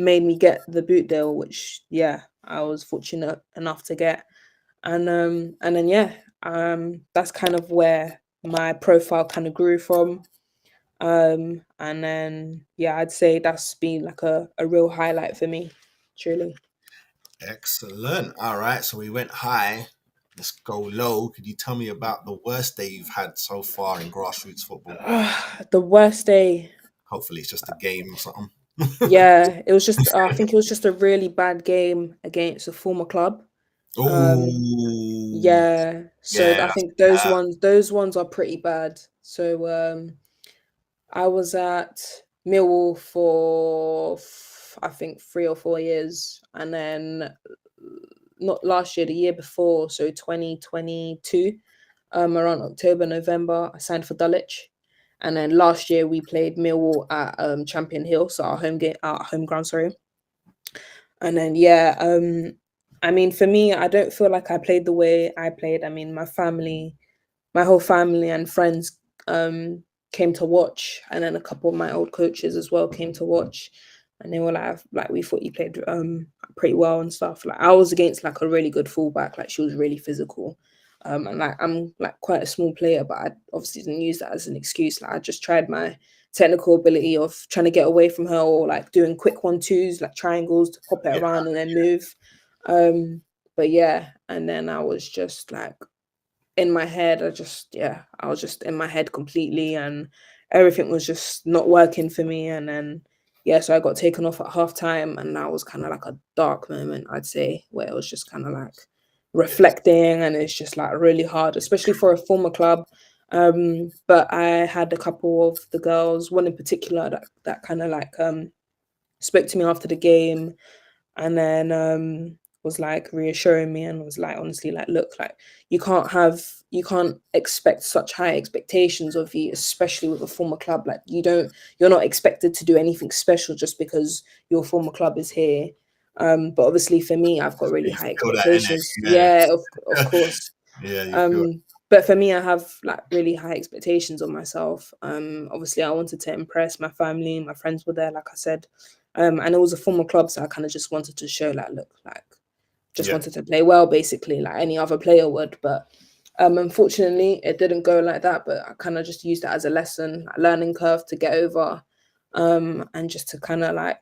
Speaker 9: made me get the boot deal, which yeah, I was fortunate enough to get. And then yeah, that's kind of where my profile kind of grew from. And then yeah, I'd say that's been like a real highlight for me, truly.
Speaker 4: Excellent. All right. So we went high. Let's go low. Could you tell me about the worst day you've had so far in grassroots football?
Speaker 9: The worst day.
Speaker 4: Hopefully, it's just a game or something.
Speaker 9: Yeah, it was just. I think it was just a really bad game against a former club.
Speaker 4: Oh,
Speaker 9: Yeah, so I
Speaker 4: yeah,
Speaker 9: think those ones are pretty bad. So I was at Millwall for I think 3 or 4 years, and then not last year, the year before, so 2022, around October, November, I signed for Dulwich. And then last year we played Millwall at Champion Hill, so our home ground, sorry. And then yeah, I mean for me, I don't feel like I played the way I played. I mean, my whole family and friends came to watch, and then a couple of my old coaches as well came to watch, and they were like we thought you played pretty well and stuff. Like I was against like a really good fullback, like she was really physical. And like I'm like quite a small player, but I obviously didn't use that as an excuse. Like I just tried my technical ability of trying to get away from her, or like doing quick 1-2s, like triangles to pop it
Speaker 4: yeah,
Speaker 9: around and then move. But yeah, and then I was just like in my head, I was just in my head completely, and everything was just not working for me. And then yeah, so I got taken off at half time, and that was kind of like a dark moment, I'd say, where it was just kind of like
Speaker 4: yes,
Speaker 9: reflecting, and it's just like really hard, especially for a former club. But I had a couple of the girls, one in particular that kind of like spoke to me after the game, and then was like reassuring me and was like, honestly, like, look, like you can't expect such high expectations of you, especially with a former club. Like you're not expected to do anything special just because your former club is here. But obviously for me, I've got really
Speaker 4: you
Speaker 9: high
Speaker 4: feel that in
Speaker 9: expectations.
Speaker 4: it.
Speaker 9: Yeah, of course.
Speaker 4: Yeah, you feel it.
Speaker 9: But for me, I have like really high expectations on myself. Obviously I wanted to impress my family, my friends were there, like I said. And it was a former club, so I kind of just wanted to show like, look, like just
Speaker 4: Yeah,
Speaker 9: wanted to play well, basically, like any other player would. But unfortunately, it didn't go like that. But I kind of just used it as a lesson, a learning curve to get over, and just to kind of like,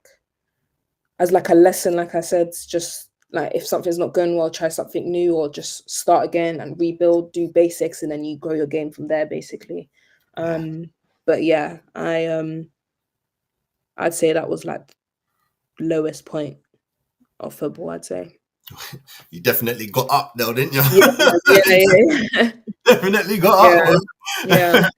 Speaker 9: as like a lesson, like I said, just like if something's not going well, try something new, or just start again and rebuild, do basics, and then you grow your game from there, basically.
Speaker 4: yeah.
Speaker 9: But yeah, I'd say that was like lowest point of football, I'd say.
Speaker 4: You definitely got up though, didn't you?
Speaker 9: Yeah.
Speaker 4: Definitely got
Speaker 9: Yeah,
Speaker 4: up.
Speaker 9: yeah.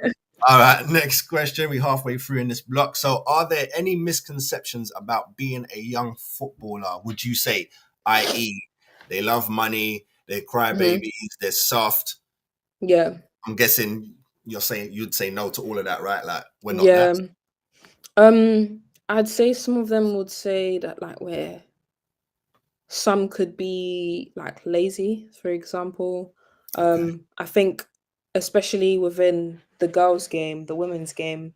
Speaker 4: All right, next question. We're halfway through in this block. So, are there any misconceptions about being a young footballer, would you say, i.e., they love money, they're
Speaker 9: Mhm.
Speaker 4: crybabies, they're soft?
Speaker 9: Yeah,
Speaker 4: I'm guessing you'd say no to all of that, right? Like, we're not that.
Speaker 9: yeah. I'd say some of them would say that like where some could be like lazy, for example.
Speaker 4: Okay.
Speaker 9: I think especially within the girls' game, the women's game,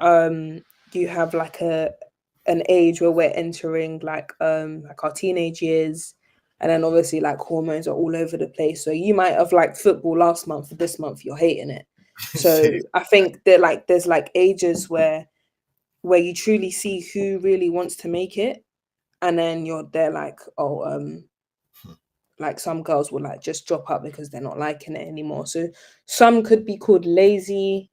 Speaker 9: you have like an age where we're entering like our teenage years, and then obviously like hormones are all over the place. So you might have liked football last month, but this month you're hating it. So I think that like there's like ages where you truly see who really wants to make it, and then you're there like, oh, like some girls will like just drop out because they're not liking it anymore. So some could be called lazy,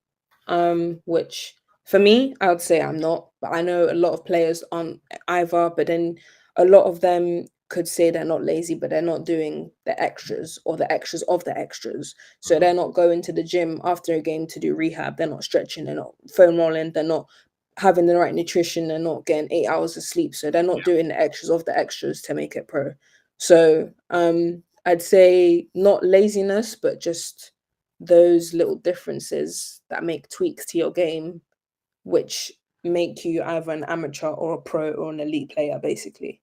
Speaker 9: which for me, I would say I'm not, but I know a lot of players aren't either. But then a lot of them could say they're not lazy, but they're not doing the extras or the extras of the extras. So they're not going to the gym after a game to do rehab. They're not stretching. They're not foam rolling. They're not having the right nutrition. They're not getting 8 hours of sleep. So they're not doing the extras of the extras to make it pro. So I'd say not laziness, but just those little differences that make tweaks to your game, which make you either an amateur or a pro or an elite player, basically.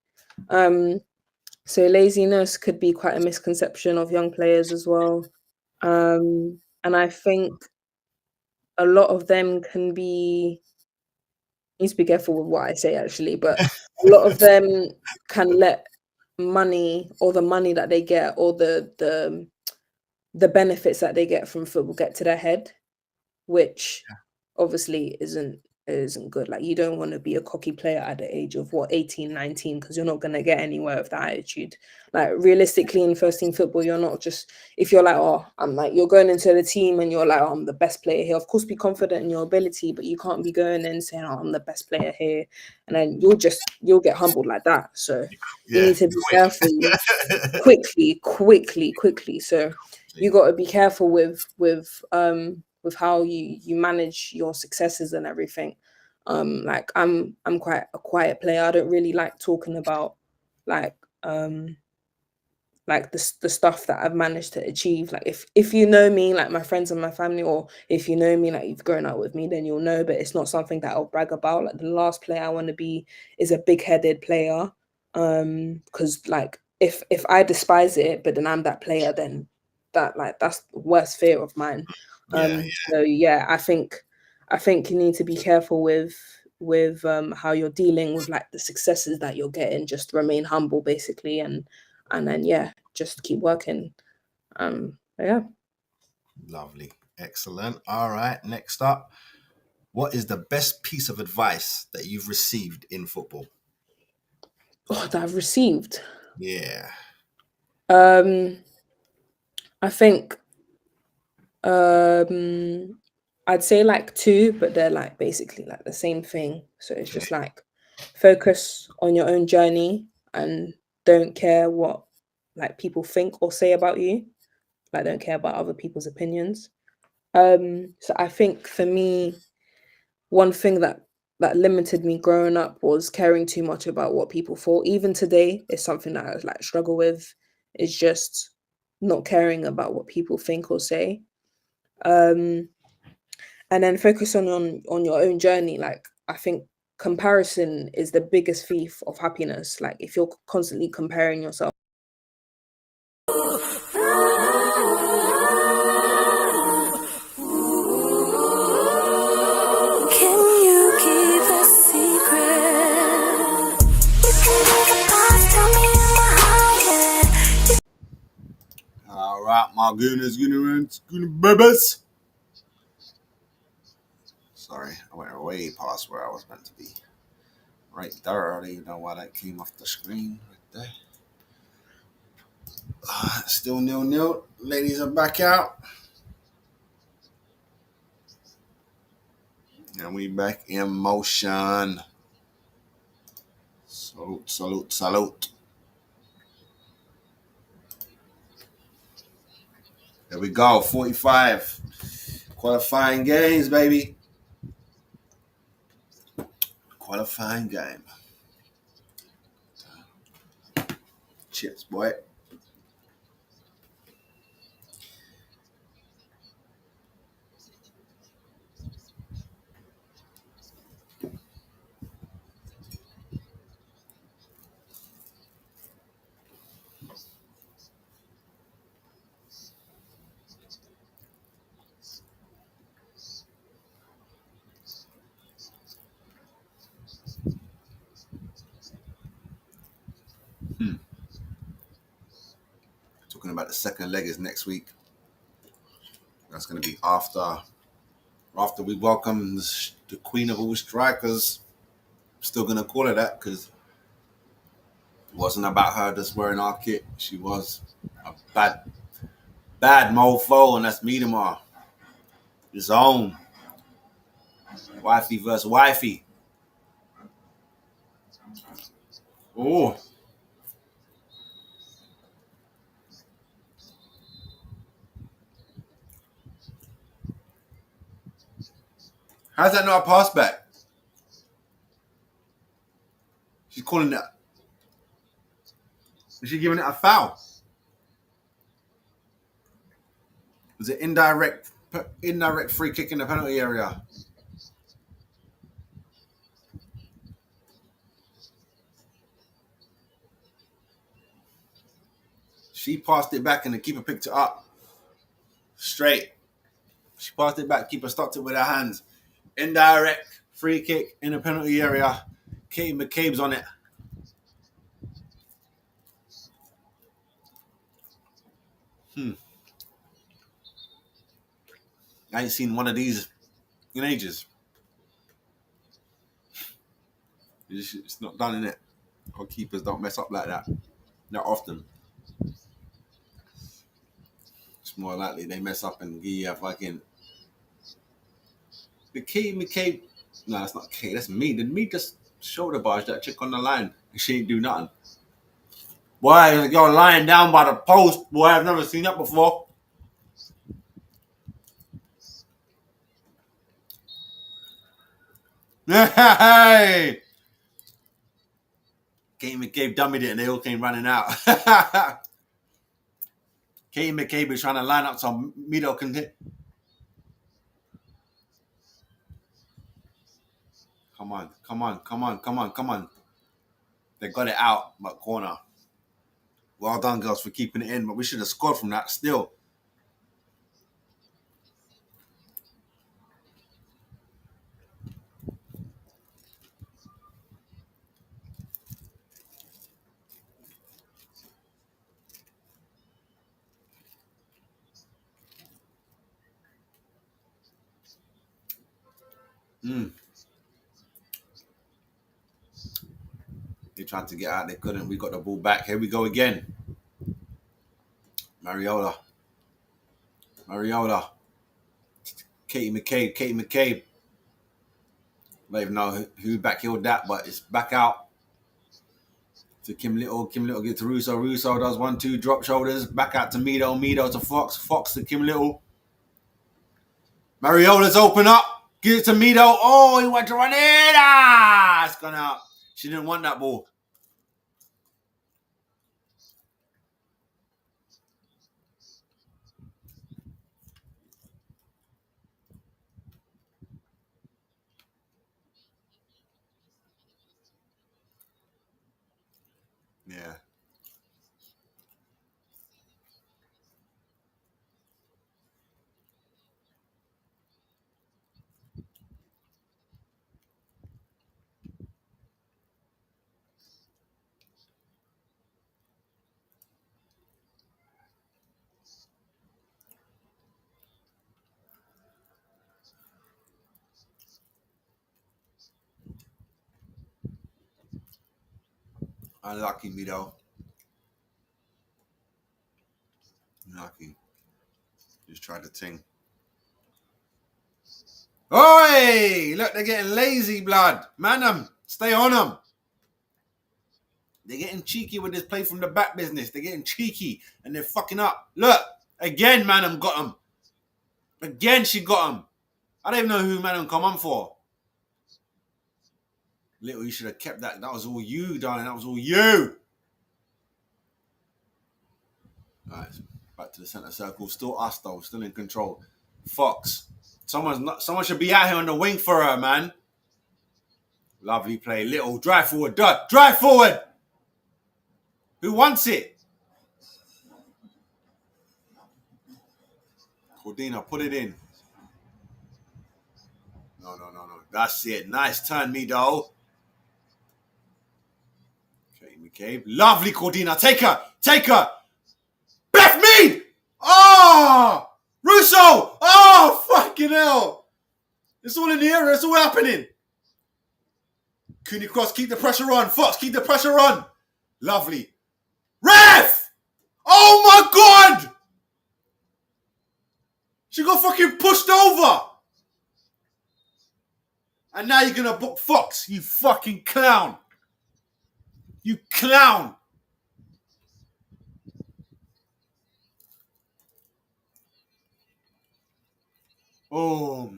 Speaker 9: So laziness could be quite a misconception of young players as well. And I think a lot of them can be, need to be careful with what I say actually, but a lot of them can let money, or the money that they get, or the benefits that they get from football get to their head, which obviously isn't isn't good. Like, you don't want to be a cocky player at the age of 18, 19, because you're not going to get anywhere with that attitude. Like, realistically, in first team football, you're not just, if you're like, oh, I'm like, you're going into the team and you're like, oh, I'm the best player here. Of course, be confident in your ability, but you can't be going in saying, oh, I'm the best player here, and then you'll get humbled like that. So you
Speaker 4: Yeah,
Speaker 9: need to be
Speaker 4: quick.
Speaker 9: careful quickly. So you got to be careful with how you manage your successes and everything. Like, I'm quite a quiet player. I don't really like talking about like the stuff that I've managed to achieve. Like, if you know me, like my friends and my family, or if you know me, like you've grown up with me, then you'll know. But it's not something that I'll brag about. Like, the last player I want to be is a big-headed player. Because like, if I despise it, but then I'm that player, then that's the worst fear of mine.
Speaker 4: Yeah,
Speaker 9: So yeah, I think you need to be careful with how you're dealing with like the successes that you're getting. Just remain humble, basically, and then yeah, just keep working. Yeah.
Speaker 4: lovely, excellent. All right, next up, what is the best piece of advice that you've received in football?
Speaker 9: Oh, that I've received.
Speaker 4: Yeah,
Speaker 9: I think um I'd say like two, but they're like basically like the same thing. So it's just like, focus on your own journey and don't care what like people think or say about you. Like, don't care about other people's opinions. So I think for me, one thing that limited me growing up was caring too much about what people thought. Even today, it's something that I like struggle with. Is just not caring about what people think or say. Um, and then focus on your own journey. Like, I think comparison is the biggest thief of happiness. Like, if you're constantly comparing yourself.
Speaker 10: Can you keep a secret? You can make a boss, tell me I'm a higher.
Speaker 8: All right, my goodness, goodness, babies. Sorry, I went way past where I was meant to be. Right there, I don't even know why that came off the screen right there. Still 0-0. Ladies are back out. And we back in motion. Salute, salute, salute. There we go, 45. Qualifying games, baby. Qualifying game. Chips, boy. Talking about the second leg is next week. That's going to be after we welcome the queen of all strikers. I'm still going to call her that because it wasn't about her just wearing our kit. She was a bad mofo, and that's me tomorrow. His own. Wifey versus wifey. Oh. How's that not a pass back? She's calling that. Is she giving it a foul? Was it indirect free kick in the penalty area? She passed it back and the keeper picked it up. Straight. She passed it back, keeper stopped it with her hands. Indirect free kick in the penalty area. Katie McCabe's on it. I ain't seen one of these in ages. It's not done, in it. Goalkeepers don't mess up like that. Not often. It's more likely they mess up and give you a fucking McCabe. No, that's not K. That's me. Did me just shoulder barge that chick on the line and she ain't do nothing? Boy, you're lying down by the post. Boy, I've never seen that before. Hey! Katie McCabe dummied it and they all came running out. Katie McCabe is trying to line up some Mido can hit. Come on. They got it out, but corner. Well done, girls, for keeping it in, but we should have scored from that still. They tried to get out, they couldn't. We got the ball back. Here we go again. Mariola. Katie McCabe. I don't even know who backheeled that, but it's back out to Kim Little. Kim Little gets to Russo. Russo does 1-2, drop shoulders. Back out to Mido. Mido to Fox. Fox to Kim Little. Mariola's open up. Give it to Mido. Oh, he went to run it. It's gone out. She didn't want that ball. Yeah. Unlucky, Mido. Unlucky. Just tried to ting. Oi! Look, they're getting lazy, blood. Man them. Stay on them. They're getting cheeky with this play from the back business. They're getting cheeky and they're fucking up. Look, again, Manham got him. Again, she got him. I don't even know who Manham come on for. Little, you should have kept that. That was all you, darling. That was all you. All right, back to the center circle. Still us, though. Still in control. Fox. Someone should be out here on the wing for her, man. Lovely play. Little, drive forward. Drive forward. Who wants it? Cordina, put it in. No. That's it. Nice turn, Mido. Okay, McCabe. Lovely, Cordina. Take her. Beth Mead! Oh! Russo! Oh, fucking hell. It's all in the air. It's all happening. Cooney Cross, keep the pressure on. Fox, keep the pressure on. Lovely. Ref! Oh, my God! She got fucking pushed over. And now you're going to book Fox, you fucking clown. You clown. Oh.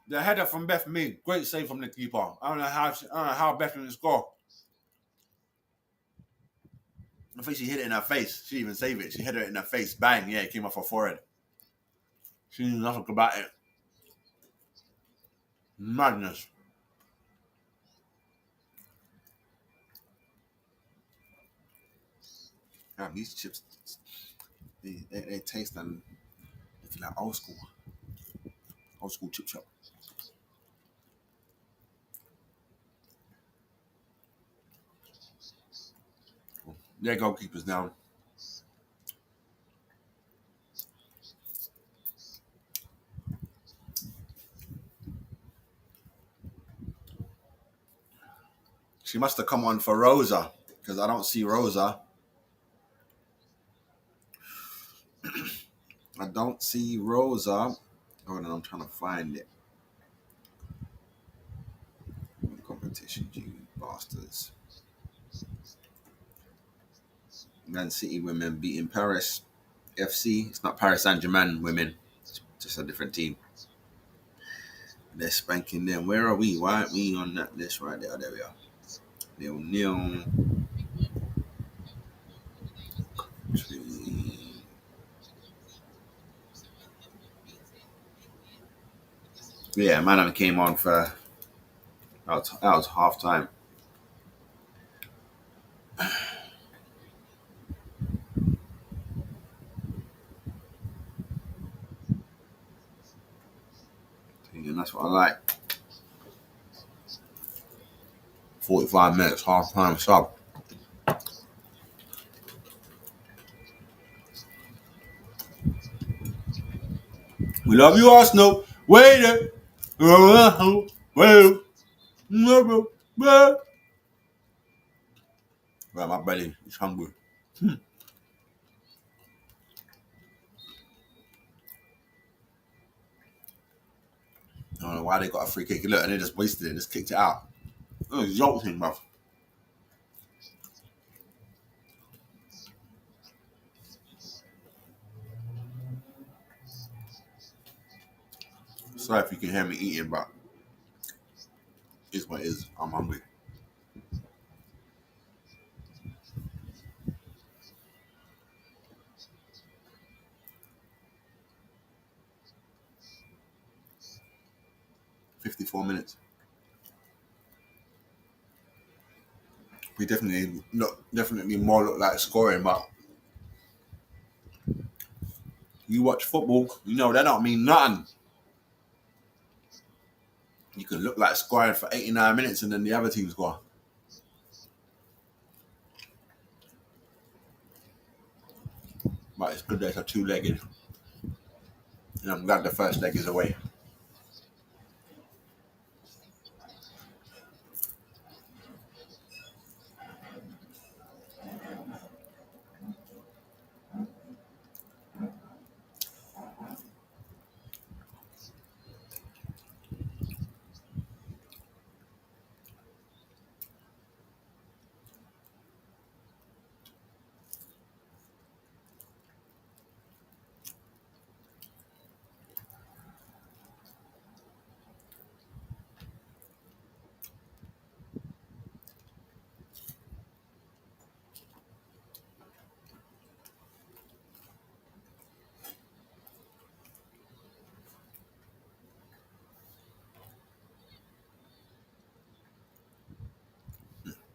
Speaker 8: The header from Beth Mead. Great save from the keeper. I don't know how Beth didn't score. I think she hit it in her face. She didn't even save it. She hit it in her face. Bang. Yeah, it came off her forehead. She knew nothing about it. Madness. Damn, these chips, they taste and they feel like old school chip shop. Their goalkeeper's down. She must have come on for Rosa because I don't see Rosa. I don't see Rosa. Hold on, I'm trying to find it. Competition, you bastards. Man City women beating Paris FC. It's not Paris Saint-Germain women. It's just a different team. They're spanking them. Where are we? Why aren't we on that list right there? There we are. 0-0. Yeah, man, came on for that was half time. And that's what I like. 45 minutes, half time sub. We love you, Arsenal. Wait it. Well, my belly is hungry. I don't know why they got a free kick. Look, and they just wasted it. Just kicked it out. It was jolting, bro. Sorry if you can hear me eating, but it's what it is. I'm hungry. $54 minutes. We definitely more look like scoring, but you watch football, you know that don't mean nothing. You can look like scoring for 89 minutes and then the other team score. But it's good that it's a two-legged. And I'm glad the first leg is away.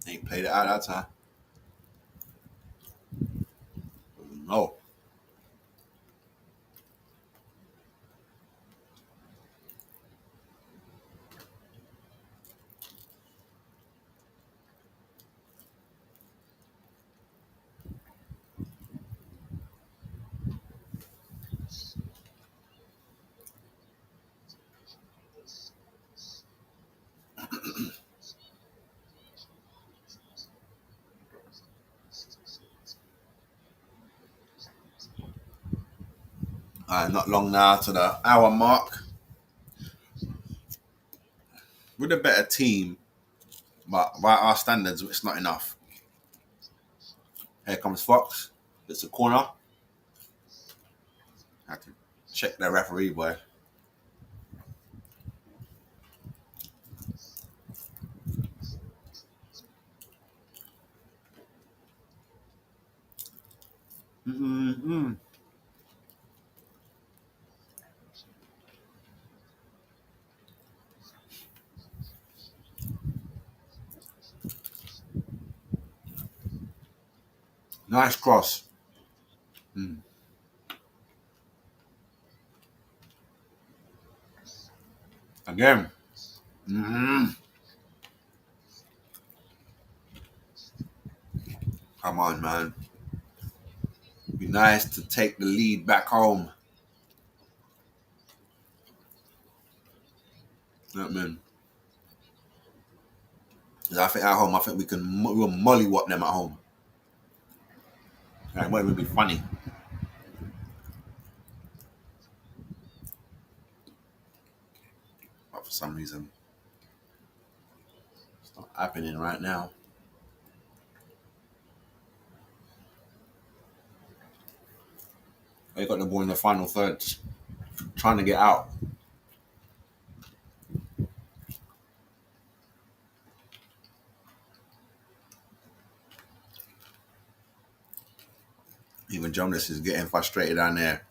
Speaker 8: Ain't played it out that time. No. Not long now to the hour mark. With a better team, but by our standards, it's not enough. Here comes Fox. It's a corner. I have to check the referee, boy. Mm-hmm. Nice cross. Again. Come on, man. Be nice to take the lead back home. That man. I think at home, I think we'll mollywop them at home. It won't even be funny. But for some reason, it's not happening right now. They got the ball in the final third, just trying to get out. Even Jonas is getting frustrated down there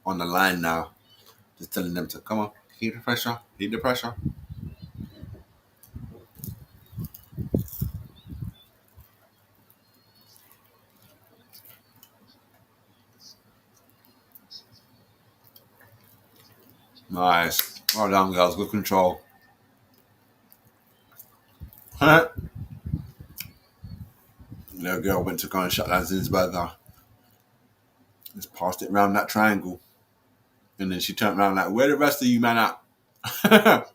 Speaker 8: on the line now. Just telling them to come on, keep the pressure, keep the pressure. Nice. Well done, girls. Good control. The girl went to go and shut down Zinsberger. Just passed it around that triangle. And then she turned around like, where the rest of you man at?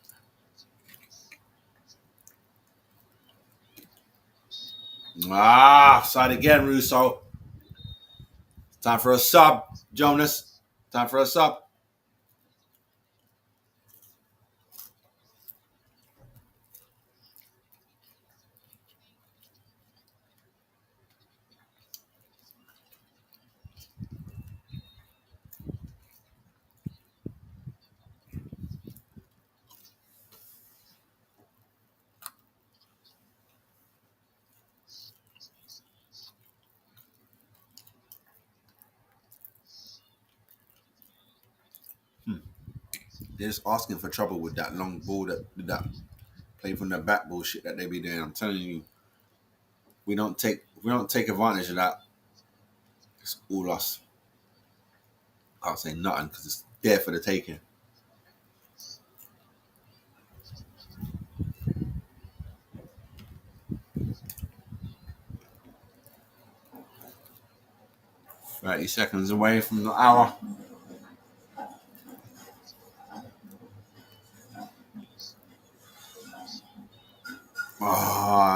Speaker 8: Side again, Russo. Time for a sub, Jonas. Time for a sub. They're just asking for trouble with that long ball that play from the back bullshit that they be doing. I'm telling you, we don't take advantage of that. It's all us. I can't say nothing because it's there for the taking. .30 seconds away from the hour.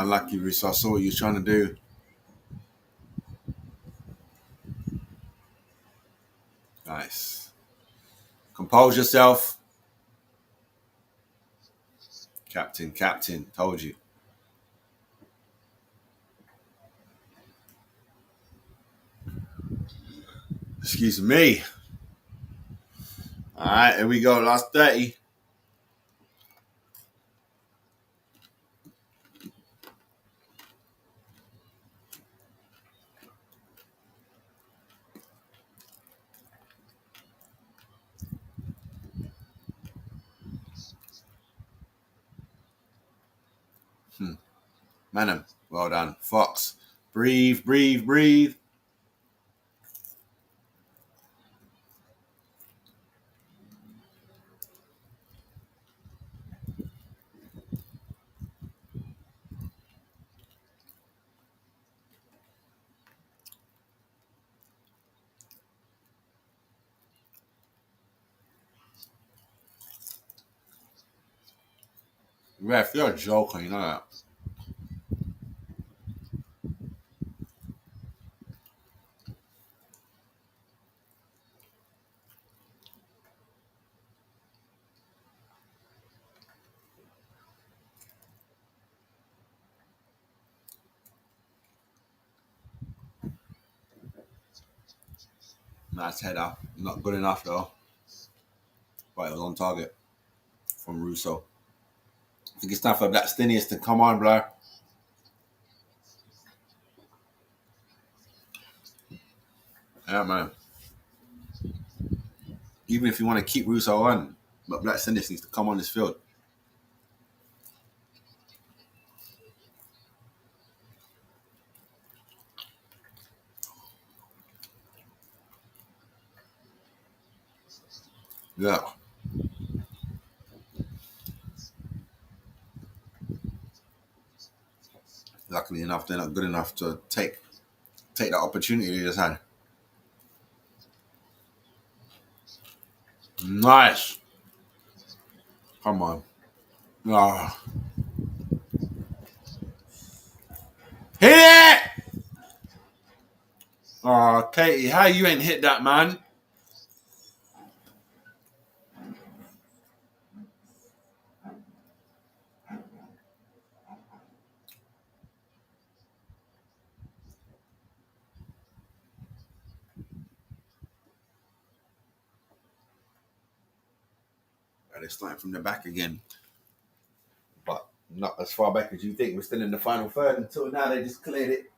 Speaker 8: Lucky Russo. I saw what you was trying to do. Nice. Compose yourself. Captain. Told you. Excuse me. All right, here we go. Last 30. Manham. Well done. Fox. Breathe. Ref, you're a joker, you know that. Nice header. Not good enough though. But it was on target from Russo. I think it's time for Black Stinius to come on, bro. Yeah, man. Even if you want to keep Russo on, but Black Stinius needs to come on this field. Yeah. Luckily enough, they're not good enough to take that opportunity they just had. Nice. Come on. Oh. Oh, Katie, how you ain't hit that, man? They're starting from the back again. But not as far back as you think. We're still in the final third. Until now, they just cleared it.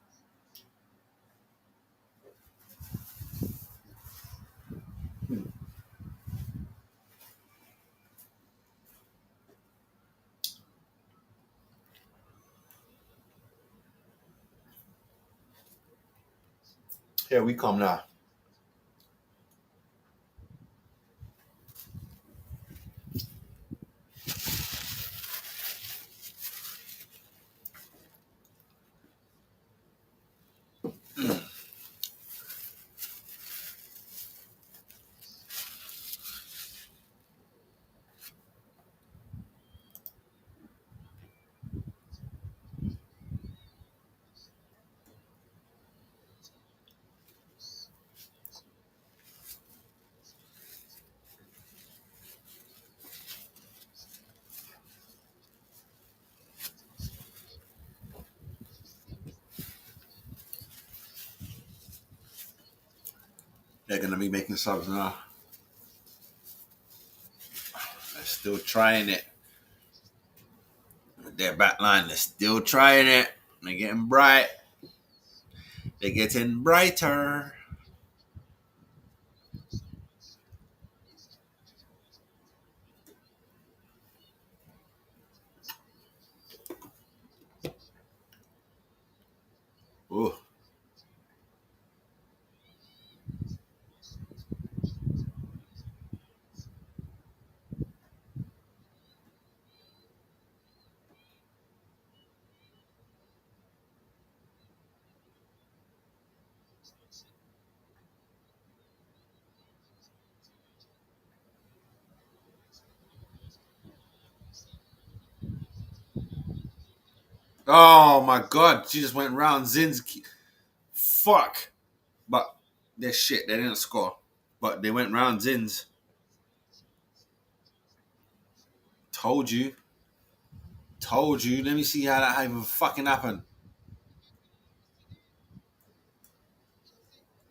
Speaker 8: Here we come now. They're going to be making subs now. They're still trying it. With their back line, they're still trying it. They're getting bright. They're getting brighter. Ooh. Oh my God. She just went round Zin's. Fuck. But they're shit. They didn't score. But they went round Zin's. Told you. Told you. Let me see how that even fucking happened.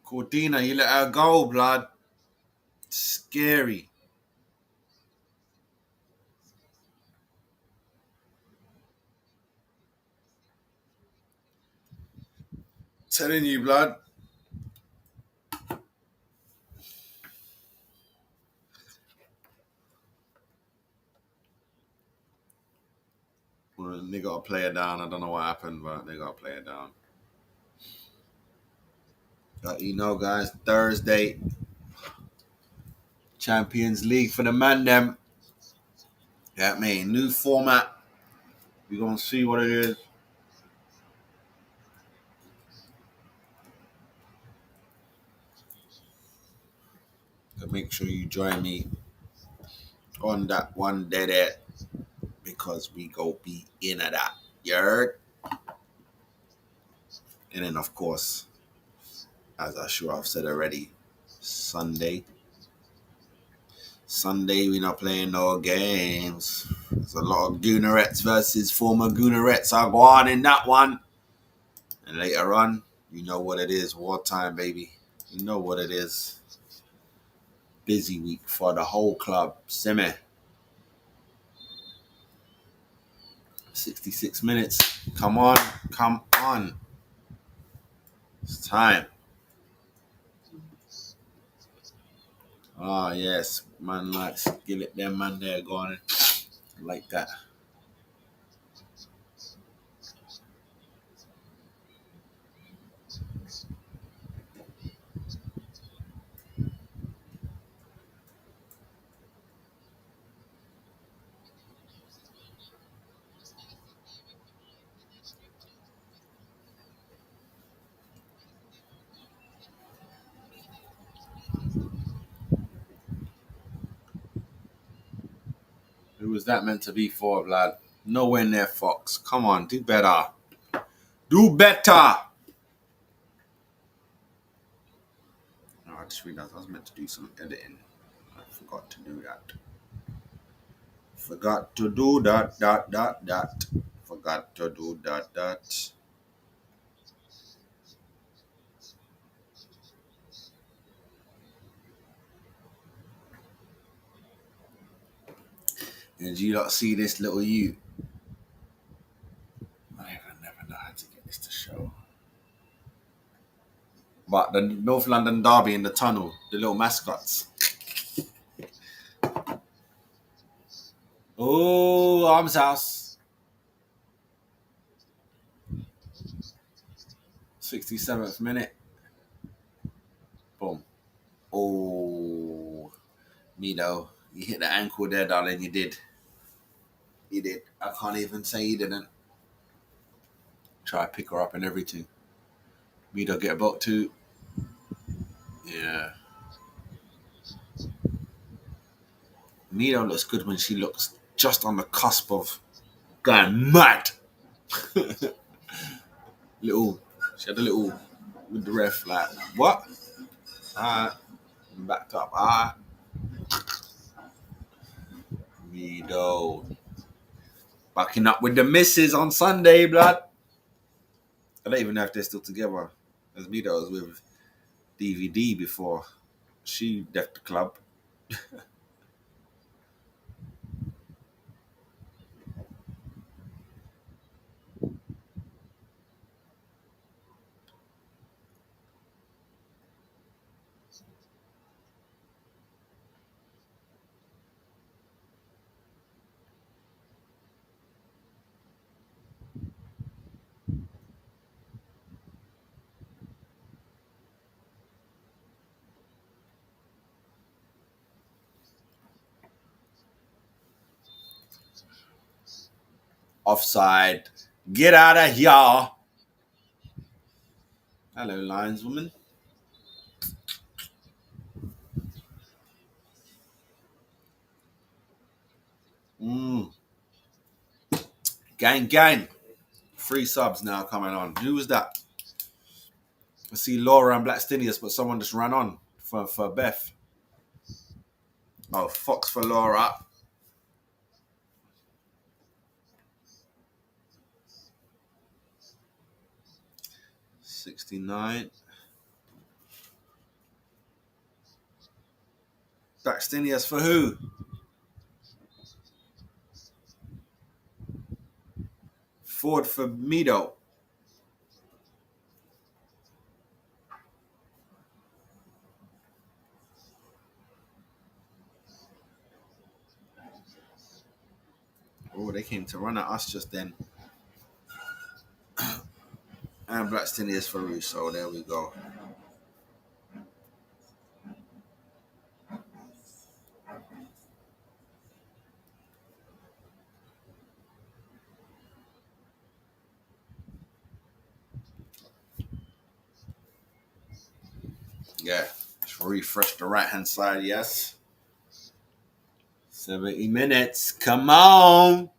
Speaker 8: Cordina, you let her go, blood. Scary. Telling you, blood. Well, they got to play it down. I don't know what happened, but they got to play it down. But you know, guys, Thursday, Champions League for the man them. Yeah, man, new format. We're going to see what it is. So make sure you join me on that one there because we go be in at that. You heard? And then, of course, as I'm sure I've said already, Sunday, we're not playing no games. There's a lot of Goonerettes versus former Goonerettes. I'll go on in that one. And later on, you know what it is. Wartime, baby. You know what it is. Busy week for the whole club. Semi. 66 minutes. Come on. Come on. It's time. Ah, yes. Man like Skillet, them man there going like that. Who was that meant to be for, lad? Nowhere near Fox. Come on, do better. Do better. just realized I was meant to do some editing. I forgot to do that. Forgot to do that. Forgot to do that. And you lot see this little you. I never know how to get this to show. But the North London Derby in the tunnel, the little mascots. Oh, Arms House. 67th minute. Boom. Oh, Mido, you hit the ankle there, darling. You did. You did. I can't even say you didn't. Try to pick her up and everything. Mido get about to. Yeah. Mido looks good when she looks just on the cusp of going mad. She had a little with the ref, like, what? Backed up. Mido. Backing up with the missus on Sunday, blood. I don't even know if they're still together. As Mido was with DVD before she left the club. Offside. Get out of here. Hello, lineswoman. Gang. 3 subs now coming on. Who was that? I see Laura and Blackstinius, but someone just ran on for Beth. Oh, Fox for Laura. $69. Blackstinius for who? Ford for Mido. Oh, they came to run at us just then. And Blackstinius for Russo. There we go. Yeah, just refresh the right-hand side, yes. 70 minutes, come on.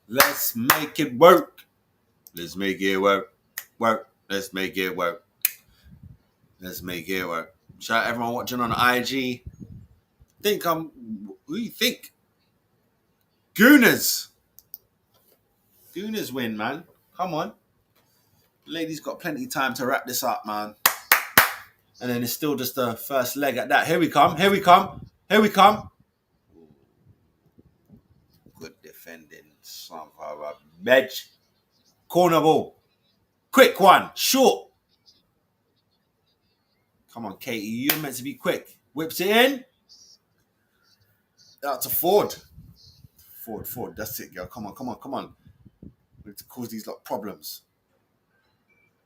Speaker 8: Let's make it work. Let's make it work. Let's make it work. Let's make it work. Shout out everyone watching on IG. Who do you think? Gooners win, man. Come on. Ladies got plenty of time to wrap this up, man. And then it's still just the first leg at that. Here we come. Good defending. Son of a bitch. Corner ball. Quick one. Short. Come on, Katie. You're meant to be quick. Whips it in. Out to Ford. Ford. That's it, girl. Come on. We need to cause these lot problems.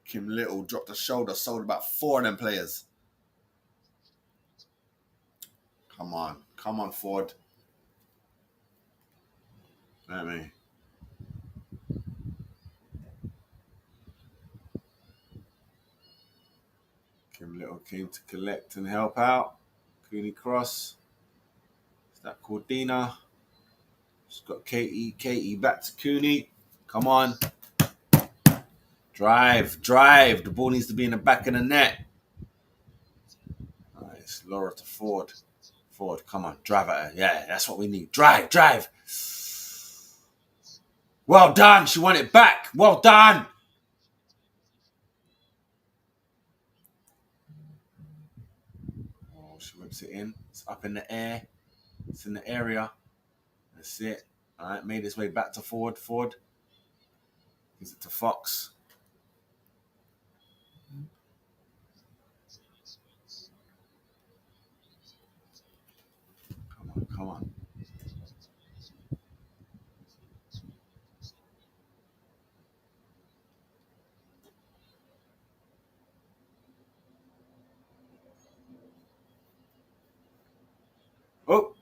Speaker 8: Kim Little dropped a shoulder, sold about 4 of them players. Come on, Ford. Let me. Kim Little came to collect and help out. Cooney cross. Is that Cordina? She's got Katie. Katie back to Cooney. Come on. Drive. The ball needs to be in the back of the net. Nice. Laura to Ford. Ford, come on, drive at her. Yeah, that's what we need. Drive. Well done. She won it back. Well done. Oh, she whips it in. It's up in the air. It's in the area. That's it. All right, made its way back to Ford. Ford gives it to Fox. Come on. Oh.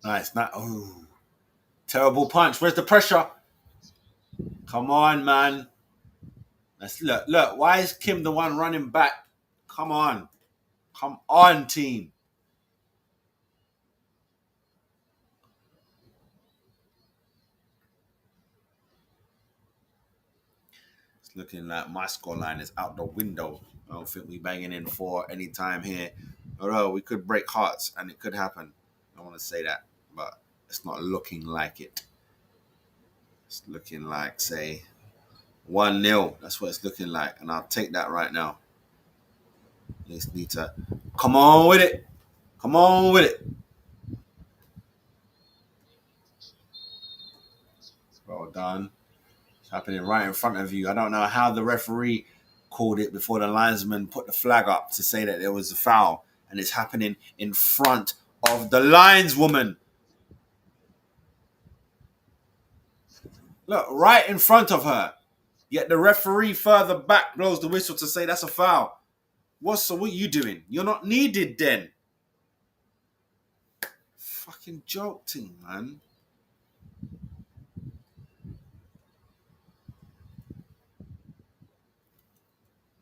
Speaker 8: Nice. Oh. Terrible punch. Where's the pressure? Come on, man. Let's look. Why is Kim the one running back? Come on, team. It's looking like my scoreline is out the window. I don't think we're banging in 4 any time here. Although we could break hearts and it could happen. I want to say that, but it's not looking like it. It's looking like, say, 1-0. That's what it's looking like, and I'll take that right now. You just need to come on with it. Come on with it. Well done. It's happening right in front of you. I don't know how the referee called it before the linesman put the flag up to say that there was a foul, and it's happening in front of the lineswoman. Look, right in front of her. Yet the referee further back blows the whistle to say that's a foul. What are you doing? You're not needed then. Fucking joke team, man.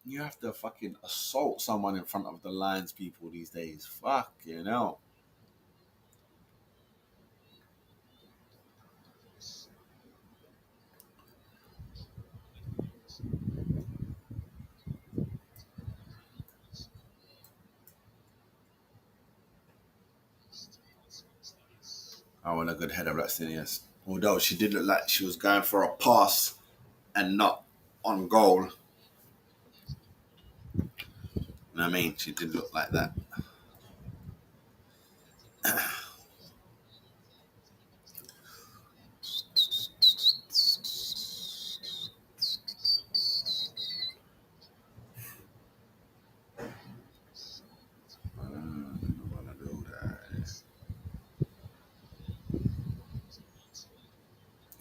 Speaker 8: You have to fucking assault someone in front of the lines people these days. Fucking hell. I want a good header, that's in, yes. Although she did look like she was going for a pass and not on goal. You know what I mean? She did look like that.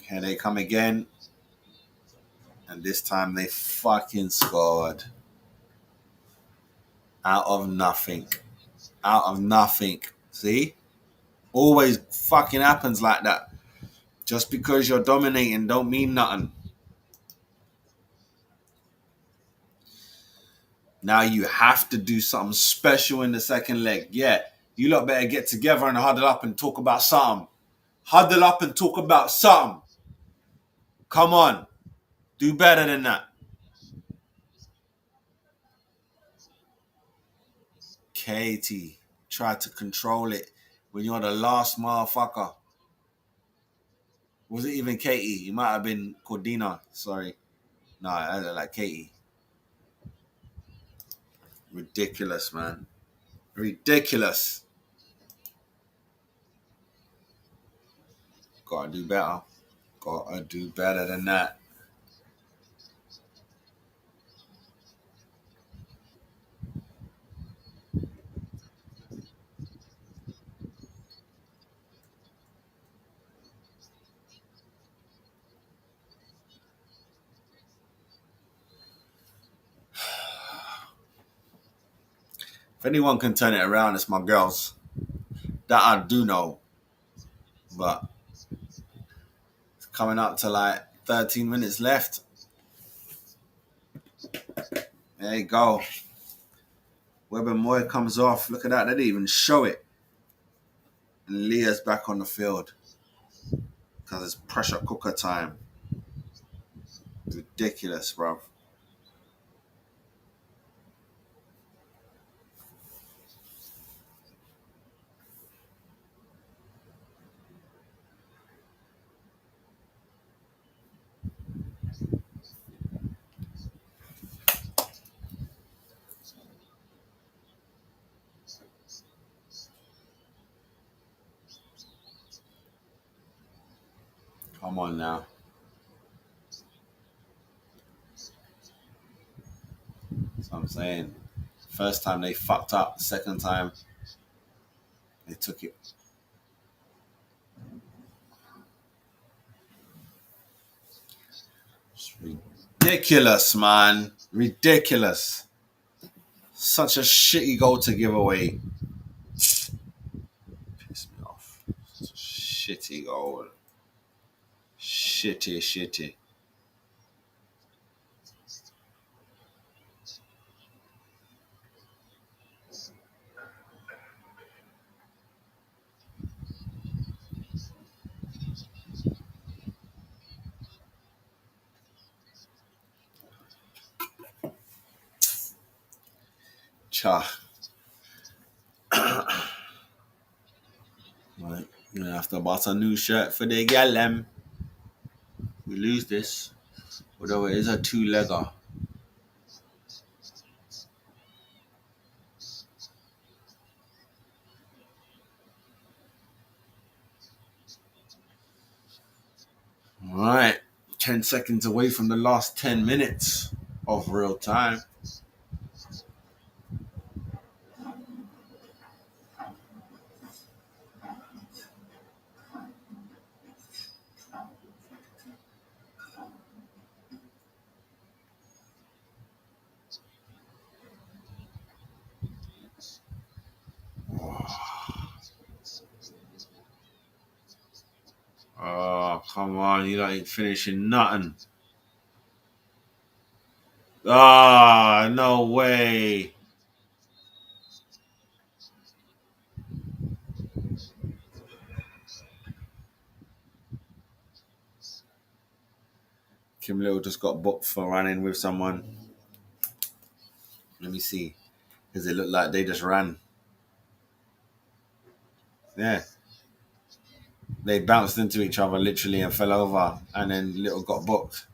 Speaker 8: Here they come again. And this time they fucking scored. Out of nothing. Out of nothing. See? Always fucking happens like that. Just because you're dominating don't mean nothing. Now you have to do something special in the second leg. Yeah, you lot better get together and huddle up and talk about something. Huddle up and talk about something. Come on. Do better than that. Katie, try to control it when you're the last motherfucker. Was it even Katie? It might have been Cordina. Sorry. No, I look like Katie. Ridiculous, man. Ridiculous. Gotta do better. Gotta do better than that. If anyone can turn it around, it's my girls. That I do know. But it's coming up to like 13 minutes left. There you go. Webber Moy comes off. Look at that. They didn't even show it. And Leah's back on the field. Because it's pressure cooker time. Ridiculous, bro. Come on now. That's what I'm saying. First time they fucked up. Second time they took it. It's ridiculous, man. Ridiculous. Such a shitty goal to give away. Piss me off. Such a shitty goal. Shitty. Cha. Right. We're gonna have to buy a new shirt for the gal. We lose this. Although it is a two-legger. All right. 10 seconds away from the last 10 minutes of real time. Oh, come on. You ain't finishing nothing. Ah, no way. Kim Little just got booked for running with someone. Let me see. Because it looked like they just ran. Yeah. They bounced into each other literally and fell over. And then Little got booked.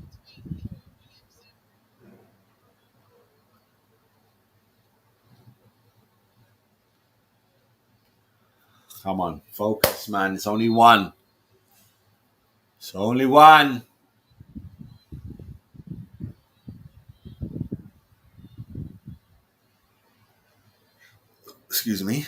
Speaker 8: Come on. Focus, man. It's only one. It's only one. Excuse me.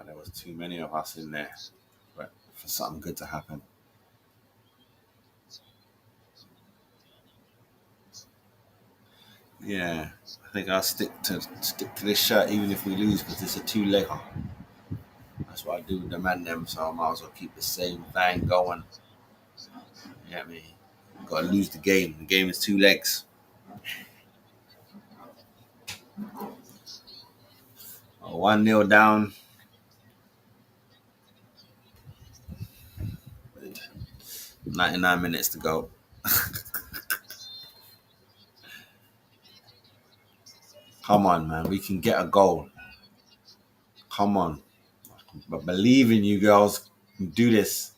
Speaker 8: There was too many of us in there, but for something good to happen. Yeah, I think I'll stick to this shirt even if we lose because it's a two-legger. That's what I do with the man them, so I might as well keep the same thing going. Yeah, me. Gotta lose the game. The game is 2 legs. 1-0 down. 99 minutes to go. Come on, man. We can get a goal. Come on. But believe in you girls. You can do this.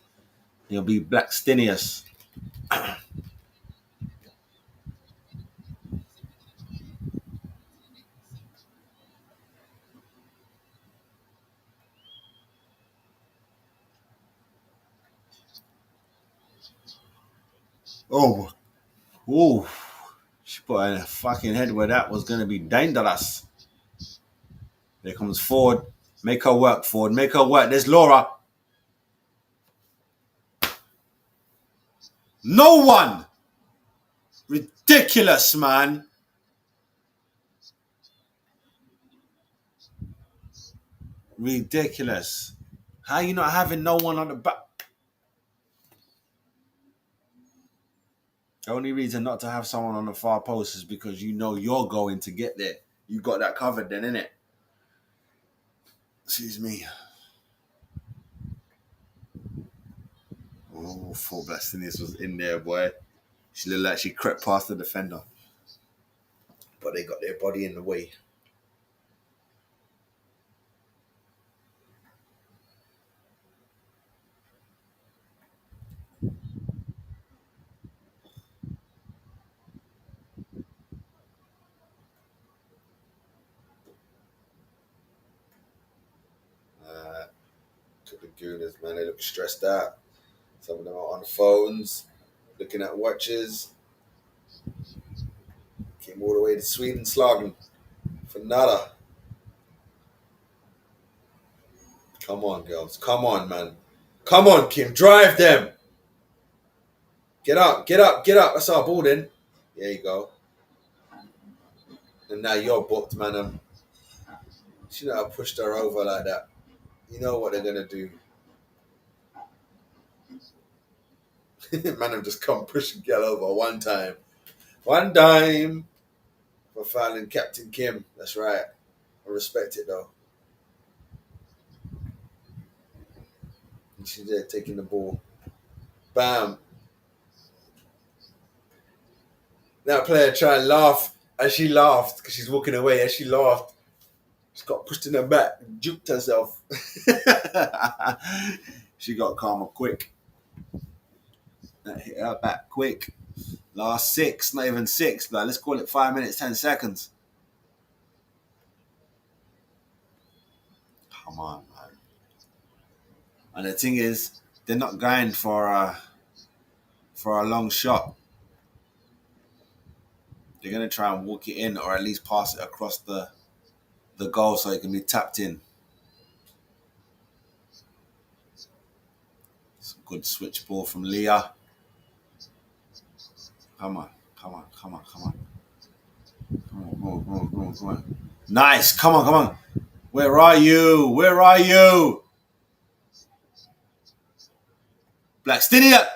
Speaker 8: You'll be Black Stinius. Oh, ooh. She put her in a fucking head where that was going to be dangerous. There comes Ford. Make her work, Ford. Make her work. There's Laura. No one. Ridiculous, man. Ridiculous. How you not having no one on the back? The only reason not to have someone on the far post is because you know you're going to get there. You got that covered then, innit? Excuse me. Oh, full Blastinius was in there, boy. She looked like she crept past the defender. But they got their body in the way. The Gooners, man, they look stressed out. Some of them are on phones, looking at watches. Came all the way to Sweden, slogging for nada. Come on, girls. Come on, man. Come on, Kim. Drive them. Get up, get up, get up. That's our ball then. There you go. And now you're booked, man. She know I pushed her over like that. You know what they're going to do. Man, I've just come pushing girl over one time. One time for fouling Captain Kim. That's right. I respect it, though. And she's there taking the ball. Bam. That player tried and laugh. And she laughed because she's walking away. As she laughed, she got pushed in her back and juked herself. She got calmer quick. That hit her back quick. Last 6, not even 6, but let's call it 5 minutes, 10 seconds. Come on, man. And the thing is, they're not going for a long shot. They're going to try and walk it in or at least pass it across the goal so it can be tapped in. It's a good switch ball from Leah. Come on, come on, come on, come on. Come on, come on, come on, come on, come on. Nice, come on, come on. Where are you? Where are you? Blackstinia.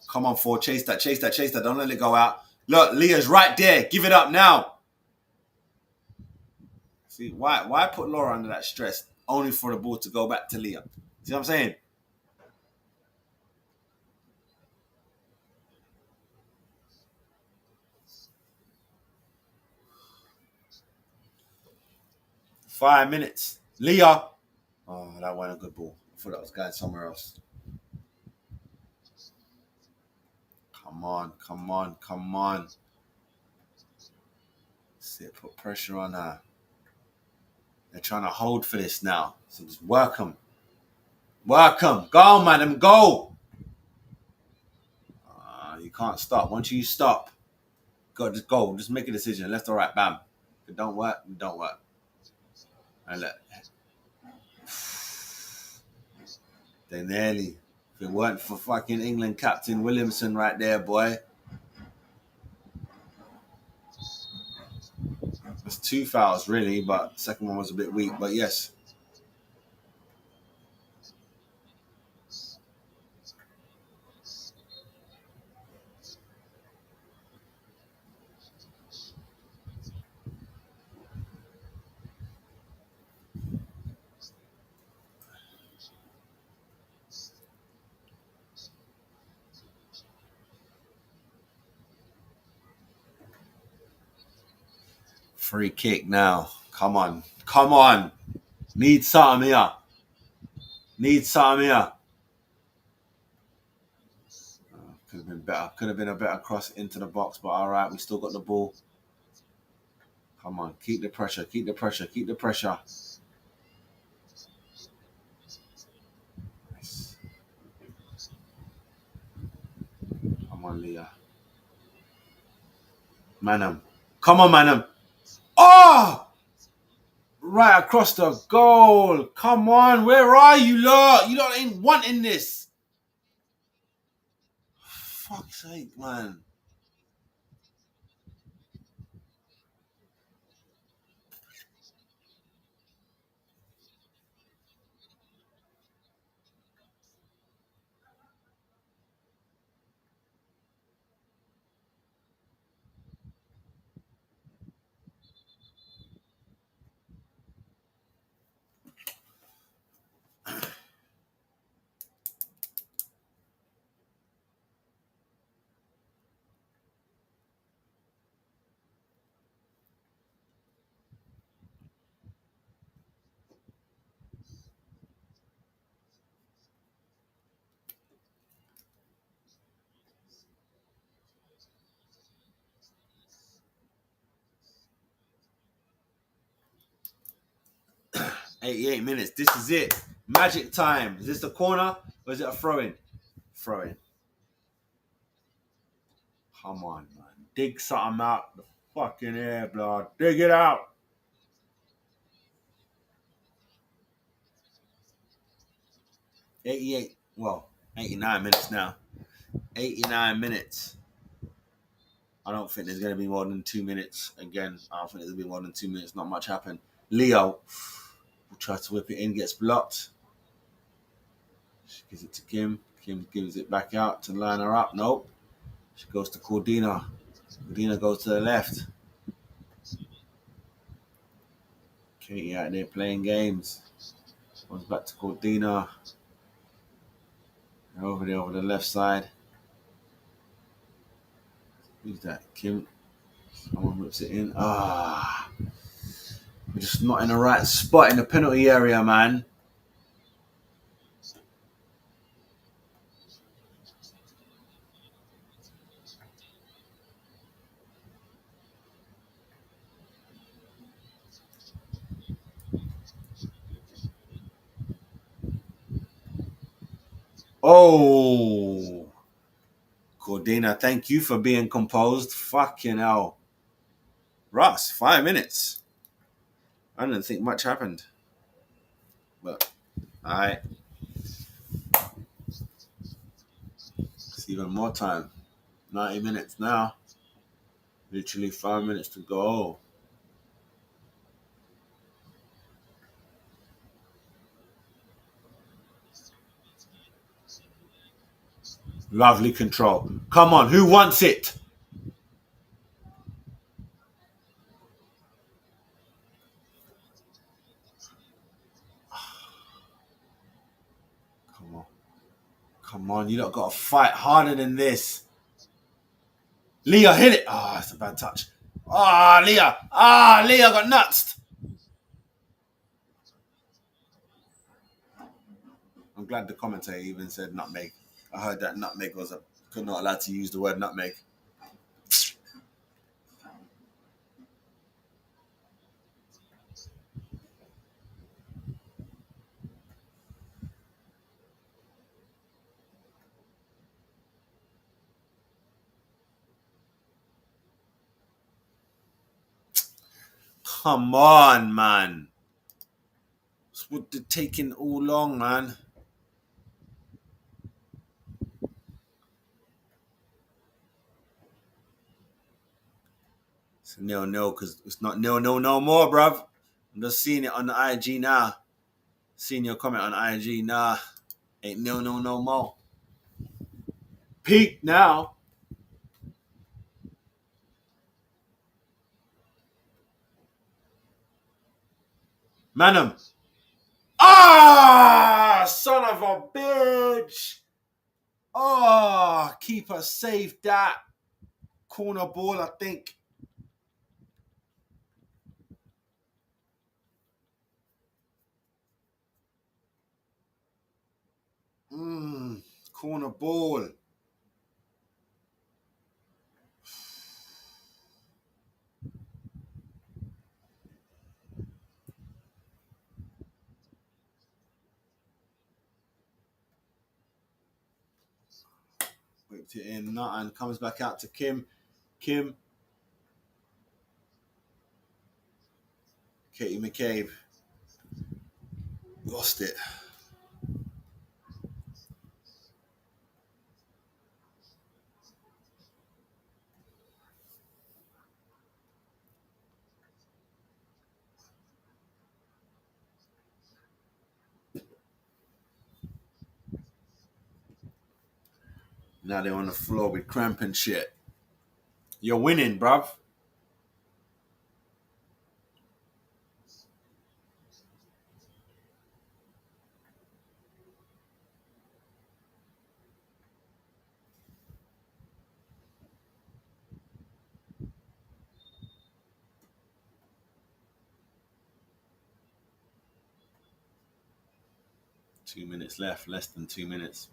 Speaker 8: Come on, Ford. Chase that, chase that, chase that. Don't let it go out. Look, Leah's right there. Give it up now. See, why put Laura under that stress only for the ball to go back to Leah? See what I'm saying? Five minutes. Leah. Oh, that wasn't a good ball. I thought that was going somewhere else. Come on, come on, come on. See, put pressure on her. They're trying to hold for this now. So just work them. Work them. Go, madam, go. You can't stop. Once you stop, just go. Just make a decision. Left or right, bam. If it don't work, it don't work. And look. They nearly. If it weren't for fucking England captain Williamson right there, boy. It's 2 fouls, really, but the second one was a bit weak. But yes. Free kick now. Come on. Come on. Need something here. Need something here. Could have been better. Could have been a better cross into the box, but all right, we still got the ball. Come on. Keep the pressure. Keep the pressure. Keep the pressure. Nice. on, Leah. Manham. Come on, Manham. Oh! Right across the goal. Come on. Where are you, lot? You lot ain't wanting this. Fuck's sake, man. $88 minutes. This is it. Magic time. Is this the corner or is it a throw-in? Throw-in. Come on, man. Dig something out the fucking air, blood. Dig it out. 88. Well, 89 minutes now. 89 minutes. I don't think there's going to be more than 2 minutes. Again, I don't think there's going to be more than 2 minutes. Not much happened. Leo will try to whip it in, gets blocked. She gives it to Kim. Kim gives it back out to line her up. Nope. She goes to Cordina. Cordina goes to the left. Katie out there playing games. Goes back to Cordina. Over there, over the left side. Who's that? Kim. Someone whips it in. Ah. We're just not in the right spot in the penalty area, man. Oh. Cordina, thank you for being composed. Fucking hell. Russ, 5 minutes. I didn't think much happened. But, alright. It's even more time. 90 minutes now. Literally 5 minutes to go. Lovely control. Come on, who wants it? Come on. Come on, you lot got to fight harder than this. Leah, hit it. Ah, it's a bad touch. Ah, Leah. Ah, Leah got nuts. I'm glad the commentator even said nutmeg. I heard that nutmeg was not allowed to use the word nutmeg. Come on, man. What did taking all long, man? It's a nil-nil because it's not nil-nil no more, bruv. I'm just seeing it on the IG now. Seeing your comment on IG, nah. Ain't nil-nil no more. Peak now. Manham. Ah, son of a bitch. Oh, keeper saved that. Corner ball, I think. Corner ball. Whipped it in, nothing. Comes back out to Kim. Kim. Katie McCabe. Lost it. Now they're on the floor with cramp and shit. You're winning, bruv. Two minutes left, less than 2 minutes.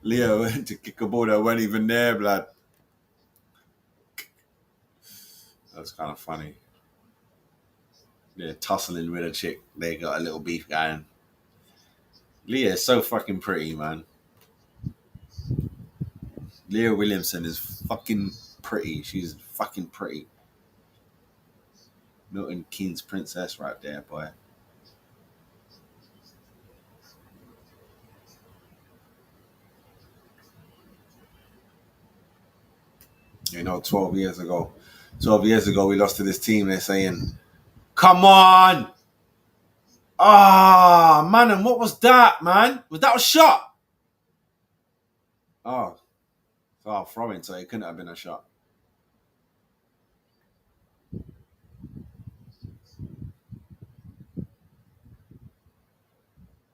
Speaker 8: Leo went to kick a ball that wasn't even there, blood. That's kind of funny. They're tussling with a chick. They got a little beef going. Leah's so fucking pretty, man. Leah Williamson is fucking pretty. She's fucking pretty. Milton Keynes princess right there, boy. You know, 12 years ago, we lost to this team. They're saying, come on. Ah, man, and what was that, man? Was that a shot? Oh, throwing, so it couldn't have been a shot.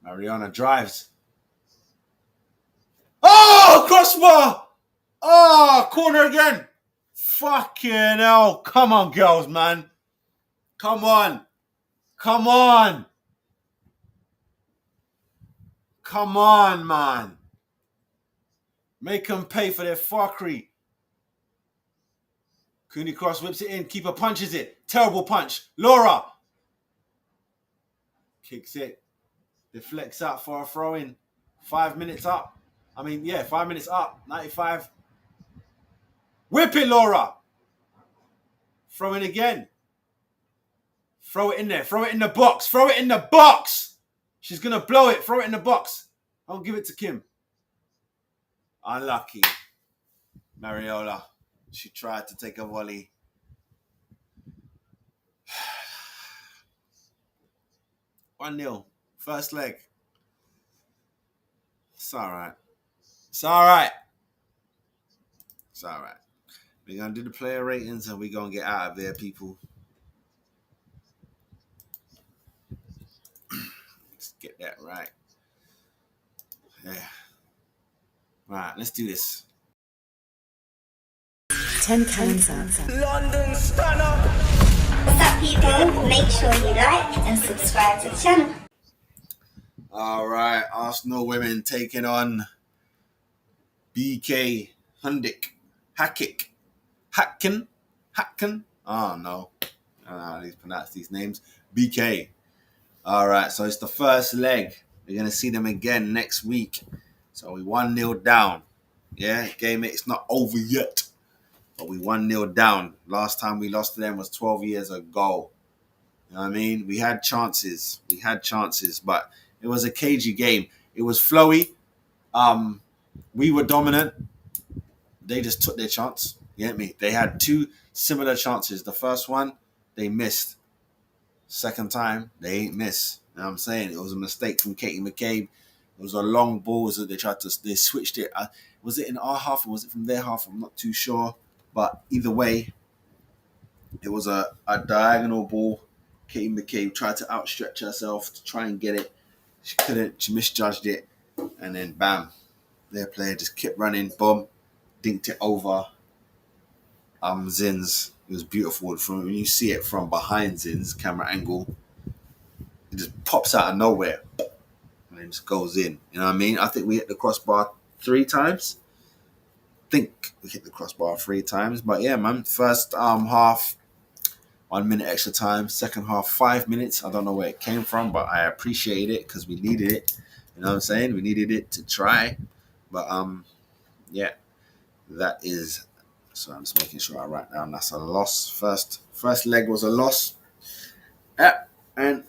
Speaker 8: Mariana drives. Oh, crossbar! Oh, corner again. Fucking hell. Come on, girls, man. Come on. Come on. Come on, man. Make them pay for their fuckery. Cooney Cross whips it in. Keeper punches it. Terrible punch. Laura. Kicks it. Deflects out for a throw-in. 5 minutes up. 5 minutes up. 95. Whip it, Laura. Throw in again. Throw it in there. Throw it in the box. Throw it in the box. She's going to blow it. Throw it in the box. I'll give it to Kim. Unlucky. Mariola. She tried to take a volley. One 0. First leg. It's all right. It's all right. It's all right. We're going to do the player ratings and we're going to get out of there, people. Let's get that right. Yeah. Right, let's do this.
Speaker 7: 10 cans up.
Speaker 1: London, stand up.
Speaker 10: What's up, people? Make sure you like and subscribe to the channel.
Speaker 8: All right, Arsenal women taking on BK Hundick. HACKEN. Oh, no. I don't know how to pronounce these names. BK. All right, so it's the first leg. We're going to see them again next week. So we 1-0 down. Yeah, game it's not over yet. But we 1-0 down. Last time we lost to them was 12 years ago. You know what I mean? We had chances, but it was a cagey game. It was flowy. We were dominant. They just took their chance. You get me? They had two similar chances. The first one, they missed. Second time, they ain't miss. You know what I'm saying? It was a mistake from Katie McCabe. It was a long ball that they switched it. Was it in our half or was it from their half? I'm not too sure. But either way, it was a diagonal ball. Katie McCabe tried to outstretch herself to try and get it. She couldn't. She misjudged it. And then, bam, their player just kept running. Boom. Dinked it over Zins. It was beautiful. When you see it from behind Zins, camera angle, it just pops out of nowhere. And it just goes in. You know what I mean? I think we hit the crossbar 3 times. But yeah, man, first half 1 minute extra time. Second half, 5 minutes. I don't know where it came from, but I appreciate it because we needed it. You know what I'm saying? We needed it to try. But yeah, that is. So I'm just making sure I write down that's a loss. First leg was a loss. Yeah, and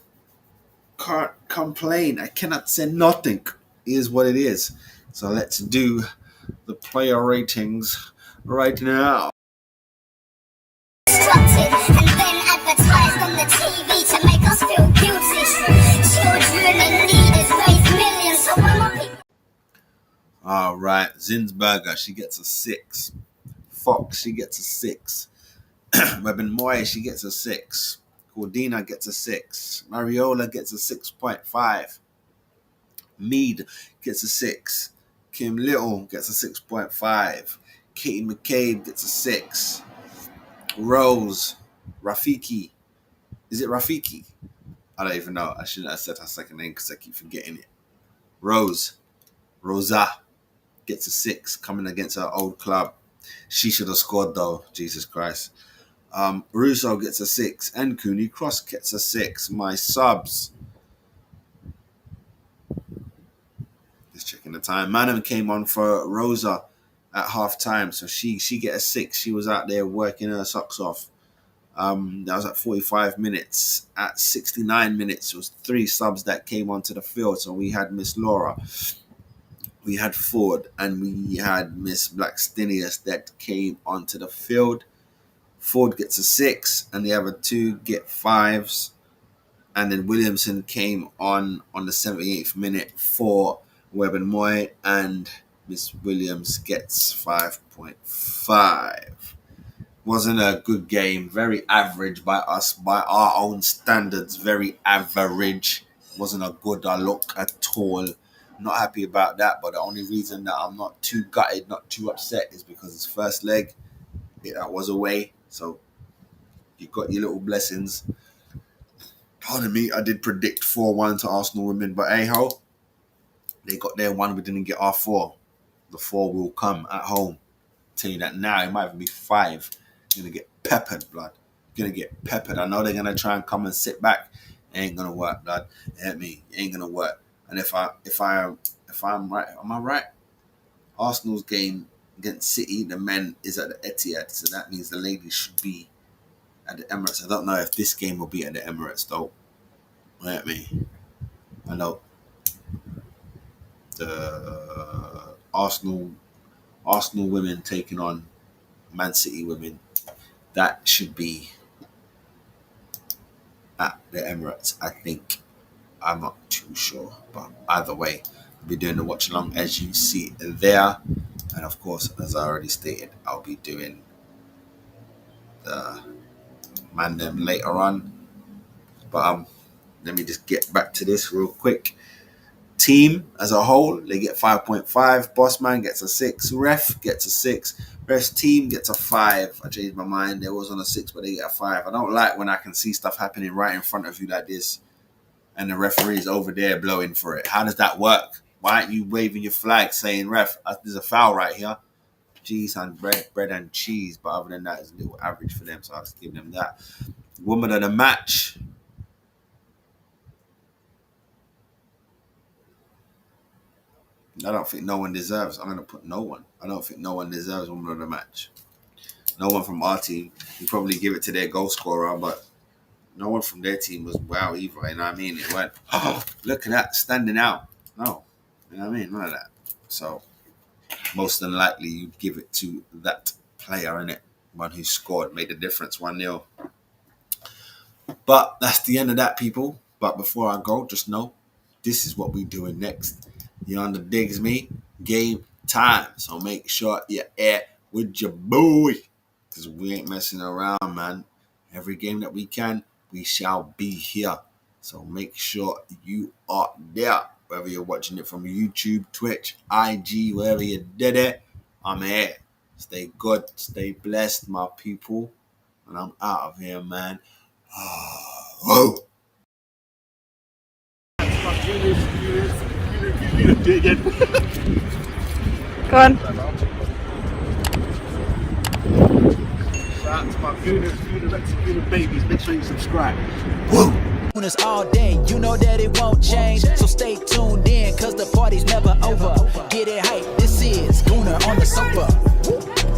Speaker 8: can't complain. I cannot say nothing. It is what it is. So let's do the player ratings right now.
Speaker 10: And then advertised on the TV to make us feel guilty. Children in need is raised millions. So when my people.
Speaker 8: All right, Zinsberger, she gets a 6. Fox, she gets a 6. Webben Moy, she gets a 6. Cordina gets a 6. Mariola gets a 6.5. Mead gets a 6. Kim Little gets a 6.5. Katie McCabe gets a 6. Rose, Rafiki. Is it Rafiki? I don't even know. I shouldn't have said her second name because I keep forgetting it. Rosa gets a 6 coming against her old club. She should have scored though. Jesus Christ. Russo gets a 6 and Cooney Cross gets a 6. My subs. Just checking the time. Manham came on for Rosa at half time, so she get a 6. She was out there working her socks off. That was at 45 minutes. At 69 minutes, it was 3 subs that came onto the field. So we had Miss Laura, we had Ford, and we had Miss Blackstenius that came onto the field. Ford gets a 6, and the other 2 get 5s. And then Williamson came on the 78th minute for Webben Moy, and Miss Williams gets 5.5. Wasn't a good game. Very average by us, by our own standards. Very average. Wasn't a good look at all. Not happy about that, but the only reason that I'm not too gutted, not too upset, is because it's first leg. That was away, so you got your little blessings. Pardon me, I did predict 4-1 to Arsenal women, but hey ho, they got their 1, we didn't get our 4. The 4 will come at home. Tell you that now, it might even be 5. You're gonna get peppered, blood. You're gonna get peppered. I know they're gonna try and come and sit back. It ain't gonna work, blood. You hear me? It ain't gonna work. And if I'm right, am I right? Arsenal's game against City, the men, is at the Etihad, so that means the ladies should be at the Emirates. I don't know if this game will be at the Emirates though. Let me. I know the Arsenal women taking on Man City women. That should be at the Emirates, I think. I'm not too sure, but either way, I'll be doing the watch along as you see there. And of course, as I already stated, I'll be doing the Mandem later on. But let me just get back to this real quick. Team as a whole, they get 5.5. Bossman gets a 6. Ref gets a 6. Rest team gets a 5. I changed my mind. There was on a 6, but they get a 5. I don't like when I can see stuff happening right in front of you like this, and the referee is over there blowing for it. How does that work? Why aren't you waving your flag saying, ref, there's a foul right here? Cheese and bread and cheese. But other than that, it's a little average for them, so I'll just give them that. Woman of the match. I don't think no one deserves. I'm going to put no one. I don't think no one deserves woman of the match. No one from our team. You probably give it to their goal scorer, but no one from their team was wow either. You know what I mean? It went, oh, look at that, standing out. No. You know what I mean? None of that. So, most than likely, you give it to that player, innit? One who scored, made the difference, 1-0. But that's the end of that, people. But before I go, just know, this is what we doing next. You know, digs me? Game time. So make sure you're at with your boy, because we ain't messing around, man. Every game that we can, we shall be here. So make sure you are there. Whether you're watching it from YouTube, Twitch, IG, wherever you did it, I'm here. Stay good, stay blessed, my people. And I'm out of here, man. Whoa.
Speaker 3: Go on.
Speaker 4: Shout out to my Gooners,
Speaker 11: Gooner babies, make sure you subscribe.
Speaker 6: Gooners all day, you know that it won't change. So stay tuned in, cause the party's never over. Get it hype, this is Gooner on the sofa.